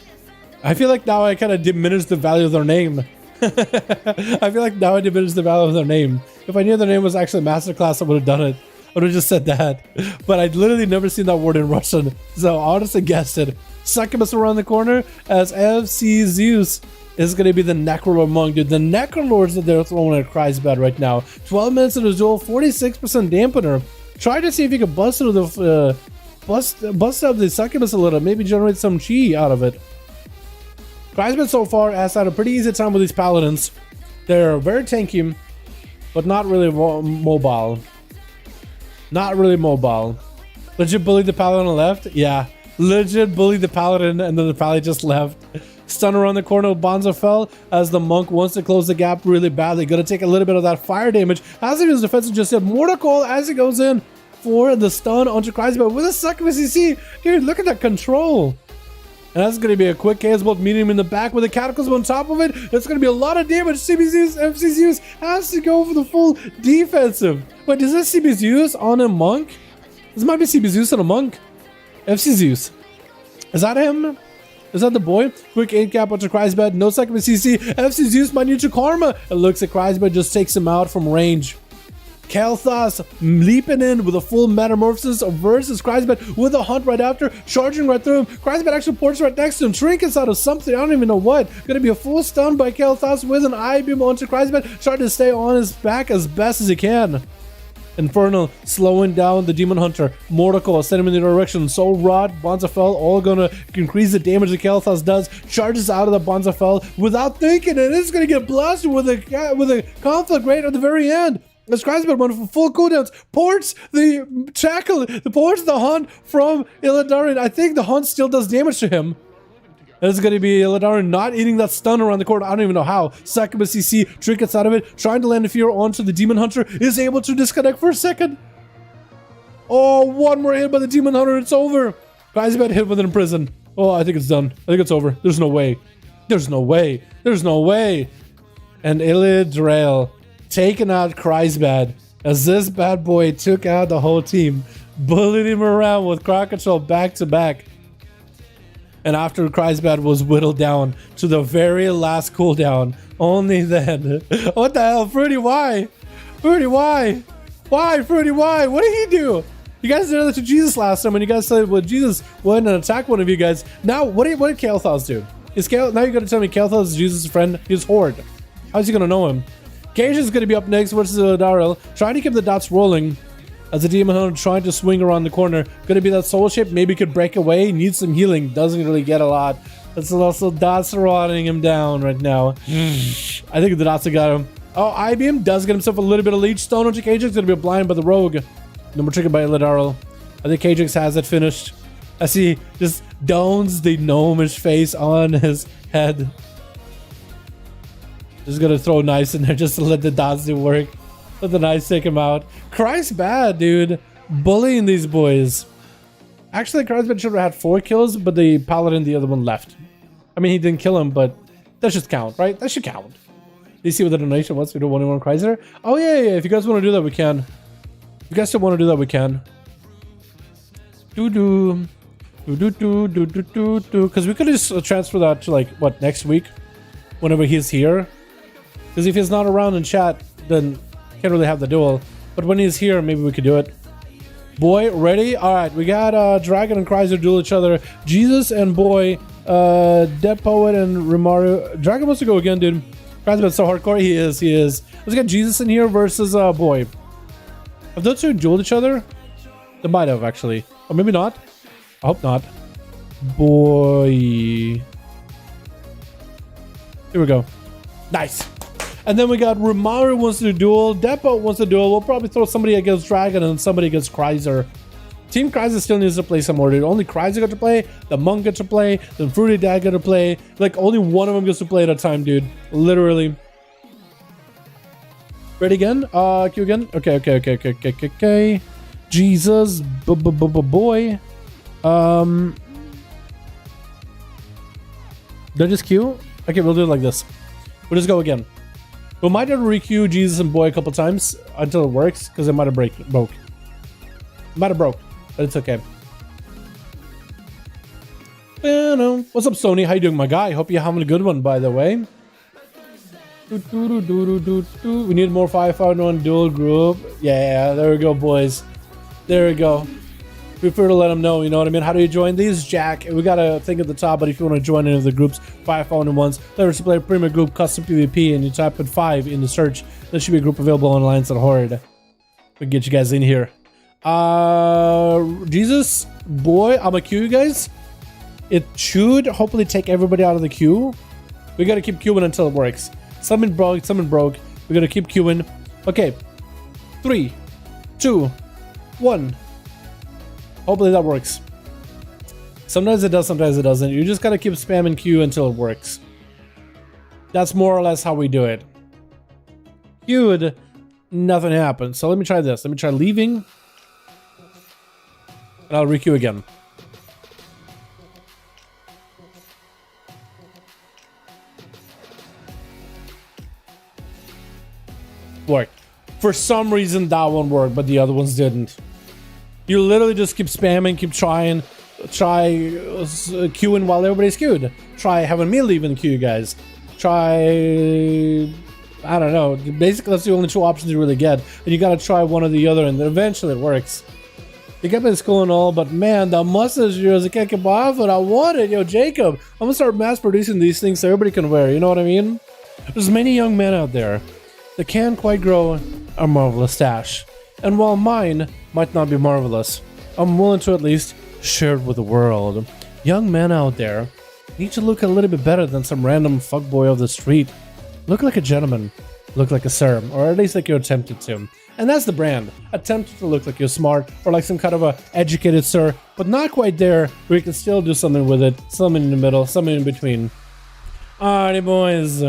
I feel like now I kind of diminished the value of their name. I feel like now I diminished the value of their name. If I knew their name was actually Masterclass, I would have done it. I would have just said that. But I'd literally never seen that word in Russian. So I honestly guessed it. Succubus around the corner as FC Zeus is going to be the Necrolord Monk. Dude, the Necrolords that they're throwing at Kreisbad right now. 12 minutes into the duel, 46% dampener. Try to see if you can bust through the bust up the Succubus a little. Maybe generate some chi out of it. Kreisbad so far has had a pretty easy time with these Paladins. They're very tanky, but not really mobile. Not really mobile. Legit bullied the Paladin on the left? Yeah. Legit bullied the Paladin and then the Paladin just left. Stun around the corner of Bonzafell as the Monk wants to close the gap really badly. Gonna take a little bit of that fire damage. As he was defensive just said, Mortal Coil as he goes in for the stun onto Kreisbad with a Succubus. You see, dude, look at that control. And that's going to be a quick chaos bolt meeting him in the back with a Cataclysm on top of it. It's going to be a lot of damage. CB Zeus, FC Zeus has to go for the full defensive. Wait, is this CB Zeus on a Monk? This might be CB Zeus on a Monk. FC Zeus. Is that him? Is that the boy? Quick 8 cap onto Kreisbad. No second CC. FC Zeus might need to karma. It looks like Kreisbad just takes him out from range. Kael'thas leaping in with a full metamorphosis versus Kreisbad with a hunt right after, charging right through him. Kreisbad actually ports right next to him, trinkets out of something, I don't even know what. Gonna be a full stun by Kael'thas with an eye beam onto Kreisbad, trying to stay on his back as best as he can. Infernal slowing down the Demon Hunter. Mortal Coil sending him in the direction. Soul Rod, Bonzafell, all gonna increase the damage that Kael'thas does. Charges out of the Bonzafell without thinking, and it's gonna get blasted with a conflict right at the very end. This Kreisbad went for full cooldowns, ports the tackle, the ports the hunt from Dalaran. I think the hunt still does damage to him. And it's going to be Dalaran not eating that stun around the corner. I don't even know how. Succubus CC, trinkets out of it, trying to land a fear onto the Demon Hunter, is able to disconnect for a second. Oh, one more hit by the Demon Hunter, it's over. Kreisbad hit with an imprison. Oh, I think it's done. I think it's over. There's no way. There's no way. There's no way. And Dalaran taking out Kreisbad as this bad boy took out the whole team, bullied him around with crowd control back to back. And after Kreisbad was whittled down to the very last cooldown, only then. What the hell, Fruity? Why? Fruity, why? Why, Fruity? Why? What did he do? You guys did that to Jesus last time, and you guys said, well, Jesus went and attacked one of you guys. Now, what did Kael'thas do? Now you're gonna tell me Kael'thas is Jesus' friend? He's Horde. How's he gonna know him? Cage is gonna be up next versus Darrell, trying to keep the dots rolling as the Demon Hunter trying to swing around the corner. Gonna be that soul shape, maybe could break away, needs some healing, doesn't really get a lot. That's also dots rotting him down right now. I think the dots have got him. Oh, IBM does get himself a little bit of leech stone onto Kajix, gonna be blind by the rogue. Number triggered by Darrell. I think Kajix has it finished. I see just Dones the gnomish face on his head. Just gonna throw Nice in there just to let the dots do work. Let the Nice take him out. Kreisbad, dude. Bullying these boys. Actually, Kreisbad should have had 4 kills, but the Paladin, the other one, left. I mean, he didn't kill him, but that should count, right? That should count. Do you see what the donation was? We do 1v1 Kreiser? Oh, yeah. If you guys want to do that, we can. If you guys still want to do that, we can. Because we could just transfer that to, like, what, next week? Whenever he's here. Because if he's not around in chat, then can't really have the duel. But when he's here, maybe we could do it. Boy, ready? Alright, we got Dragon and Kreiser duel each other. Jesus and Boy, Dead Poet and Rimaru. Dragon wants to go again, dude. Kreiser's so hardcore. He is. Let's get Jesus in here versus Boy. Have those two dueled each other? They might have, actually. Or maybe not. I hope not. Boy. Here we go. Nice. And then we got Rimaru wants to duel, Depot wants to duel. We'll probably throw somebody against Dragon and somebody against Kreiser. Team Kreiser still needs to play some more, dude. Only Kreiser got to play, the Monk got to play, then Fruity Dad got to play. Like, only one of them gets to play at a time, dude. Literally. Ready again? Q again? Okay. Jesus, boy. Did I just Q? Okay, we'll do it like this. We'll just go again. We might have to re-queue Jesus and Boy a couple times until it works, because it might have broke. Might have broke, but it's okay. What's up, Sony? How you doing, my guy? Hope you're having a good one, by the way. We need more 5v5 1 duel group. Yeah, there we go, boys. There we go. Prefer to let them know, you know what I mean? How do you join these? Jack, we got a thing at the top, but if you want to join any of the groups, 5v5 1s, leverage to play Premier Group, Custom PvP, and you type in 5 in the search, there should be a group available on Alliance at Horde. We can get you guys in here. Jesus, Boy, I'm gonna queue you guys. It should hopefully take everybody out of the queue. We gotta keep queuing until it works. Something broke. We gotta keep queuing. Okay. 3, 2, 1. Hopefully that works. Sometimes it does, sometimes it doesn't. You just gotta keep spamming Q until it works. That's more or less how we do it. Queued, nothing happens. So let me try this. Let me try leaving. And I'll re-queue again. Worked. For some reason that one worked, but the other ones didn't. You literally just keep spamming, keep trying, try queuing while everybody's queued. Try having me leave in the queue, guys. Try, I don't know. Basically, that's the only 2 options you really get. And you gotta try one or the other, and eventually it works. You get me cool and all, but man, the mustache is a kick off, and I want it. Yo, Jacob, I'm gonna start mass producing these things so everybody can wear. You know what I mean? There's many young men out there that can't quite grow a marvelous stash. And while mine might not be marvelous, I'm willing to at least share it with the world. Young men out there need to look a little bit better than some random fuckboy of the street. Look like a gentleman. look like a serum, or at least like you're attempted to. And that's the brand. Attempted to look like you're smart, or like some kind of a educated sir, but not quite there, where you can still do something with it, something in the middle, something in between. Alrighty, boys.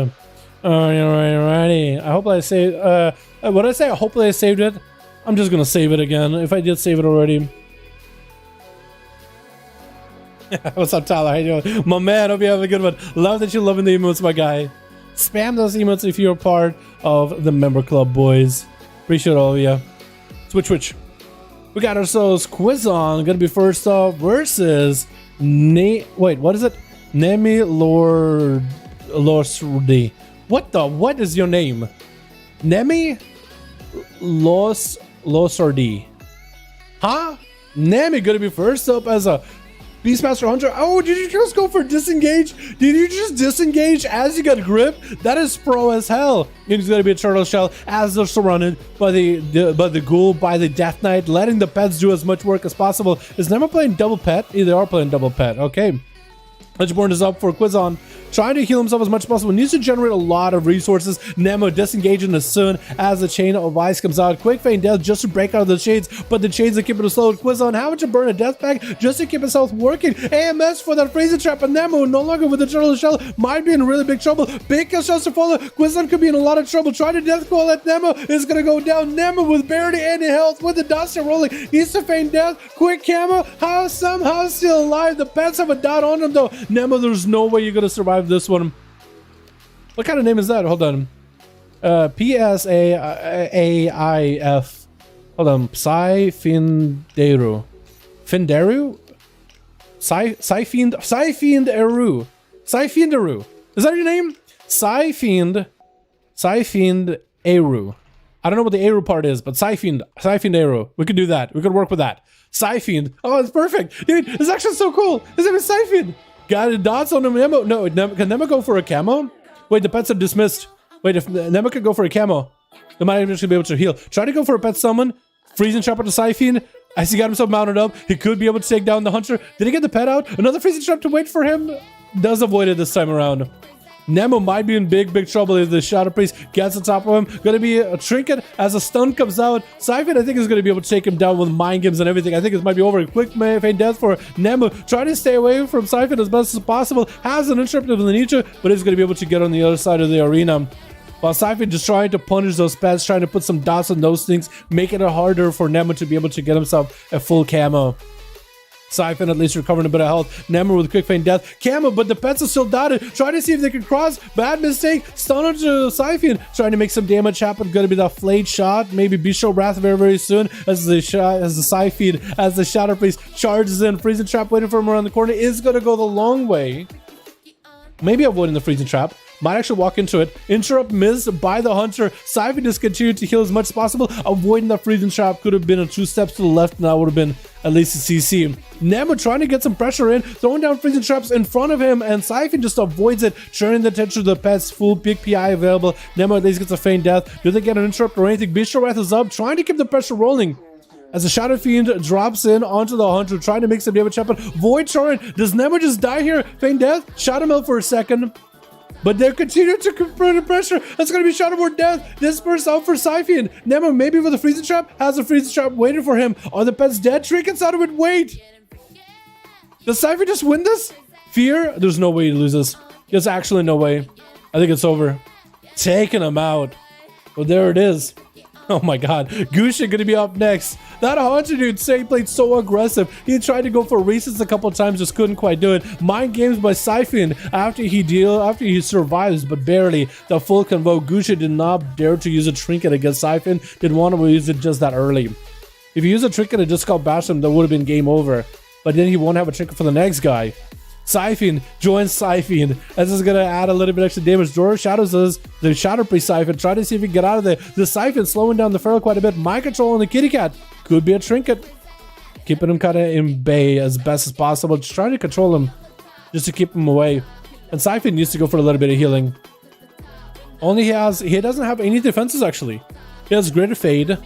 Alrighty. I hope I saved, what did I say? Hopefully I saved it. I'm just gonna save it again, if I did save it already. What's up, Tyler? How you doing? My man, hope you have a good one. Love that you're loving the emotes, my guy. Spam those emotes if you're a part of the member club, boys. Appreciate all of you. Switch. We got ourselves Quizon. Gonna be first off versus wait, what is it? Nemi Lordi. What is your name? Nemi Losardi. Huh? Nemi gonna be first up as a Beastmaster Hunter. Oh, did you just go for disengage? Did you just disengage as you got grip? That is pro as hell. It's gonna be a turtle shell as they're surrounded by the ghoul, by the death knight, letting the pets do as much work as possible. Is Nemo playing double pet? They are playing double pet. Okay. Edgeborn is up for Quizon, trying to heal himself as much as possible. Needs to generate a lot of resources. Nemo disengaging as soon as the chain of ice comes out. Quick feign death just to break out of the chains, but the chains are keeping it slow. Quizon having to burn a death pack just to keep himself working. AMS for that freezing trap, and Nemo no longer with the turtle shell might be in really big trouble. Big kill shots to follow. Quizon could be in a lot of trouble. Trying to death call at Nemo is gonna go down. Nemo with barely any health, with the dust rolling, needs to feign death. Quick camo, how somehow still alive. The pets have a dot on him though. Nemo, there's no way you're gonna survive this one. What kind of name is that? Hold on. PSAIF. Hold on. Finderu. Finderu? Finderu. Is that your name? Finderu. I don't know what the Eru part is, but Finderu. We could do that. We could work with that. Fiend. Oh, it's perfect. Dude, it's actually so cool. His name is Fiend. Got a dots on him. Nemo. No, can Nemo go for a camo? Wait, the pets are dismissed. Wait, if Nemo could go for a camo, they might actually be able to heal. Try to go for a pet summon. Freezing trap onto Siphon. As he got himself mounted up, he could be able to take down the hunter. Did he get the pet out? Another freezing trap to wait for him. Does avoid it this time around. Nemo might be in big trouble if the Shadow Priest gets on top of him. Gonna be a trinket as a stun comes out. Siphon, I think, is gonna be able to take him down with mind games and everything. I think it might be over. Quick feign death for Nemo. Trying to stay away from Siphon as best as possible. Has an interrupt of the nature, but is gonna be able to get on the other side of the arena. While Siphon just trying to punish those pets, trying to put some dots on those things, making it harder for Nemo to be able to get himself a full camo. Siphon at least recovering a bit of health. Nemo with quick feign death. Camo, but the pets are still dotted. Trying to see if they can cross. Bad mistake. Stun onto Siphon. Trying to make some damage happen. Gonna be that flayed shot. Maybe Bistro Wrath very soon. As the Siphon, as the Shadow Priest charges in. Freezing trap waiting for him around the corner. Is gonna go the long way. Maybe avoiding the freezing trap. Might actually walk into it. Interrupt missed by the hunter. Siphon just continued to heal as much as possible. Avoiding that freezing trap could have been a 2 steps to the left, and that would have been at least a CC. Nemo trying to get some pressure in, throwing down freezing traps in front of him, and Siphon just avoids it, turning the attention to the pets. Full big PI available. Nemo at least gets a feign death. Do they get an interrupt or anything? Bistro Wrath is up, trying to keep the pressure rolling. As the Shadow Fiend drops in onto the hunter, trying to make some damage happen. Void Torrent. Does Nemo just die here? Feign death? Shot him out for a second. But they're continuing to put the pressure. That's going to be Shadowboard death. Disperse out for Siphon. Nemo maybe with a freezing trap. Has a freezing trap waiting for him. Are the pets dead? Trinkets out of it. Wait. Does Siphon just win this? Fear? There's no way he loses. There's actually no way. I think it's over. Taking him out. Well, there it is. Oh my god. Gusha gonna be up next. That hunter dude he played so aggressive. He tried to go for races a couple times, just couldn't quite do it. Mind games by Siphon after he survives, but barely. The full convo. Gusha did not dare to use a trinket against Siphon. Didn't want to use it just that early. If you use a trinket and just got bashed him, that would have been game over. But then he won't have a trinket for the next guy. Siphon joins Siphon. This is gonna add a little bit extra damage. Dora Shadows does the Shadow Priest Siphon. Try to see if he can get out of there. The Siphon slowing down the Feral quite a bit. Mind control on the kitty cat. Could be a trinket. Keeping him kind of in bay as best as possible. Just trying to control him. Just to keep him away. And Siphon needs to go for a little bit of healing. He doesn't have any defenses actually. He has Greater Fade.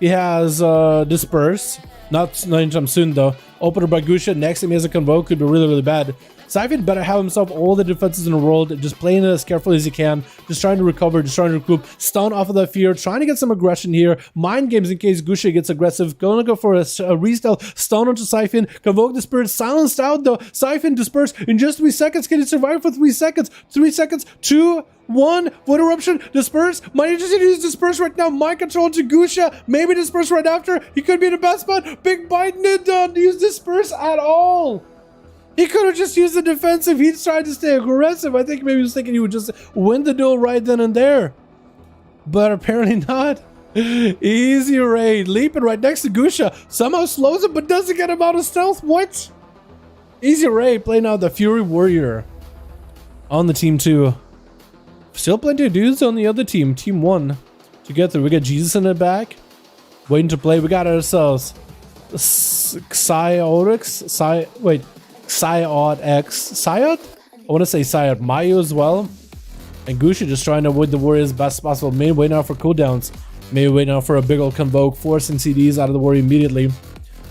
He has Disperse. Not anytime soon though. Opener by Gusha. Next time he has a convo. Could be really bad. Siphon better have himself all the defenses in the world, just playing it as carefully as he can, just trying to recover, just trying to recoup, stun off of that fear, trying to get some aggression here, mind games in case Gusha gets aggressive, gonna go for a restealth, stun onto Siphon, convoke the spirit, silenced out though, Siphon dispersed in just 3 seconds. Can he survive for 3 seconds? 3 seconds, 2, 1, Void Eruption, disperse. Might interested to use disperse right now. Mind control to Gusha. Maybe disperse right after. He could be in the best spot. Big bite, didn't use disperse at all. He could have just used the defensive. He tried to stay aggressive. I think maybe he was thinking he would just win the duel right then and there. But apparently not. Easy raid. Leaping right next to Gusha. Somehow slows him, but doesn't get him out of stealth. What? Easy raid playing out the Fury Warrior on the team 2. Still plenty of dudes on the other team, team 1, to get through. We got Jesus in the back, waiting to play. We got ourselves Psyod X. I want to say Psyod Mayu as well. And Gusha just trying to avoid the Warriors best possible. Maybe waiting out for cooldowns. Maybe waiting out for a big old convoke, forcing CDs out of the Warrior immediately.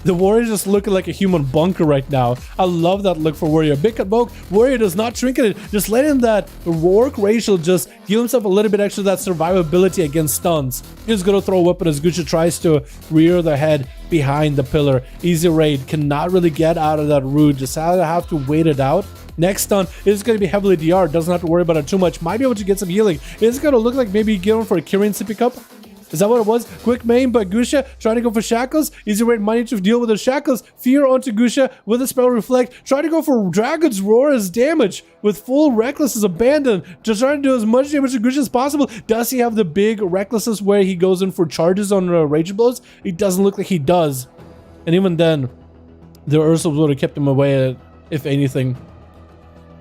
The Warrior just looking like a human bunker right now. I love that look for Warrior. Big convoke. Warrior does not trinket it. Just letting that Rourke racial just give himself a little bit extra of that survivability against stuns. He's going to throw a weapon as Gusha tries to rear the head behind the pillar. Easy raid. Cannot really get out of that route. Just have to wait it out. Next stun is going to be heavily DR. Doesn't have to worry about it too much. Might be able to get some healing. It's going to look like maybe going for a Kirin to pick up. Is that what it was? Quick main by Gusha, trying to go for shackles. Easy raid might need to deal with the shackles. Fear onto Gusha with a spell reflect. Trying to go for Dragon's Roar as damage with full reckless as abandon. Just trying to do as much damage to Gusha as possible. Does he have the big recklessness where he goes in for charges on rage blows? It doesn't look like he does. And even then, the Ursula would have kept him away, if anything.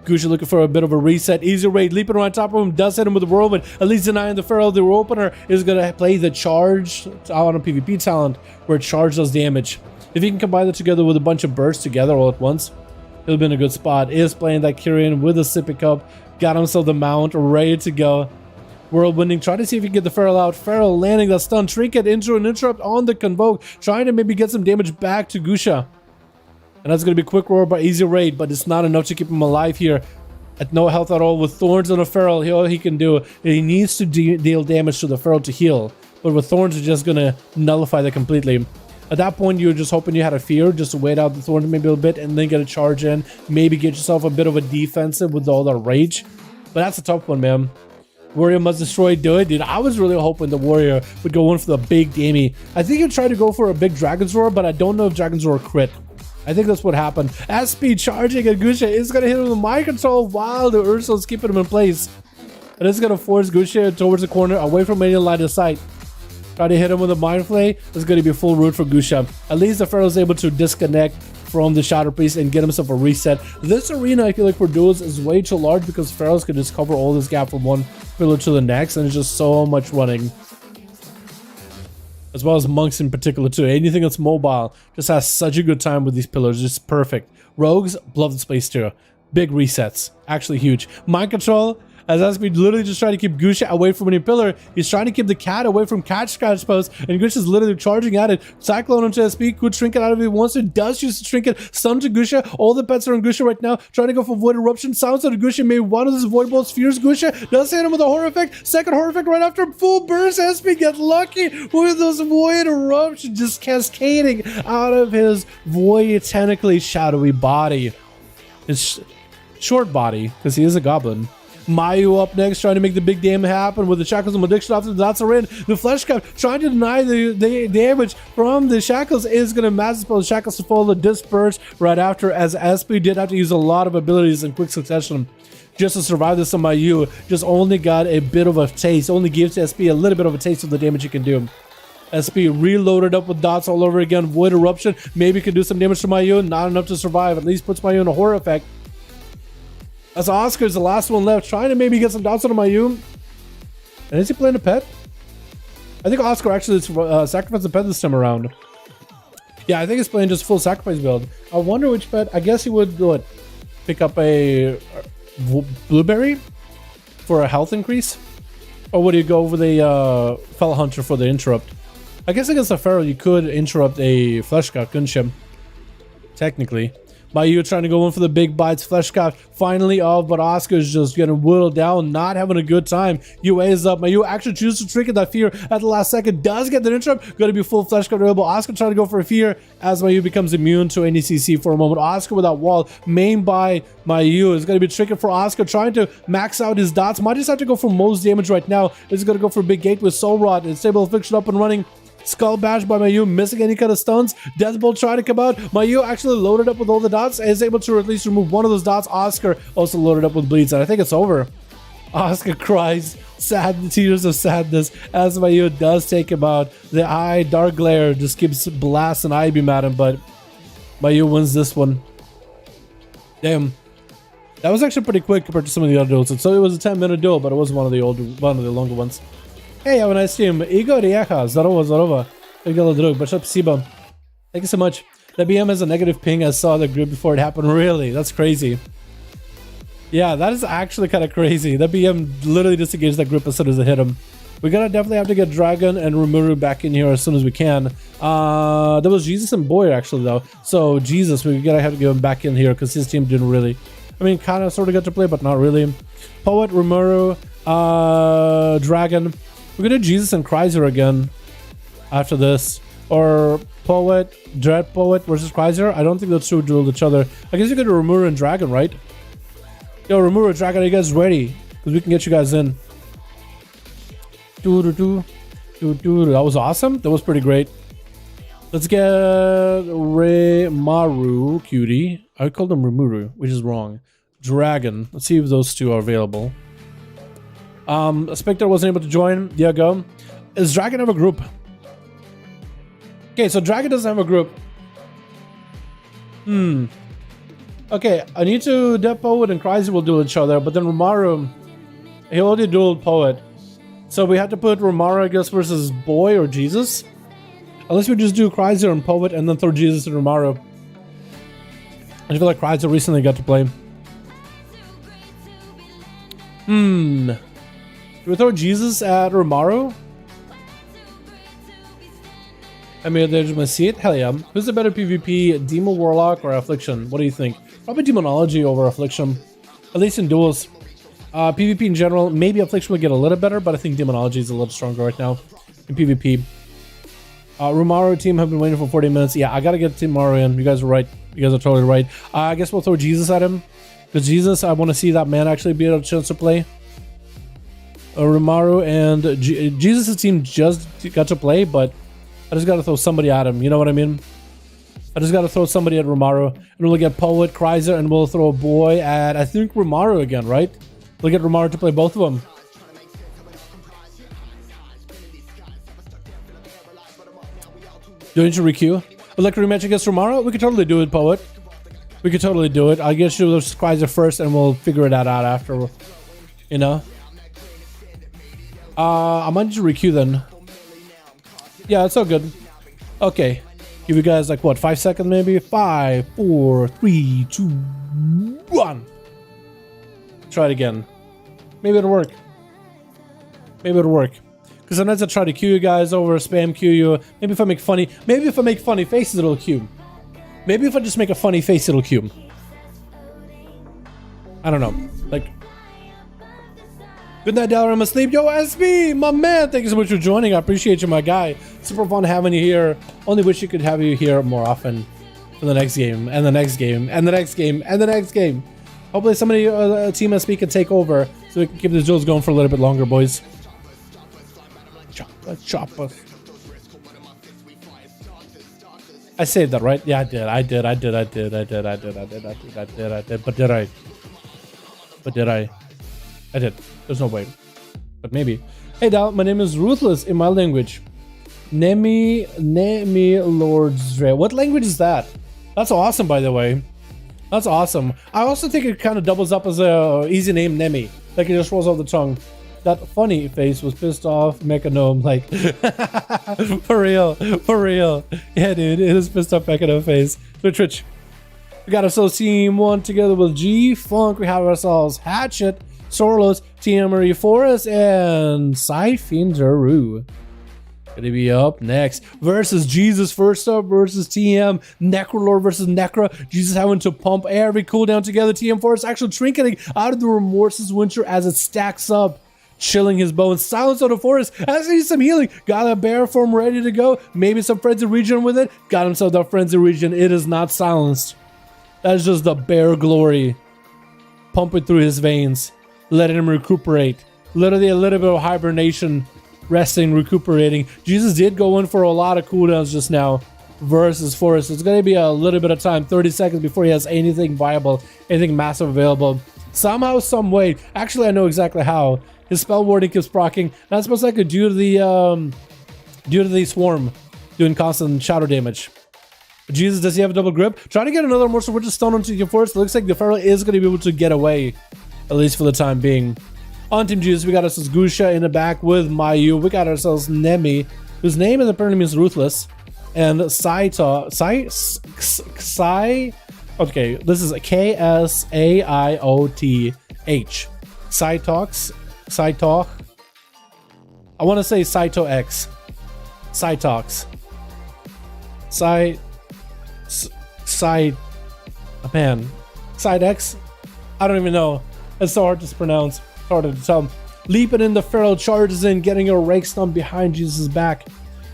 Gusha looking for a bit of a reset. Easy raid leaping on top of him, does hit him with the whirlwind, at least denying the Pharaoh. The opener is going to play the charge on a PvP talent where charge does damage. If he can combine that together with a bunch of bursts together all at once, it'll be in a good spot. Is playing that Kirin with a sippy cup, got himself the mount ready to go. Whirlwinding, trying to see if he can get the Pharaoh out. Pharaoh landing that stun, trinket into an interrupt on the convoke, trying to maybe get some damage back to Gusha. And that's going to be quick roar by Easy Raid, but it's not enough to keep him alive here. At no health at all, with Thorns on a Feral, all he can do, he needs to deal damage to the Feral to heal. But with Thorns, it's just going to nullify that completely. At that point, you're just hoping you had a Fear, just to wait out the Thorns maybe a bit, and then get a charge in. Maybe get yourself a bit of a defensive with all that rage. But that's a tough one, man. Warrior must destroy, do it. Dude, I was really hoping the Warrior would go in for the big damage. I think he'd try to go for a big Dragon's Roar, but I don't know if Dragon's Roar crit. I think that's what happened. SP charging and Gusha is going to hit him with mind control while the Ursula's keeping him in place. And it's going to force Gusha towards the corner, away from any line of sight. Try to hit him with a mind flay. It's going to be full route for Gusha. At least the Pharaoh's able to disconnect from the Shadow Priest and get himself a reset. This arena, I feel like for duels, is way too large because Pharaohs can just cover all this gap from one pillar to the next, and it's just so much running. As well as monks in particular too. Anything that's mobile just has such a good time with these pillars. Just perfect. Rogues love the space too. Big resets. Actually huge. Mind control. As SP literally just trying to keep Gusha away from any pillar. He's trying to keep the cat away from catch scratch post. And Gusha's literally charging at it. Cyclone onto SP. Could trinket out of it once. It does use the trinket. Stun to Gusha. All the pets are on Gusha right now. Trying to go for Void Eruption. Sounds out of Gusha. Maybe one of those Void Balls fears Gusha. Does hit him with a Horror Effect. Second Horror Effect right after. Full burst. SP get lucky with those Void Eruption just cascading out of his void, technically shadowy body. His short body, because he is a goblin. Mayu up next, trying to make the big damage happen with the shackles and addiction after the Dalaran. The flesh cap trying to deny the damage from the shackles is going to mass spell the shackles to fall, the disperse right after, as SP did have to use a lot of abilities in quick succession just to survive this on Mayu. Just only got a bit of a taste, only gives SP a little bit of a taste of the damage you can do. SP reloaded up with dots all over again. Void Eruption maybe could do some damage to Mayu, not enough to survive. At least puts Mayu in a horror effect. As Oscar's the last one left, trying to maybe get some dots on Mayu. And is he playing a pet? I think Oscar actually sacrificed the pet this time around. Yeah, I think he's playing just full sacrifice build. I wonder which pet. I guess he would what, pick up a blueberry for a health increase, or would he go over the Fell Hunter for the interrupt? I guess against the Pharaoh you could interrupt a flesh god, couldn't you? Technically. Mayu trying to go in for the big bites. Fleshcraft finally off, but Oscar's just getting whittled down, not having a good time. UA is up. Mayu actually chooses to trigger that fear at the last second. Does get the interrupt. Going to be full Fleshcraft available. Oscar trying to go for a fear as Mayu becomes immune to any CC for a moment. Oscar with that wall, main by Mayu, is going to be triggered for Oscar, trying to max out his dots. Might just have to go for most damage right now. Is going to go for a big gate with Soul Rod. It's Stable Affliction up and running. Skull Bash by Mayu, missing any kind of stuns. Deathbolt trying to come out. Mayu actually loaded up with all the dots and is able to at least remove one of those dots. Oscar also loaded up with bleeds, and I think it's over. Oscar cries sad tears of sadness as Mayu does take him out. The eye dark glare just keeps blasting eye beam at him, but Mayu wins this one. Damn. That was actually pretty quick compared to some of the other duels. So it was a 10-minute duel, but it was one of the longer ones. Hey, have a nice stream. Igor Riacha, Zarova. Igor Drug, but Siba. Thank you so much. The BM has a negative ping. I saw the group before it happened. Really? That's crazy. Yeah, that is actually kind of crazy. The BM literally disengaged that group as soon as it hit him. We're gonna definitely have to get Dragon and Rumuru back in here as soon as we can. There was Jesus and Boyer actually though. So Jesus, we're gonna have to get him back in here because his team didn't really. I mean, kind of sort of got to play, but not really. Poet, Rumuru, Dragon. We're gonna do Jesus and Chrysler again after this. Or Poet, Dread Poet versus Chrysler. I don't think those two duel each other. I guess you could do Rumuru and Dragon, right? Yo, Rumuru, Dragon, are you guys ready? Because we can get you guys in. That was awesome. That was pretty great. Let's get Remaru, cutie. I called them Rumuru, which is wrong. Dragon. Let's see if those two are available. Spectre wasn't able to join. Yeah, go. Does Dragon have a group? Okay, so Dragon doesn't have a group. Okay, I need to Death Poet and Chrysler will duel each other, but then Romaru, he already dueled Poet. So we have to put Romaru, I guess, versus Boy or Jesus. Unless we just do Chrysler and Poet and then throw Jesus and Romaru. I feel like Chrysler recently got to play. Do we throw Jesus at Romaru? I mean, there's my seat. Hell yeah. Who's the better PvP, Demon Warlock or Affliction? What do you think? Probably Demonology over Affliction. At least in duels. PvP in general, maybe Affliction will get a little better, but I think Demonology is a little stronger right now in PvP. Romaru team have been waiting for 40 minutes. Yeah, I gotta get Team Maru in. You guys are right. You guys are totally right. I guess we'll throw Jesus at him. Because Jesus, I want to see that man actually be able to chance to play. Romaru and Jesus' team just got to play, but I just gotta throw somebody at him. You know what I mean? I just gotta throw somebody at Romaru. And we'll get Poet, Chrysler, and we'll throw a Boy at, I think, Romaru again, right? We'll get Romaru to play both of them. Do you need to requeue? Would like a rematch against Romaru? We could totally do it, Poet. We could totally do it. I guess you'll Chrysler first and we'll figure it out after. You know? I might need to requeue then. Yeah, it's all good. Okay. Give you guys like what, 5 seconds maybe? 5, 4, 3, 2, 1. Try it again. Maybe it'll work. Maybe it'll work. Because sometimes I try to queue you guys over, spam queue you. Maybe if I make funny faces, it'll queue. Maybe if I just make a funny face, it'll queue. I don't know. Like, good night, Dalaran. I'm asleep. Yo, SB, my man. Thank you so much for joining. I appreciate you, my guy. Super fun having you here. Only wish you could have you here more often for the next game, and the next game, and the next game, and the next game. Hopefully somebody, Team SB can take over so we can keep these duels going for a little bit longer, boys. Chopper. I saved that, right? Yeah, I did. But did I? I did. There's no way. But maybe. Hey, Dal, my name is Ruthless in my language. Nemi Lord's Dre. What language is that? That's awesome, by the way. That's awesome. I also think it kind of doubles up as a easy name, Nemi. Like it just rolls off the tongue. That funny face was pissed off Mechanome, like for real. Yeah, dude, it is pissed off Mechanome face. Twitch. We got ourselves Team 1 together with G-Funk. We have ourselves Hatchet, Sorlos, Tia Marie Forest, and Syfinderu. Gonna be up next versus Jesus first up versus TM. Necrolord versus Necra. Jesus having to pump every cooldown together. TM Forest actually trinketing out of the Remorse's Winter as it stacks up. Chilling his bones. Silence on the Forest. As he needs some healing. Got a bear form ready to go. Maybe some frenzy regen with it. Got himself that frenzy regen. It is not silenced. That's just the bear glory pumping through his veins, letting him recuperate. Literally a little bit of hibernation, resting, recuperating. Jesus did go in for a lot of cooldowns just now versus Forest. It's going to be a little bit of time, 30 seconds before he has anything viable, anything massive available. Somehow, some way. Actually, I know exactly how. His spell warding keeps proccing. That's most likely due to the swarm doing constant shadow damage. Jesus, does he have a double grip? Trying to get another morsel with the stone onto the forest. Looks like the Pharaoh is going to be able to get away, at least for the time being. On Team Jesus, we got ourselves Gusha in the back with Mayu. We got ourselves Nemi, whose name is apparently means ruthless, and Saito. Okay, this is K-S-A-I-O-T-H. Saitox. I want to say Saito X. Saitox. Side X? I don't even know. It's so hard to pronounce. Harder to tell. Leaping in, the Pharaoh charges in, getting a rake stomp behind Jesus' back.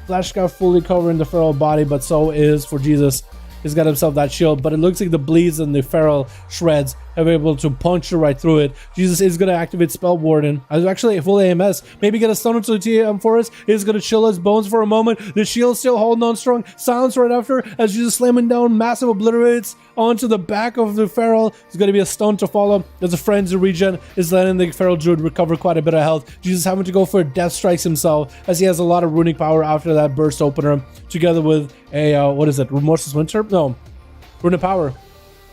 Flash got fully covering the Pharaoh body, but so is for Jesus. He's got himself that shield, but it looks like the bleeds and the Pharaoh shreds have been able to puncture right through it. Jesus is going to activate Spell Warden. I was actually full AMS. Maybe get a stun into the TM Forest. He's going to chill his bones for a moment. The shield still holding on strong. Silence right after as Jesus slamming down massive obliterates onto the back of the Pharaoh. There's going to be a stun to follow. There's a frenzy regen. Is letting the Pharaoh Druid recover quite a bit of health. Jesus having to go for death strikes himself as he has a lot of runic power after that burst opener, together with a what is it? Remorse's Winter? No, runic power,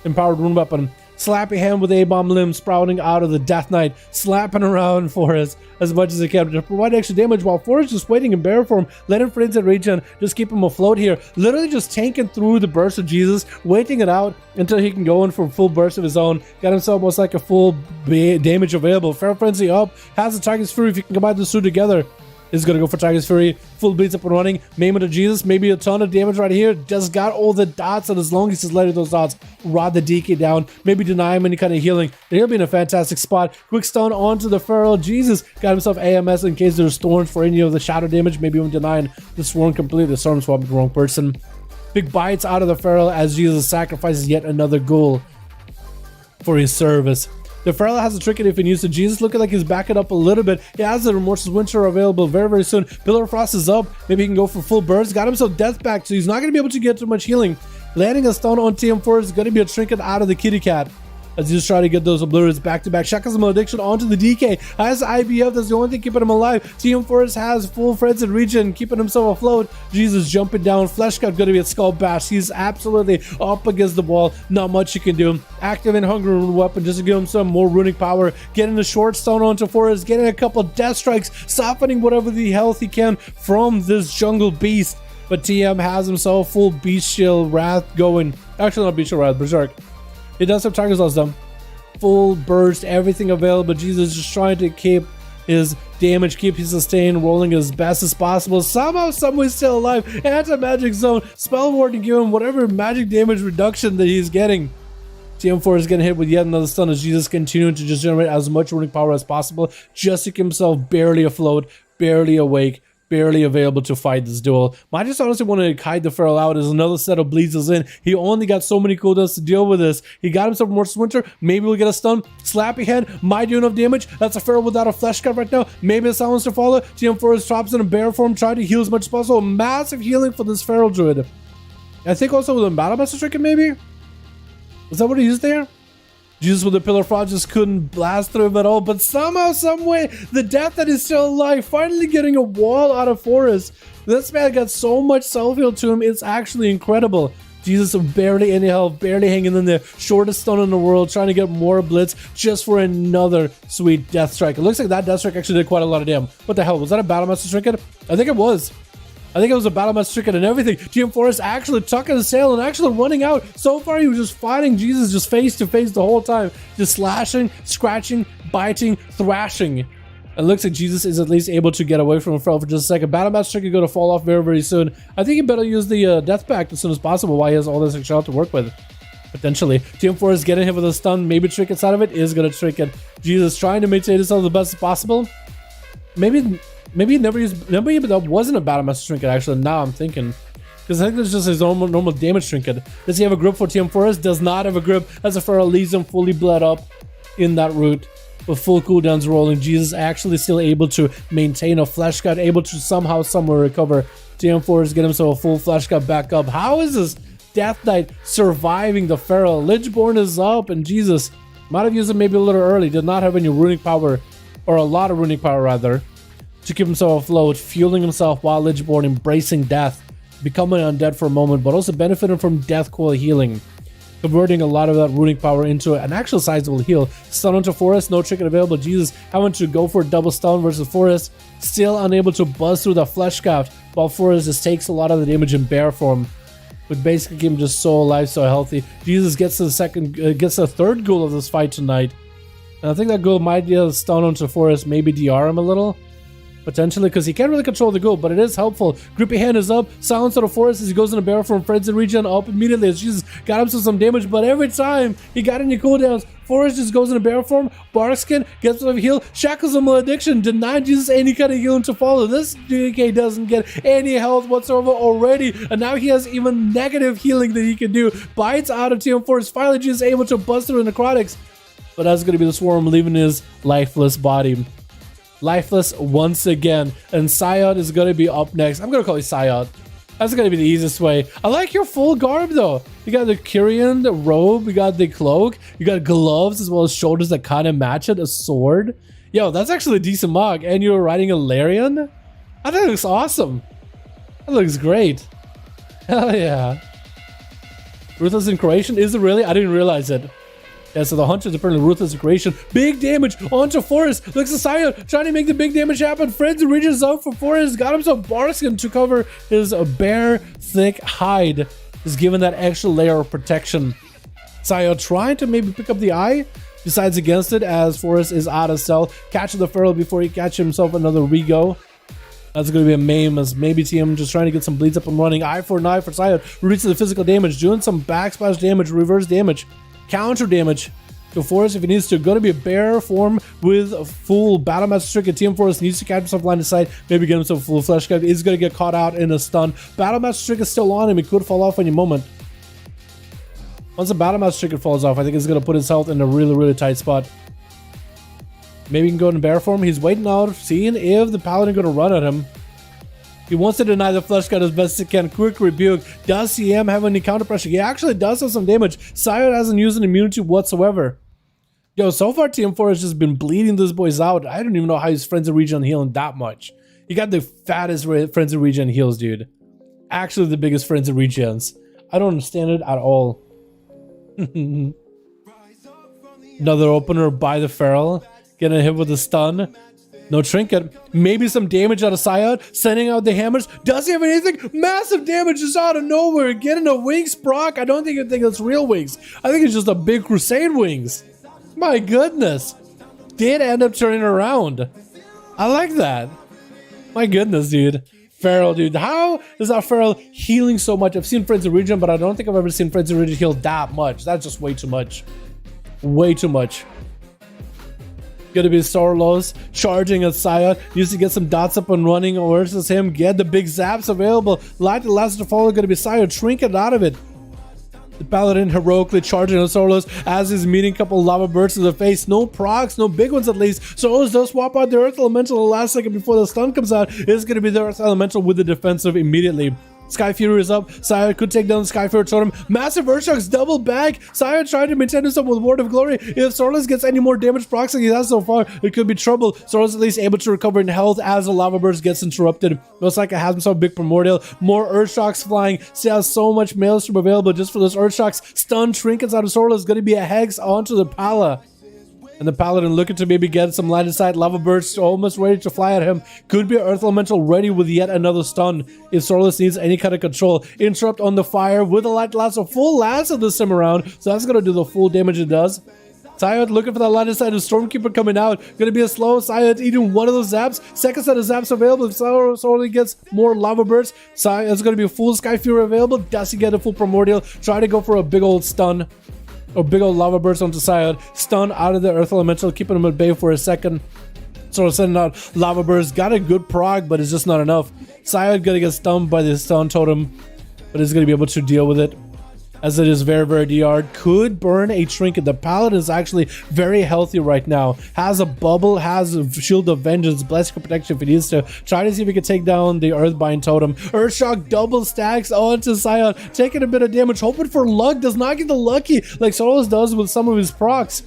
empowered rune weapon. Slapping hand with A-bomb limb sprouting out of the Death Knight, slapping around Forest as much as he can to provide extra damage while Forest just waiting in bear form, letting frenzy regen just keep him afloat here. Literally just tanking through the burst of Jesus, waiting it out until he can go in for a full burst of his own. Got himself almost like a full damage available. Fair Frenzy up, has the Tiger's Fury. If you can combine the two together, is going to go for Tiger's Fury. Full bleeds up and running. Maim to Jesus. Maybe a ton of damage right here. Just got all the dots, and as long as he's letting those dots rod the DK down, maybe deny him any kind of healing, then he'll be in a fantastic spot. Quick stun onto the Pharaoh. Jesus got himself AMS in case there's thorns for any of the shadow damage. Maybe even denying the swarm completely. The storm swap with the wrong person. Big bites out of the Pharaoh as Jesus sacrifices yet another ghoul for his service. The Pharaoh has a trinket if he needs to. Jesus looking like he's backing up a little bit. He has the Remorse's Winter available very, very soon. Pillar of Frost is up. Maybe he can go for full burst. Got himself death back, so he's not going to be able to get too much healing. Landing a stun on TM4 is going to be a trinket out of the kitty cat as he's trying to get those obliterates back to back. Shackles Malediction onto the DK. Has IBF. That's the only thing keeping him alive. TM Forest has full frenzy regen, keeping himself afloat. Jesus jumping down. Flesh Cut going to be at Skull Bash. He's absolutely up against the wall. Not much he can do. Activating Hunger Rune weapon just to give him some more runic power. Getting a short stone onto Forest. Getting a couple death strikes. Softening whatever the health he can from this jungle beast. But TM has himself full Bestial Wrath going. Actually, not Bestial Wrath, Berserk. He does have Tiger's Loss done. Full burst, everything available. Jesus just trying to keep his damage, keep his sustain, rolling as best as possible. Somehow, someway still alive. Anti-magic zone. Spell ward to give him whatever magic damage reduction that he's getting. TM4 is getting hit with yet another stun as Jesus continuing to just generate as much runic power as possible just to keep himself barely afloat, barely awake, barely available to fight this duel. I just honestly want to kite the Pharaoh out as another set of bleeds is in. He only got so many cooldowns to deal with this. He got himself more Winter. Maybe we'll get a stun. Slappy hand might do enough damage. That's a Pharaoh without a flesh cut right now. Maybe a silence to follow. TM4 drops in a bear form, trying to heal as much as possible. Massive healing for this Pharaoh Druid. I think also with a Battle Master Trinket maybe? Is that what he used there? Jesus with the Pillar of Frost just couldn't blast through him at all, but somehow, someway, the Death that is still alive, finally getting a wall out of Forest. This man got so much self-heal to him, it's actually incredible. Jesus barely any health, barely hanging in there, shortest stun in the world, trying to get more blitz just for another sweet death strike. It looks like that death strike actually did quite a lot of damage. What the hell, was that a Battle Master Trinket? I think it was. I think it was a Battle Master Trinket and everything. TM Forest actually tucking his tail and actually running out. So far, he was just fighting Jesus just face to face the whole time. Just slashing, scratching, biting, thrashing. It looks like Jesus is at least able to get away from Feral for just a second. Battle Match Trick is going to fall off very, very soon. I think he better use the Death Pact as soon as possible while he has all this extra health to work with. Potentially. TM4 is getting hit with a stun. Maybe Trinket out of it. Is going to Trinket. Jesus trying to maintain himself the best as possible. Maybe he never used... Maybe that wasn't a Battle Master Trinket, actually. Now I'm thinking. Because I think that's just his normal damage Trinket. Does he have a grip for TM4? Does not have a grip. As a Feral leaves him fully bled up in that route. With full cooldowns rolling, Jesus actually still able to maintain a flesh cut, able to somehow, somewhere recover. TM4 is getting himself a full flesh cut back up. How is this Death Knight surviving the Feral? Lichborn is up, and Jesus might have used it maybe a little early. Did not have any runic power, or a lot of runic power rather, to keep himself afloat, fueling himself while Lichborn embracing death, becoming undead for a moment, but also benefiting from Death Coil healing. Converting a lot of that runic power into an actual sizable heal. Stun onto Forest, no Trinket available. Jesus having to go for a double stun versus Forest. Still unable to buzz through the flesh shaft, while Forest just takes a lot of the damage in bear form. With basically him just so alive, so healthy. Jesus gets the gets the third goal of this fight tonight. And I think that goal might be a stun onto Forest, maybe DR him a little. Potentially, because he can't really control the goal, but it is helpful. Grippy Hand is up, silence on the Forest as he goes in a barrel from Frenzy Regen up immediately as Jesus got himself some damage, but every time he got any cooldowns, Forest just goes in a barrel form, Barkskin gets a heal, shackles him malediction, denying Jesus any kind of healing to follow. This DK doesn't get any health whatsoever already, and now he has even negative healing that he can do. Bites out of TM4, finally Jesus able to bust through the necrotics, but that's going to be the Swarm leaving his lifeless body. Lifeless once again, and Syot is going to be up next. I'm going to call you Syot. That's going to be the easiest way. I like your full garb though. You got the Kyrian, the robe, you got the cloak, you got gloves as well as shoulders that kind of match it, a sword. Yo, that's actually a decent mug. And you're riding a Larian? I think it looks awesome. That looks great. Hell yeah. Ruthless in Croatian? Is it really? I didn't realize it. Yeah, so the Hunter's apparently Ruthless Creation. Big damage onto Forest. Looks at Syot trying to make the big damage happen. Frenzy reaches out for Forest. Got himself Barskin to cover his bare, thick hide. Is given that extra layer of protection. Syot trying to maybe pick up the eye. Decides against it as Forest is out of stealth. Catches the Feral before he catches himself another Rego. That's going to be a maim as maybe TM just trying to get some bleeds up and running. Eye for an eye for Syot. Reaches the physical damage. Doing some backsplash damage. Reverse damage. Counter damage to Forest if he needs to. Going to be a bear form with a full Battle Master Trick. TM Forest needs to catch himself line of sight. Maybe get himself full flesh cut. He's going to get caught out in a stun. Battle Master Trick is still on him. He could fall off any moment. Once the Battle Master Trick falls off, I think he's going to put his health in a really, really tight spot. Maybe he can go in bear form. He's waiting out, seeing if the Paladin going to run at him. He wants to deny the flesh cut as best he can. Quick rebuke. Does CM have any counter pressure? He actually does have some damage. Syot hasn't used an immunity whatsoever. Yo, so far TM4 has just been bleeding these boys out. I don't even know how he's Frenzy Regen healing that much. He got the fattest Frenzy Regen heals, dude. Actually the biggest Frenzy Regens. I don't understand it at all. Another opener by the Feral. Getting hit with a stun. No Trinket. Maybe some damage out of Syot. Sending out the hammers. Does he have anything? Massive damage just out of nowhere. Getting a wings proc. I don't think you think that's real wings. I think it's just a big crusade wings. My goodness. Did end up turning around. I like that. My goodness, dude. Feral, dude. How is that Feral healing so much? I've seen Frenzy Regen, but I don't think I've ever seen Frenzy Regen heal that much. That's just way too much. Way too much. Gonna be Sorlos charging at Syot. Needs to get some dots up and running versus him. Get the big zaps available. Light the last to follow. Gonna be Syot. Trinket out of it. The Paladin heroically charging on Sorlos as he's meeting a couple lava bursts to the face. No procs, no big ones at least. Sorlos does swap out the Earth Elemental in the last second before the stun comes out. It's gonna be the Earth Elemental with the defensive immediately. Sky Fury is up. Syot could take down the Sky Fury Totem. Massive Earthshocks double back. Syot trying to maintain himself with Ward of Glory. If Sorlos gets any more damage procs like he has so far, it could be trouble. Sorlos at least able to recover in health as the Lava Burst gets interrupted. Looks like it has himself a big Primordial. More Earthshocks flying. Still has so much Maelstrom available just for those Earthshocks. Stun Trinkets out of Sorlos. Going to be a Hex onto the Pala. And the Paladin looking to maybe get some line of sight. Lava Burst almost ready to fly at him. Could be Earth Elemental ready with yet another stun if Sorlos needs any kind of control. Interrupt on the fire with a light lasso. Full lasso this time around. So that's going to do the full damage it does. Syed looking for that line of sight of Stormkeeper coming out. Gonna be a slow. Syed eating one of those zaps. Second set of zaps available. If Sorely gets more lava bursts, Syed's gonna be a full Sky Fury available. Does he get a full Primordial? Try to go for a big old stun. Or big old lava burst onto Syed. Stun out of the Earth Elemental, keeping him at bay for a second. So sending out lava burst. Got a good prog, but it's just not enough. Syed gonna get stunned by the stun totem, but he's gonna be able to deal with it, as it is very, very DR'd. Could burn a trinket. The Paladin is actually very healthy right now. Has a bubble, has a shield of vengeance, blessing protection if he needs to. Try to see if he can take down the Earthbind totem. Earthshock double stacks onto Scion, taking a bit of damage, hoping for luck. Does not get the lucky like Soros does with some of his procs.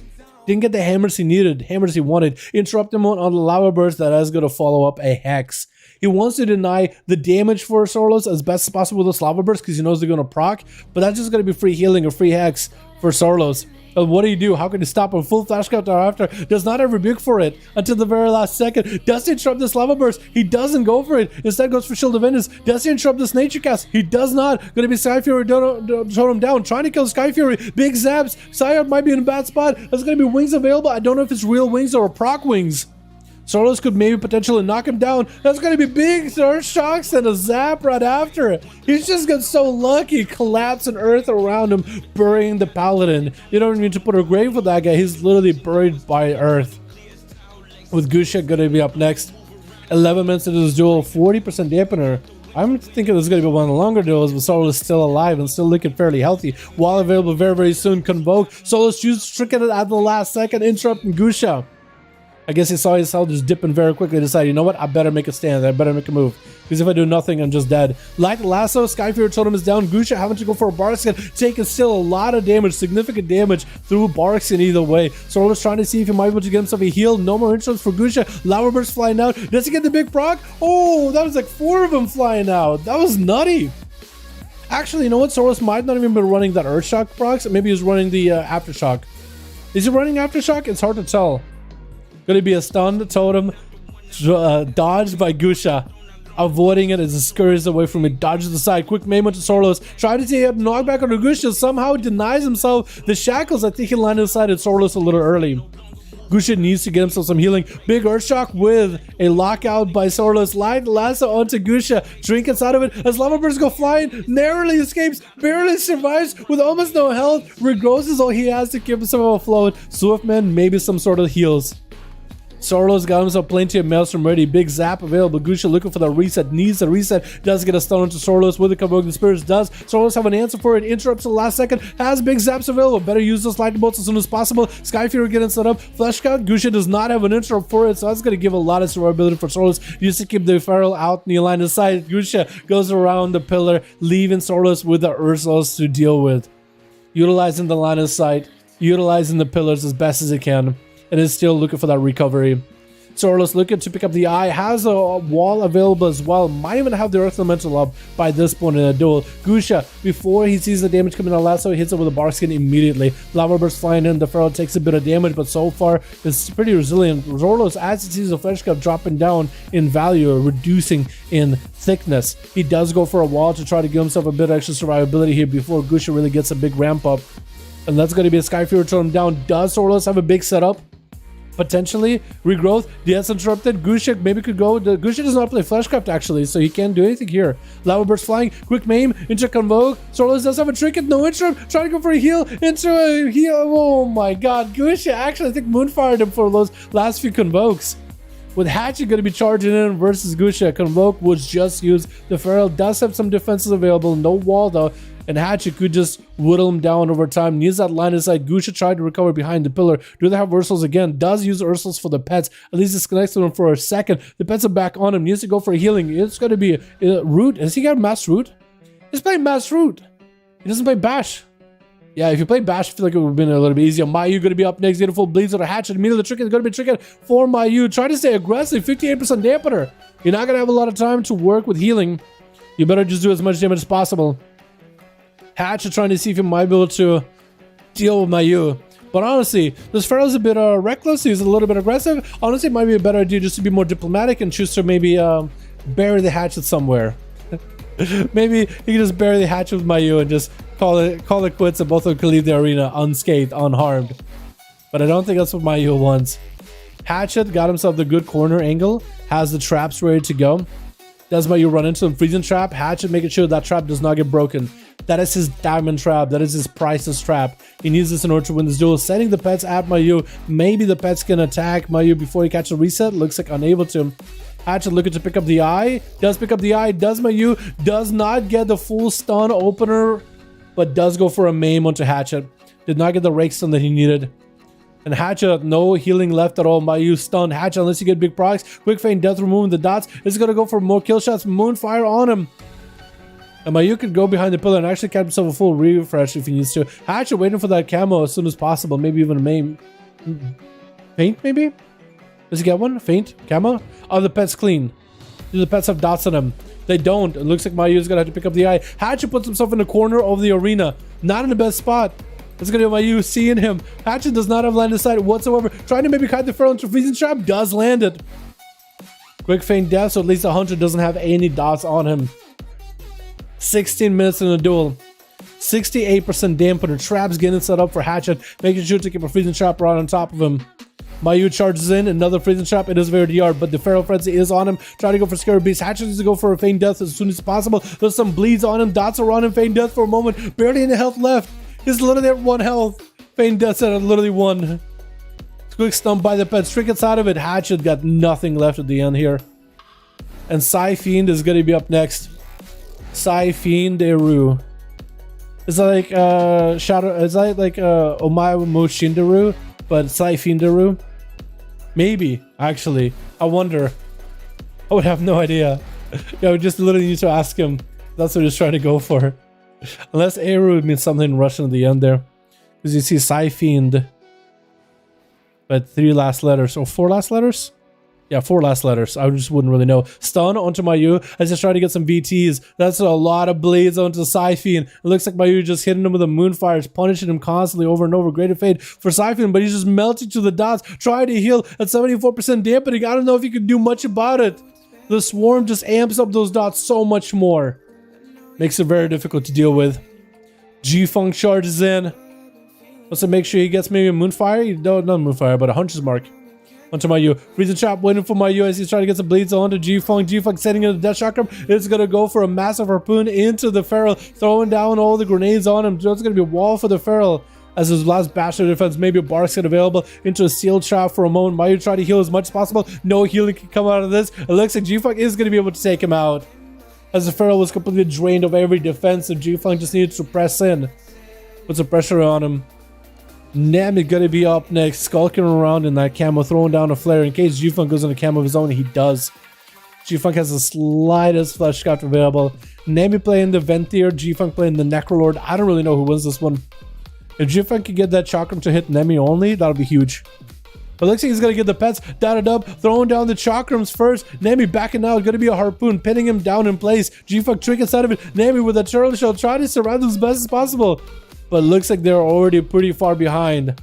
Didn't get the hammers he needed, hammers he wanted. Interrupt him on the lava burst that is going to follow up a hex. He wants to deny the damage for Sorlos as best as possible with those lava bursts because he knows they're going to proc, but that's just going to be free healing or free hex for Sorlos. What do you do? How can you stop him? Full flash counter after. Does not have rebuke for it until the very last second. Does he interrupt this lava burst? He doesn't go for it. Instead goes for Shield of Vengeance. Does he interrupt this nature cast? He does not. Going to be Sky Fury totem down. Trying to kill Sky Fury. Big zaps. Psyod might be in a bad spot. There's going to be wings available. I don't know if it's real wings or proc wings. Soros could maybe potentially knock him down. That's going to be big Earth shocks and a zap right after it. He's just got so lucky, collapsing Earth around him, burying the Paladin. You don't need to put a grave for that guy. He's literally buried by Earth. With Gusha going to be up next. 11 minutes into this duel, 40% dampener. I'm thinking this is going to be one of the longer duels, but Soros is still alive and still looking fairly healthy. While available very, very soon, Convoke. Soros chooses to trick it at the last second, interrupting Gusha. I guess he saw his health just dipping very quickly, decided, you know what, I better make a stand, I better make a move. Because if I do nothing, I'm just dead. Like Lasso, Sky Fury Totem is down. Gusha having to go for a Barkskin, taking still a lot of damage, significant damage through Barkskin either way. Sorlo's trying to see if he might be able to get himself a heal. No more interrupts for Gusha. Lava Burst flying out. Does he get the big proc? Oh, that was like 4 of them flying out. That was nutty. Actually, you know what? Soros might not even be running that Earthshock procs. Maybe he's running the Aftershock. Is he running Aftershock? It's hard to tell. Going to be a stunned totem, dodged by Gusha, avoiding it as it scurries away from it, dodges the side, quick maim to Sorlos, trying to see a knockback on Gusha, somehow denies himself the shackles. I think he landed inside at Sorlos a little early. Gusha needs to get himself some healing. Big Earthshock with a lockout by Sorlos. Light lasso onto Gusha. Trinkets out of it as lava bursts go flying. Narrowly escapes. Barely survives with almost no health. Regrows is all he has to keep himself afloat. Swiftman, maybe some sort of heals. Sorlos got himself plenty of Maelstrom ready. Big zap available. Gusha looking for the reset. Needs the reset. Does get a stun into Sorlos with the Convoke the Spirits. Does. Sorlos have an answer for it. Interrupts the last second. Has big zaps available. Better use those lightning bolts as soon as possible. Sky Fury getting set up. Flesh Count. Gusha does not have an interrupt for it, so that's going to give a lot of survivability for Sorlos. Used to keep the Feral out in the line of sight. Gusha goes around the pillar, leaving Sorlos with the Ursos to deal with. Utilizing the line of sight. Utilizing the pillars as best as it can. And is still looking for that recovery. Sorlos looking to pick up the eye, has a wall available as well, might even have the Earth Elemental up by this point in the duel. Gusha, before he sees the damage coming on Lasso, hits it with a Barkskin immediately. Lava Burst flying in, the Feral takes a bit of damage, but so far it's pretty resilient. Sorlos, as he sees the Flesh Cup dropping down in value, reducing in thickness. He does go for a wall to try to give himself a bit of extra survivability here before Gusha really gets a big ramp up. And that's going to be a Sky Fury totem down. Does Sorlos have a big setup? Potentially. Regrowth. Yes, interrupted. Gusha maybe could go. Gusha does not play Fleshcraft actually, so he can't do anything here. Lava Burst flying. Quick maim. Into Convoke. Sorlos does have a trinket. No interrupt. Trying to go for a heal. Into a heal. Oh my god. Gusha actually, I think, moonfired him for those last few Convokes. With Hatchet going to be charging in versus Gusha, Convoke would just use the Feral. Does have some defenses available. No wall though. And Hatchet could just whittle him down over time. Needs that line of sight. Gusha tried to recover behind the pillar. Do they have Ursals again? Does use Ursals for the pets. At least disconnects to them for a second. The pets are back on him. Needs to go for healing. It's going to be Root. Has he got Mass Root? He's playing Mass Root. He doesn't play Bash. Yeah, if you play Bash, I feel like it would have been a little bit easier. Mayu going to be up next. Get a full bleeds or a Hatchet. Immediately the trick is going to be tricky for Mayu. Try to stay aggressive. 58% dampener. You're not going to have a lot of time to work with healing. You better just do as much damage as possible. Hatchet trying to see if he might be able to deal with Mayu. But honestly, this Feral's a bit reckless. He's a little bit aggressive. Honestly, it might be a better idea just to be more diplomatic and choose to maybe bury the Hatchet somewhere. Maybe he can just bury the Hatchet with Mayu and just call it quits and both of them can leave the arena unscathed, unharmed. But I don't think that's what Mayu wants. Hatchet got himself the good corner angle, has the traps ready to go. Does Mayu run into him? Freezing trap. Hatchet making sure that trap does not get broken. That is his diamond trap. That is his priceless trap. He needs this in order to win this duel. Setting the pets at Mayu. Maybe the pets can attack Mayu before he catches a reset. Looks like unable to. Hatchet looking to pick up the eye. Does pick up the eye. Does Mayu. Does not get the full stun opener, but does go for a maim onto Hatchet. Did not get the rake stun that he needed. And Hatchet, no healing left at all. Mayu stunned. Hatchet, unless you get big procs. Quick feint, death removing the dots. Is going to go for more kill shots. Moonfire on him. And Mayu could go behind the pillar and actually catch himself a full refresh if he needs to. Hatchet waiting for that camo as soon as possible. Maybe even a maim. Feint, maybe? Does he get one? Feint? Camo? Oh, the pet's clean. Do the pets have dots on them? They don't. It looks like Mayu's going to have to pick up the eye. Hatchet puts himself in the corner of the arena. Not in the best spot. It's going to be Mayu seeing him. Hatchet does not have line of sight whatsoever. Trying to maybe kite the Feral into freezing trap. Does land it. Quick feint death, so at least the Hunter doesn't have any dots on him. 16 minutes in the duel. 68% dampener. Traps getting set up for Hatchet. Making sure to keep a freezing trap right on top of him. Mayu charges in. Another freezing trap. It is very DR, but the Feral Frenzy is on him. Trying to go for Scary Beast. Hatchet needs to go for a feint death as soon as possible. There's some bleeds on him. Dots are on him. Feint death for a moment. Barely any health left. He's literally at 1 health. Feint death at literally 1. Quick stump by the pets. Trinkets out of it. Hatchet got nothing left at the end here. And Psy Fiend is going to be up next. Psy Fiend Eru. Is that like Shadow? Is that like Omae Mo Shinderu? But Psy Fiend Eru? Maybe, actually. I wonder. I would have no idea. Yeah, we just literally need to ask him. That's what he's trying to go for. Unless Eru means something Russian at the end there. Because you see Psy Fiend. But 3 last letters. Or 4 last letters? Yeah, 4 last letters. I just wouldn't really know. Stun onto Mayu. I just try to get some VTs. That's a lot of blades onto Psy Fiend. It looks like Mayu just hitting him with a Moonfire, punishing him constantly over and over. Great fade for Psy Fiend, but he's just melting to the dots, trying to heal at 74% dampening. I don't know if you can do much about it. The Swarm just amps up those dots so much more. Makes it very difficult to deal with. G-Funk charges in. Wants to make sure he gets maybe a Moonfire. No, not Moonfire, but a Hunter's Mark. Onto Mayu. Freezing trap waiting for Mayu as he's trying to get some bleeds onto G-Funk. G-Funk setting in the Death Chakram. It's going to go for a massive harpoon into the Feral, throwing down all the grenades on him. It's going to be a wall for the Feral as his last bastion of defense. Maybe a Barks get available into a seal trap for a moment. Mayu trying to heal as much as possible. No healing can come out of this. It looks like G-Funk is going to be able to take him out, as the Feral was completely drained of every defense, and G-Funk just needed to press in. Put some pressure on him. Nam is gonna be up next, skulking around in that camo, throwing down a flare in case G-Funk goes in a camo of his own. He does. G-Funk has the slightest flesh craft available. Nami playing the Ventier, G-Funk playing the Necrolord. I don't really know who wins this one. If G-Funk can get that Chakram to hit Nemi only, that'll be huge. But looks like he's gonna get the pets dotted up, throwing down the Chakrams first. Nami backing out, gonna be a harpoon, pinning him down in place. G-Funk trinkets out of it. Nami with a turtle shell, trying to surround him as best as possible. But looks like they're already pretty far behind.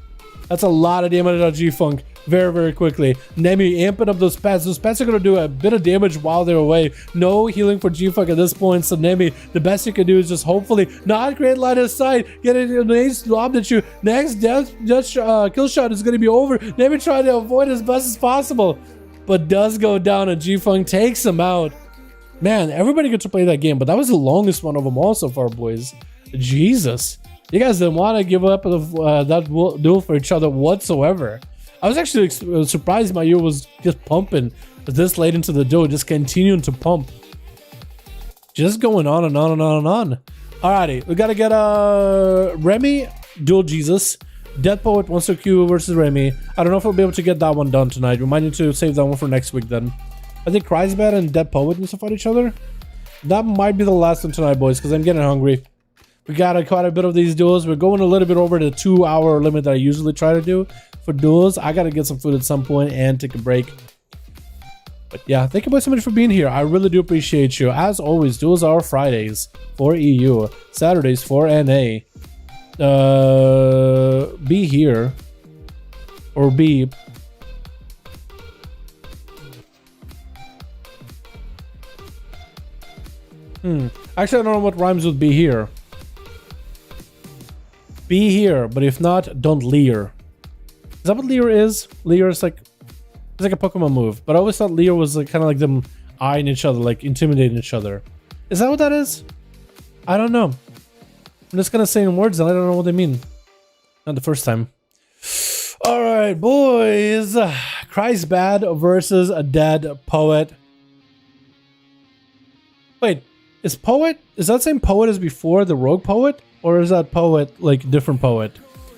That's a lot of damage on G-Funk very, very quickly. Nemi amping up those pets. Those pets are going to do a bit of damage while they're away. No healing for G-Funk at this point. So Nemi, the best you can do is just hopefully not create line of sight. Get an ace lobbed at you. Next kill shot is going to be over. Nemi trying to avoid as best as possible. But does go down and G-Funk takes him out. Man, everybody gets to play that game. But that was the longest one of them all so far, boys. Jesus. You guys didn't want to give up that duel for each other whatsoever. I was actually surprised my ear was just pumping this late into the duel, just continuing to pump. Just going on and on and on and on. Alrighty, we gotta get Remy, Duel Jesus. Death Poet wants to queue versus Remy. I don't know if we'll be able to get that one done tonight. We might need to save that one for next week then. I think Kreisbad and Death Poet need to fight each other. That might be the last one tonight, boys, because I'm getting hungry. We got quite a bit of these duels. We're going a little bit over the 2-hour limit that I usually try to do for duels. I gotta get some food at some point and take a break. But yeah, thank you boys so much for being here. I really do appreciate you. As always, duels are Fridays for EU, Saturdays for NA. Be here or be. Actually, I don't know what rhymes with be here. Be here, but if not, don't leer. that what Leer is? Leer is like, it's like a Pokemon move. But I always thought Leer was like kind of like them eyeing each other, like intimidating each other. Is that what that is? I don't know. I'm just gonna say in words and I don't know what they mean. Not the first time. Alright, boys. Christ Bad versus a dead poet. Wait, is poet? Is that same poet as before, the rogue poet? Or is that poet like different poet?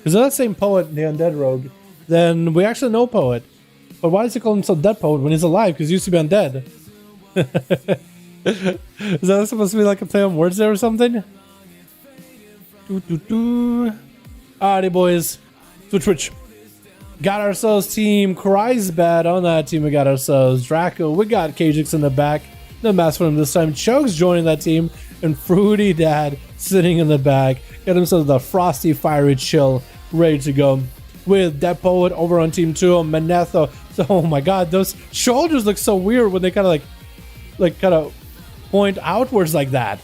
Is that same poet, the undead rogue? Then we actually know poet. But why does he call himself dead poet when he's alive? Because he used to be undead. Is that supposed to be like a play on words there or something? Alrighty, boys. Twitch. Got ourselves team Kreisbad. On that team, we got ourselves Draco. We got Kajix in the back. No mask for him this time. Chokes joining that team. And Fruity Dad sitting in the back. Got himself the Frosty Fiery Chill ready to go. With Dead Poet over on team 2. Manetho. So, oh my god, those shoulders look so weird when they kind of point outwards like that.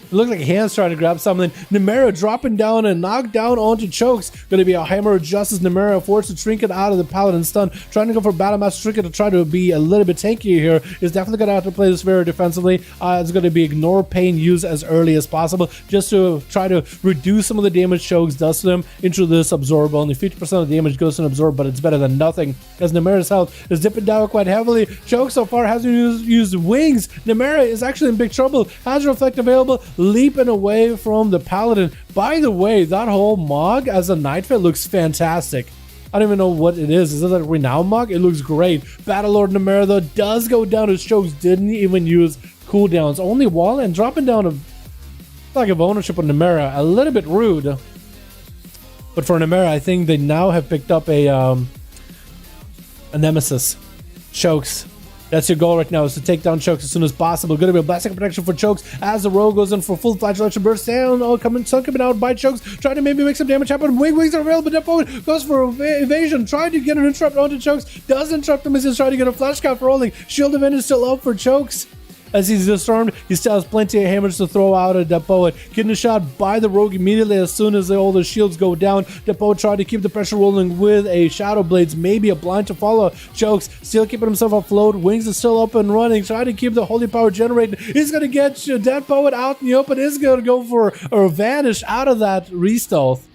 It looks like hands trying to grab something. Nemera dropping down and knocked down onto Chokes. Going to be a Hammer of Justice. Nemera forced to Trinket out of the Paladin stun. Trying to go for Battle Master Trinket to try to be a little bit tankier here. Is definitely going to have to play this very defensively. It's going to be Ignore Pain used as early as possible. Just to try to reduce some of the damage Chokes does to them into this Absorb. Only 50% of the damage goes to an Absorb, but it's better than nothing. As Nemera's health is dipping down quite heavily. Chokes so far hasn't used Wings. Nemera is actually in big trouble. Has Reflect available. Leaping away from the Paladin. By the way, that whole Mog as a Nightfit looks fantastic. I don't even know what it is. Is it a Renown Mog? It looks great. Battlelord Nemera though does go down. His Chokes didn't even use cooldowns. Only wall and dropping down a flag of ownership on Nemera. A little bit rude. But for Nemera, I think they now have picked up a Nemesis. Chokes. That's your goal right now, is to take down Chokes as soon as possible. Going to be a Blasting Protection for Chokes as the Rogue goes in for full Flagellation Burst down. Oh, coming out by Chokes. Trying to maybe make some damage happen. Wings are available. Dead Poet goes for evasion. Trying to get an interrupt onto Chokes. Does interrupt him as he's trying to get a Flash Cap for rolling. Shield Event is still up for Chokes. As he's disarmed, he still has plenty of hammers to throw out at Dead Poet. Getting a shot by the Rogue immediately as soon as all the shields go down. Dead Poet tried to keep the pressure rolling with a Shadow Blades, maybe a blind to follow. Chokes still keeping himself afloat. Wings is still up and running, trying to keep the Holy Power generating. He's going to get Dead Poet out in the open. He's going to go for a Vanish out of that re-stealth.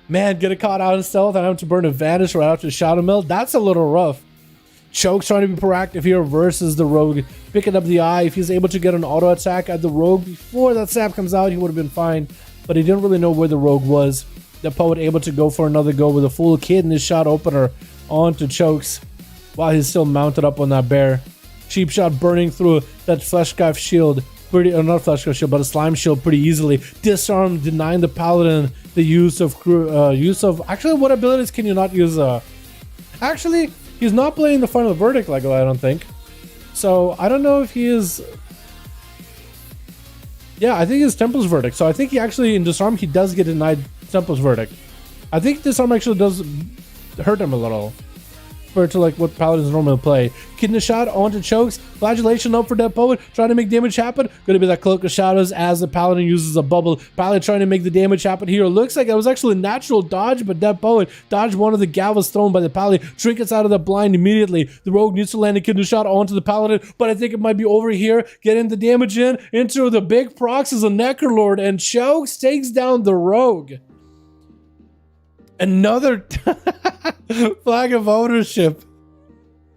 Man, get caught out in stealth and have to burn a Vanish right after Shadow Meld. That's a little rough. Chokes trying to be proactive here versus the Rogue. Picking up the eye. If he's able to get an auto attack at the Rogue before that sap comes out, he would have been fine. But he didn't really know where the Rogue was. The Poet able to go for another go with a full kidney shot opener onto Chokes while he's still mounted up on that bear. Cheap shot burning through that Fleshgrife shield. Not Fleshgrife shield, but a slime shield pretty easily. Disarm, denying the Paladin the use of actually, what abilities can you not use? Actually, he's not playing the Final Verdict, like I don't think. So I don't know if he is. Yeah, I think it's Temple's Verdict. So I think he actually, in Disarm, he does get denied Temple's Verdict. I think Disarm actually does hurt him a little. Compared to like what Paladins normally play. Kidney shot onto Chokes. Flagellation up for Dead Poet. Trying to make damage happen. Going to be that Cloak of Shadows as the Paladin uses a bubble. Paladin trying to make the damage happen here. Looks like it was actually a natural dodge, but Dead Poet dodged one of the Galvas thrown by the Paladin. Trinkets out of the blind immediately. The Rogue needs to land a kidney shot onto the Paladin, but I think it might be over here. Getting the damage in into the big procs as a Necrolord, and Chokes takes down the Rogue. Another flag of ownership.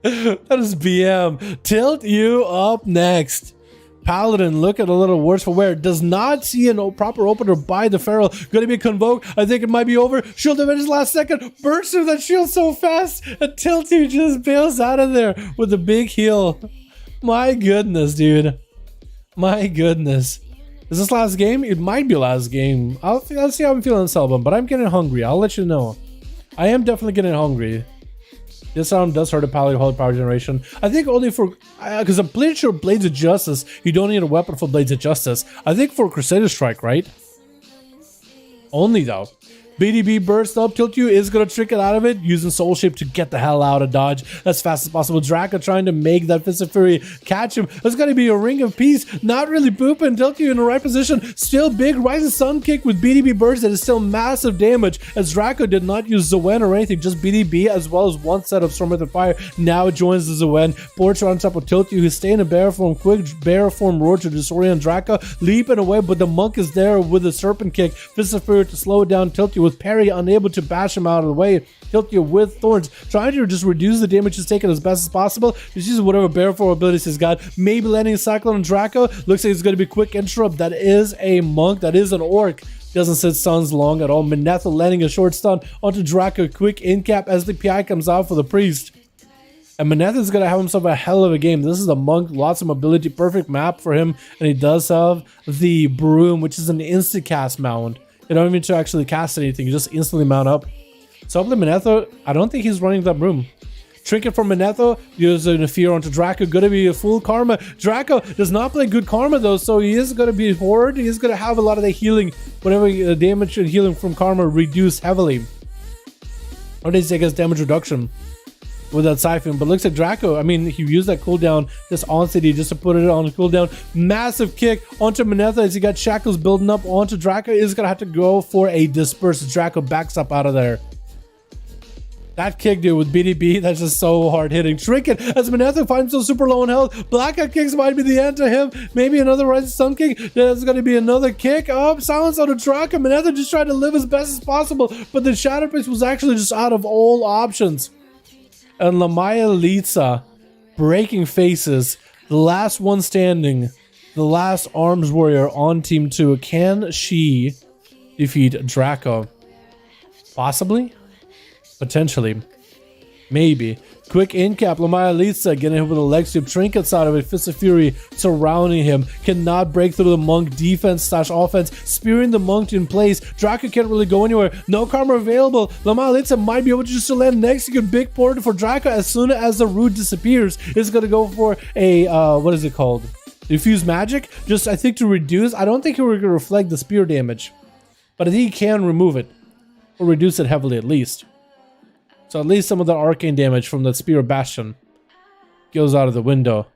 That is BM. Tilt you up next. Paladin looking a little worse for wear. Does not see a proper opener by the Feral. Going to be Convoke. I think it might be over. Shield of his last second. Bursts through that shield so fast. And Tilt you just bails out of there with a big heal. My goodness, dude. My goodness. Is this last game? It might be last game. Let's see how I'm feeling, Selbum, but I'm getting hungry. I'll let you know. I am definitely getting hungry. This arm does hurt a Paladin Holy Power Generation. I think only for... Because I'm pretty sure Blades of Justice, you don't need a weapon for Blades of Justice. I think for Crusader Strike, right? Only though. BDB burst up. Tilt you is going to trick it out of it, using Soul Shape to get the hell out of dodge as fast as possible. Draco trying to make that Fist of Fury catch him. There's going to be a Ring of Peace. Not really booping. Tilt you in the right position. Still big Rising Sun kick with BDB burst that is still massive damage, as Draco did not use Zoen or anything, just BDB as well as one set of Storm Earth Fire. Now joins the Zoen. Portrait on top of Tilt you, who's staying in bear form. Quick bear form roar to disorient Draco, leaping away, but the monk is there with a serpent kick. Fist of Fury to slow it down. Tilt you with parry, unable to bash him out of the way. Tilt you with thorns, trying to just reduce the damage he's taken as best as possible. Just use whatever bear form abilities he's got. Maybe landing a Cyclone on Draco. Looks like it's going to be quick interrupt. That is a monk. That is an orc. Doesn't sit stuns long at all. Manetho landing a short stun onto Draco. Quick in cap as the PI comes out for the priest. And Manetho is going to have himself a hell of a game. This is a monk, lots of mobility, perfect map for him. And he does have the broom, which is an instant cast mount. You don't even need to actually cast anything. You just instantly mount up. So hopefully Manetho, I don't think he's running that broom. Trinket from Manetho, using a fear onto Draco, gonna be a full karma. Draco does not play good karma though, so he is gonna be horde. He is gonna have a lot of the healing, whatever damage and healing from karma reduce heavily. Or they say, I guess, damage reduction with that siphon. But looks like Draco, I mean, he used that cooldown just on City just to put it on a cooldown. Massive kick onto Manetho as he got shackles building up onto Draco. Is gonna have to go for a disperse. Draco backs up out of there. That kick, dude, with BDB, that's just so hard hitting. Trinket as Manetho finds himself super low in health. Blackout kicks might be the end to him. Maybe another Rising Sun kick. There's going to be another kick. Oh, silence on the track. Manetho just tried to live as best as possible, but the Shadow Priest was actually just out of all options. And Lamaya Litsa breaking faces. The last one standing. The last Arms Warrior on Team 2. Can she defeat Draco? Possibly? Potentially. Maybe. Quick in cap. Lamaya Litsa getting hit with a leg sweep. Trinkets out of it. Fist of Fury surrounding him. Cannot break through the monk defense slash offense. Spearing the monk in place. Draco can't really go anywhere. No karma available. Lamaya Litsa might be able to just land next. You can big portal for Draco as soon as the root disappears. It's going to go for a, what is it called? Diffuse magic? Just, I think, to reduce. I don't think he will reflect the spear damage. But I think he can remove it. Or reduce it heavily at least. So at least some of the arcane damage from that Spear Bastion goes out of the window.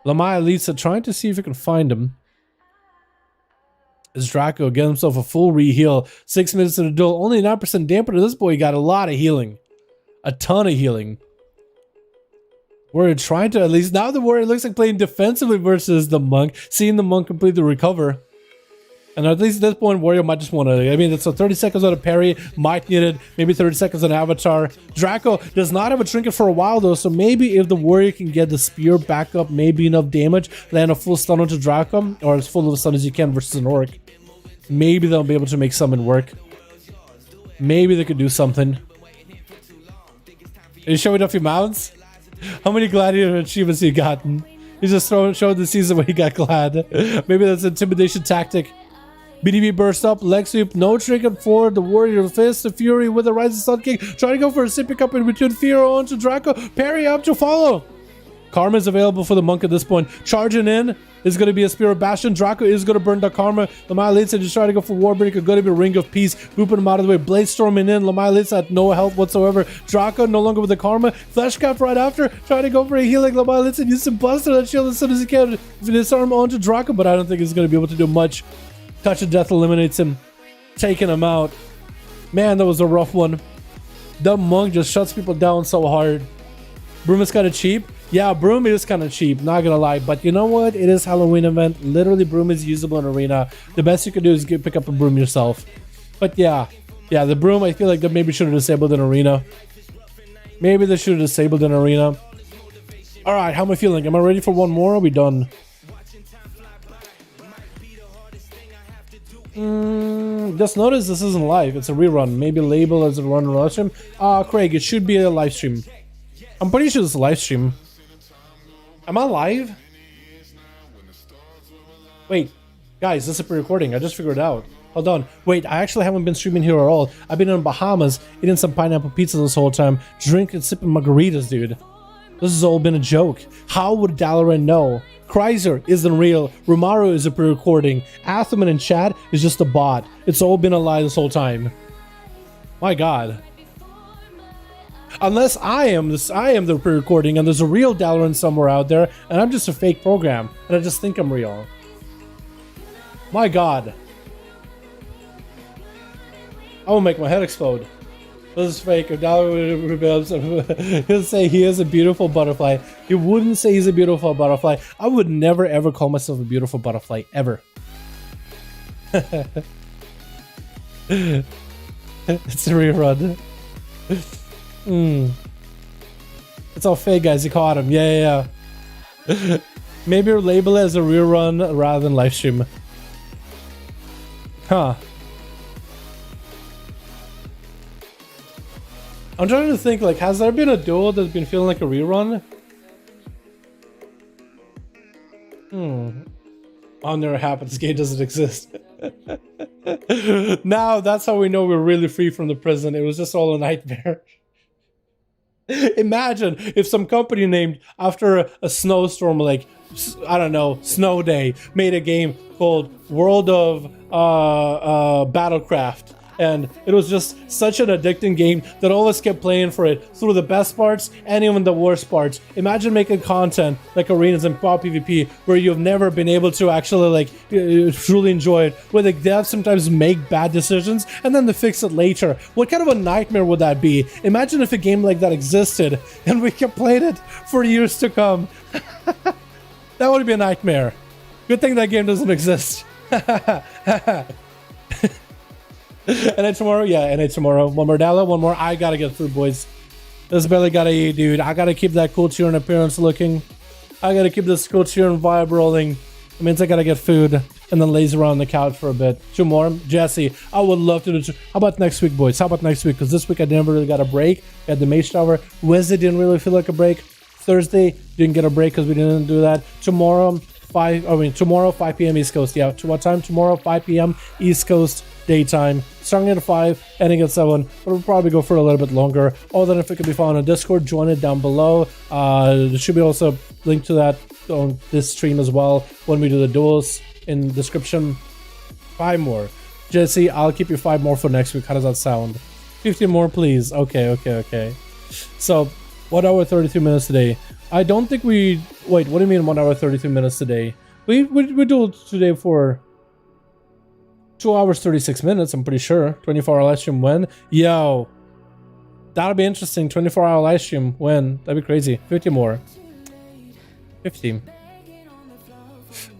Lamaya Litsa trying to see if he can find him. As Draco gets himself a full re-heal. 6 minutes of the duel. Only 9% dampener. This boy got a lot of healing. A ton of healing. Warrior trying to at least... Now the Warrior looks like playing defensively versus the Monk. Seeing the Monk completely recover. And at least at this point, Warrior might just want to... I mean, it's a 30 seconds on a parry. Might need it. Maybe 30 seconds on Avatar. Draco does not have a trinket for a while, though. So maybe if the Warrior can get the spear back up, maybe enough damage, land a full stun onto Draco, or as full of a stun as you can versus an Orc. Maybe they'll be able to make summon work. Maybe they could do something. Are you showing off your mounts? How many gladiator achievements you gotten? He's just showing the season where he got glad. Maybe that's an intimidation tactic. BDB burst up, leg sweep, no trinket for the Warrior. Fist of Fury with a Rising Sun kick. Trying to go for a sipping cup in between Fear onto Draco. Parry up to follow. Karma is available for the Monk at this point. Charging in is going to be a Spear of Bastion. Draco is going to burn the Karma. Lamaya Litsa just trying to go for Warbreaker. Going to be Ring of Peace. Booping him out of the way. Blade storming in. Lamaya Litsa at no health whatsoever. Draco no longer with the Karma. Flash cap right after. Trying to go for a healing. Lamaya Litsa needs to buster that shield as soon as he can. Disarm onto Draco, but I don't think he's going to be able to do much. Touch of Death eliminates him. Taking him out. Man, that was a rough one. The Monk just shuts people down so hard. Broom is kind of cheap. Yeah, Broom is kind of cheap, not gonna lie. But you know what? It is Halloween event. Literally, Broom is usable in Arena. The best you can do is pick up a Broom yourself. But yeah, the Broom, I feel like they maybe should have disabled in Arena. Maybe they should have disabled in Arena. Alright, how am I feeling? Am I ready for one more? Are we done? Just notice this isn't live. It's a rerun. Maybe label as a run rush him. Craig, it should be a live stream. I'm pretty sure it's a live stream. Am I live? Wait, guys, this is a pre-recording. I just figured it out. Hold on. Wait, I actually haven't been streaming here at all. I've been in Bahamas, eating some pineapple pizza this whole time, drinking, sipping margaritas, dude. This has all been a joke. How would Dalaran know? Kreiser isn't real. Rumaru is a pre-recording. Atherman in chat is just a bot. It's all been a lie this whole time. My God. Unless I am the pre-recording and there's a real Dalaran somewhere out there and I'm just a fake program and I just think I'm real. My God. I will make my head explode. This is fake. If Dalaran rebels, he'll say he is a beautiful butterfly. He wouldn't say he's a beautiful butterfly. I would never ever call myself a beautiful butterfly, ever. It's a rerun. It's all fake, guys. You caught him. Yeah. Maybe label it as a rerun rather than live stream. Huh. I'm trying to think, like, has there been a duel that's been feeling like a rerun? Oh, never happened. This game doesn't exist. Now that's how we know we're really free from the prison. It was just all a nightmare. Imagine if some company named after a snowstorm, like, I don't know, Snow Day, made a game called World of Battlecraft. And it was just such an addicting game that all of us kept playing for it through the best parts and even the worst parts. Imagine making content like arenas and pop PvP where you've never been able to actually like truly enjoy it, where the devs sometimes make bad decisions and then they fix it later. What kind of a nightmare would that be? Imagine if a game like that existed and we kept playing it for years to come. That would be a nightmare. Good thing that game doesn't exist. NA tomorrow? Yeah, NA tomorrow. One more Dala, one more. I gotta get through, boys. This barely gotta eat, dude. I gotta keep that cool cheer and appearance looking. I gotta keep this cool cheer and vibe rolling. It means I gotta get food and then laze around the couch for a bit. 2 more. Jesse, I would love to do. How about next week, boys? How about next week? Because this week I never really got a break. We had the Mage Tower. Wednesday didn't really feel like a break. Thursday didn't get a break because we didn't do that. Tomorrow, 5 p.m. East Coast. Yeah, to what time? Tomorrow, 5 p.m. East Coast daytime. Starting at 5, ending at 7, but we'll probably go for a little bit longer. All that info can be found on Discord. Join it down below. There should be also a link to that on this stream as well when we do the duels in description. 5 more. Jesse, I'll keep you 5 more for next week. How does that sound? 15 more, please. Okay. So, 1 hour 32 minutes today. I don't think we... Wait, what do you mean 1 hour 32 minutes today? We do today for 2 hours 36 minutes, I'm pretty sure. 24-hour live stream when? Yo, that'll be interesting. 24-hour live stream when? That'd be crazy. 50 more. 50.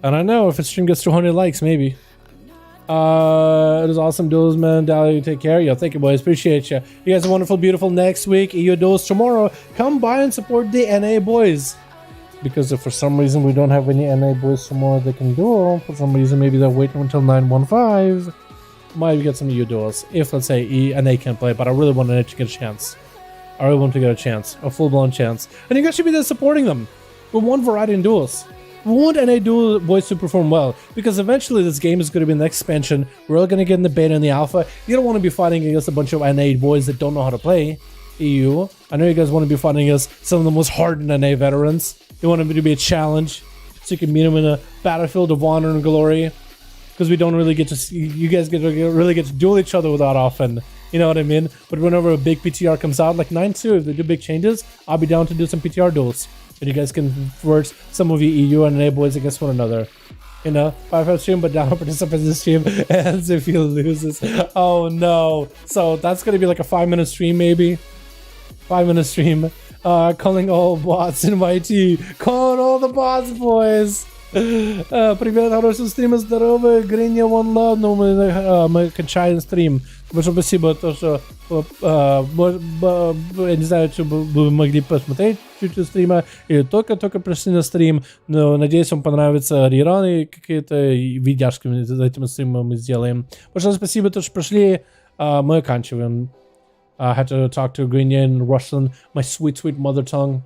I don't know if the stream gets 200 likes, maybe. It is awesome duels, man. Dally, you take care. Yo, thank you, boys. Appreciate you. You guys are wonderful, beautiful. Next week, EU duels tomorrow. Come by and support the NA boys. Because if for some reason we don't have any NA boys tomorrow they can duel, for some reason maybe they're waiting until 915, might get some EU duels. If, let's say, NA can play, but I really want NA to get a chance. I really want to get a chance, a full-blown chance. And you guys should be there supporting them. We want variety in duels. We want NA duel boys to perform well, because eventually this game is going to be the next expansion. We're all going to get in the beta and the alpha. You don't want to be fighting against a bunch of NA boys that don't know how to play EU. I know you guys want to be fighting against some of the most hardened NA veterans. You want them to be a challenge, so you can meet them in a battlefield of honor and glory. Because we don't really get to see, you guys really get to duel each other without often. You know what I mean? But whenever a big PTR comes out, like 9-2, if they do big changes, I'll be down to do some PTR duels. And you guys can convert some of you EU and NA boys against one another. You know, 5-5 stream, but down participants in the stream as if he loses. Oh no. So that's going to be like a 5-minute stream maybe. 5-minute stream. Calling all bots in YT. Calling all the bots, boys. Привет, хороший стрим, здорово, Гриня, one love, но мы кончаем стрим. Большое спасибо, то, что я не знаю, что вы могли посмотреть чуть-чуть стрима, или только пришли на стрим, но надеюсь, вам понравится реран и какие-то видяшки за этим стримом мы сделаем. Большое спасибо, то, что пришли, мы оканчиваем. I had to talk to Grinya in Russian, my sweet mother tongue.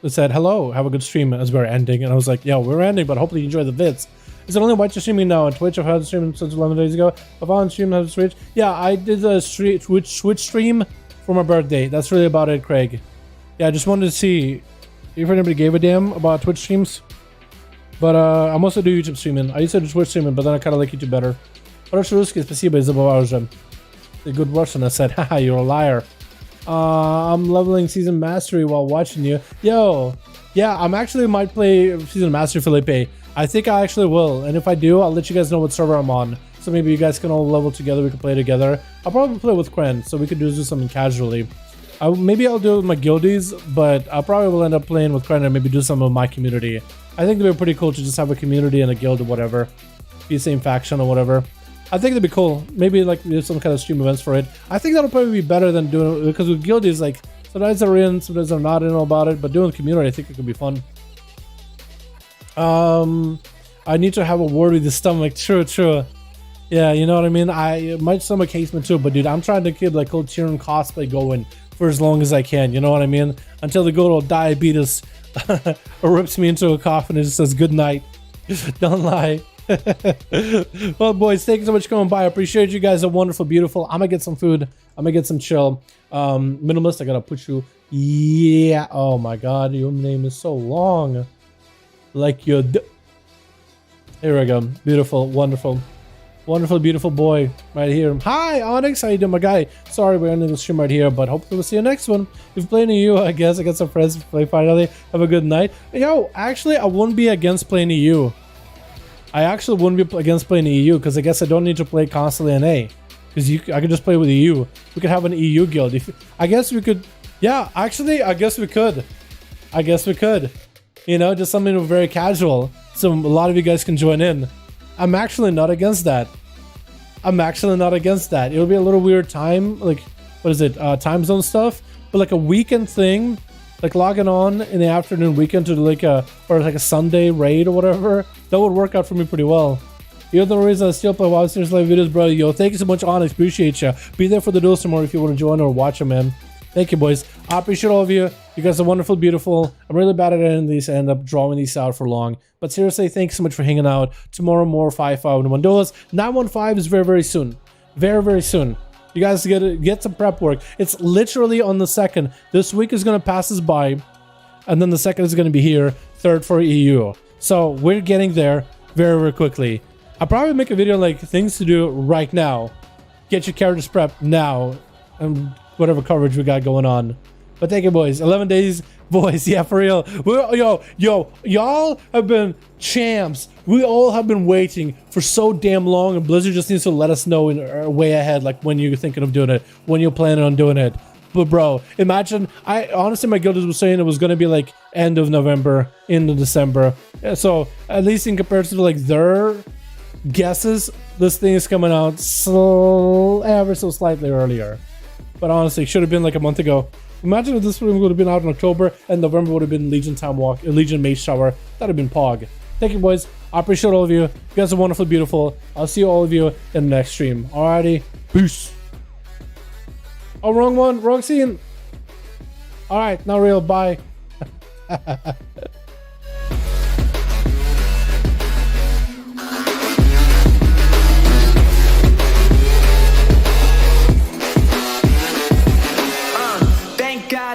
It said, hello, have a good stream as we're ending. And I was like, yeah, we're ending, but hopefully you enjoy the vids. Is it only white you're streaming now on Twitch? I've had a stream since 11 days ago. I've on stream, have a Switch. Yeah, I did a Twitch stream for my birthday. That's really about it, Craig. Yeah, I just wanted to see if anybody gave a damn about Twitch streams. But I'm also do YouTube streaming. I used to do Twitch streaming, but then I kind of like YouTube better. Хороший русский, спасибо, и забываю уже. The good Russian, I said, haha, you're a liar. I'm leveling Season Mastery while watching you. Yo, yeah, I'm actually might play Season Mastery, Felipe. I think I actually will, and if I do, I'll let you guys know what server I'm on. So maybe you guys can all level together, we can play together. I'll probably play with Kren, so we could do something casually. Maybe I'll do it with my guildies, but I probably will end up playing with Kren and maybe do some of my community. I think it'd be pretty cool to just have a community and a guild or whatever. Be the same faction or whatever. I think it'd be cool. Maybe like do some kind of stream events for it. I think that'll probably be better than doing it, because with guildies, like, sometimes they're in, sometimes they're not in about it, but doing community, I think it could be fun. I need to have a word with the stomach. True. Yeah, you know what I mean? My stomach hates me too, but dude, I'm trying to keep like old Tyrion cosplay going for as long as I can, you know what I mean? Until the good old diabetes rips me into a coffin and just says good night. Don't lie. Well, boys, thank you so much for coming by. I appreciate you guys. Are wonderful, beautiful. I'm gonna get some food. I'm gonna get some chill. Minimalist, I gotta put you. Yeah. Oh my god, your name is so long. Like your. Here we go. Beautiful, wonderful. Wonderful, beautiful boy right here. Hi, Onyx. How you doing, my guy? Sorry, we're ending the stream right here, but hopefully we'll see you next one. If you're playing EU, I guess I got some friends to play finally. Have a good night. Yo, actually, I wouldn't be against playing EU. I actually wouldn't be against playing EU, because I guess I don't need to play constantly NA. Because I could just play with EU. We could have an EU guild. I guess we could. Yeah, actually, I guess we could. You know, just something very casual. So a lot of you guys can join in. I'm actually not against that. It would be a little weird time, like, what is it, time zone stuff, but like a weekend thing, like logging on in the afternoon weekend to like a Sunday raid or whatever, that would work out for me pretty well. You're the reason I still play WoW Series Live videos, bro. Yo, thank you so much, Onyx. Appreciate you. Be there for the duels tomorrow if you want to join or watch them, man. Thank you, boys. I appreciate all of you. You guys are wonderful, beautiful. I'm really bad at ending these. I end up drawing these out for long. But seriously, thanks so much for hanging out. Tomorrow, more 5V5 1v1 DUELS. 915 is very, very soon. Very, very soon. You guys get some prep work. It's literally on the 2nd. This week is going to pass us by. And then the 2nd is going to be here. 3rd for EU. So we're getting there very, very quickly. I'll probably make a video like things to do right now. Get your characters prepped now. And whatever coverage we got going on. But thank you, boys. 11 days, boys. Yeah, for real. Y'all have been champs. We all have been waiting for so damn long, and Blizzard just needs to let us know in way ahead, like when you're thinking of doing it, when you're planning on doing it. But bro, imagine, honestly, my guild was saying it was going to be like end of November, into December. So at least in comparison to like their guesses, this thing is coming out ever so slightly earlier. But honestly, it should have been like a month ago. Imagine if this would have been out in October and November would have been Legion Time Walk, Legion Mage Shower. That'd have been Pog. Thank you, boys. I appreciate all of you. You guys are wonderful, beautiful. I'll see all of you in the next stream. Alrighty. Peace. Oh, wrong one. Wrong scene. Alright, not real. Bye.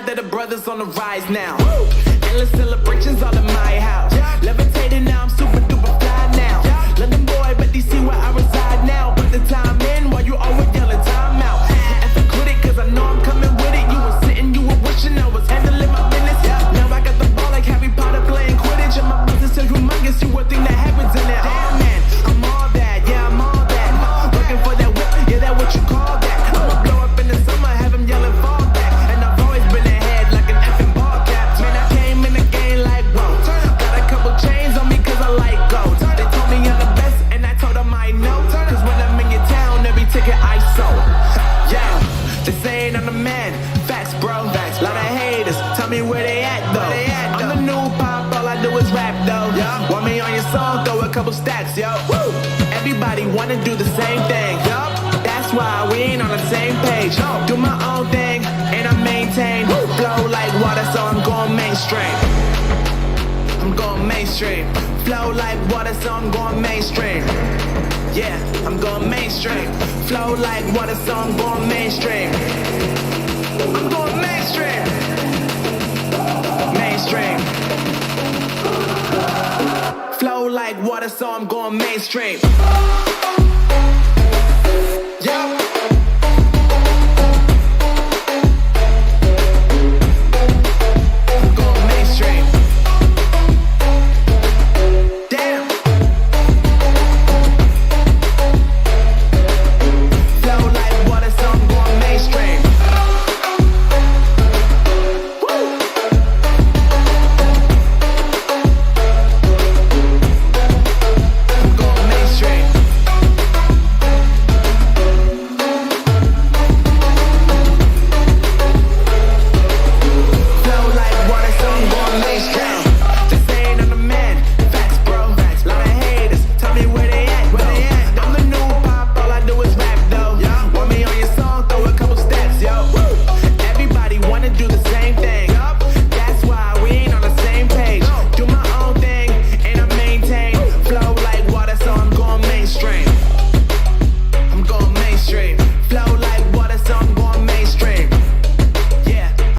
That the brothers on the rise now. Woo! Endless celebrations all in my house. Yeah. Levitating now, I'm super duper fly now. Yeah. London boy, but DC where I reside now. Put the time in while you always yelling time out. And for critic, cause I know I'm coming with it. You were sitting, you were wishing I was handling my business. Yeah. Now I got the ball like Harry Potter playing Quidditch. And my business is humongous, you would think that happens in it. Damn man, I'm all that, yeah, I'm all that. Looking for that whip, yeah, that what you call that. I'ma blow up in the summer, have him yelling fall back. Ticket ISO. Yeah, they saying I'm the man. Facts, bro. Facts. Lot of haters. Tell me where they at, though. I'm the new pop. All I do is rap, though. Yeah. Want me on your song? Throw a couple stacks, yo. Woo. Everybody wanna do the same thing. Yup. That's why we ain't on the same page. No. Do my own thing, and I maintain. Woo. Flow like water, so I'm going mainstream. I'm going mainstream. Flow like water, so I'm going mainstream. Yeah, I'm going mainstream. Flow like water, so I'm going mainstream. I'm going mainstream. Mainstream. Flow like water, so I'm going mainstream. Yeah.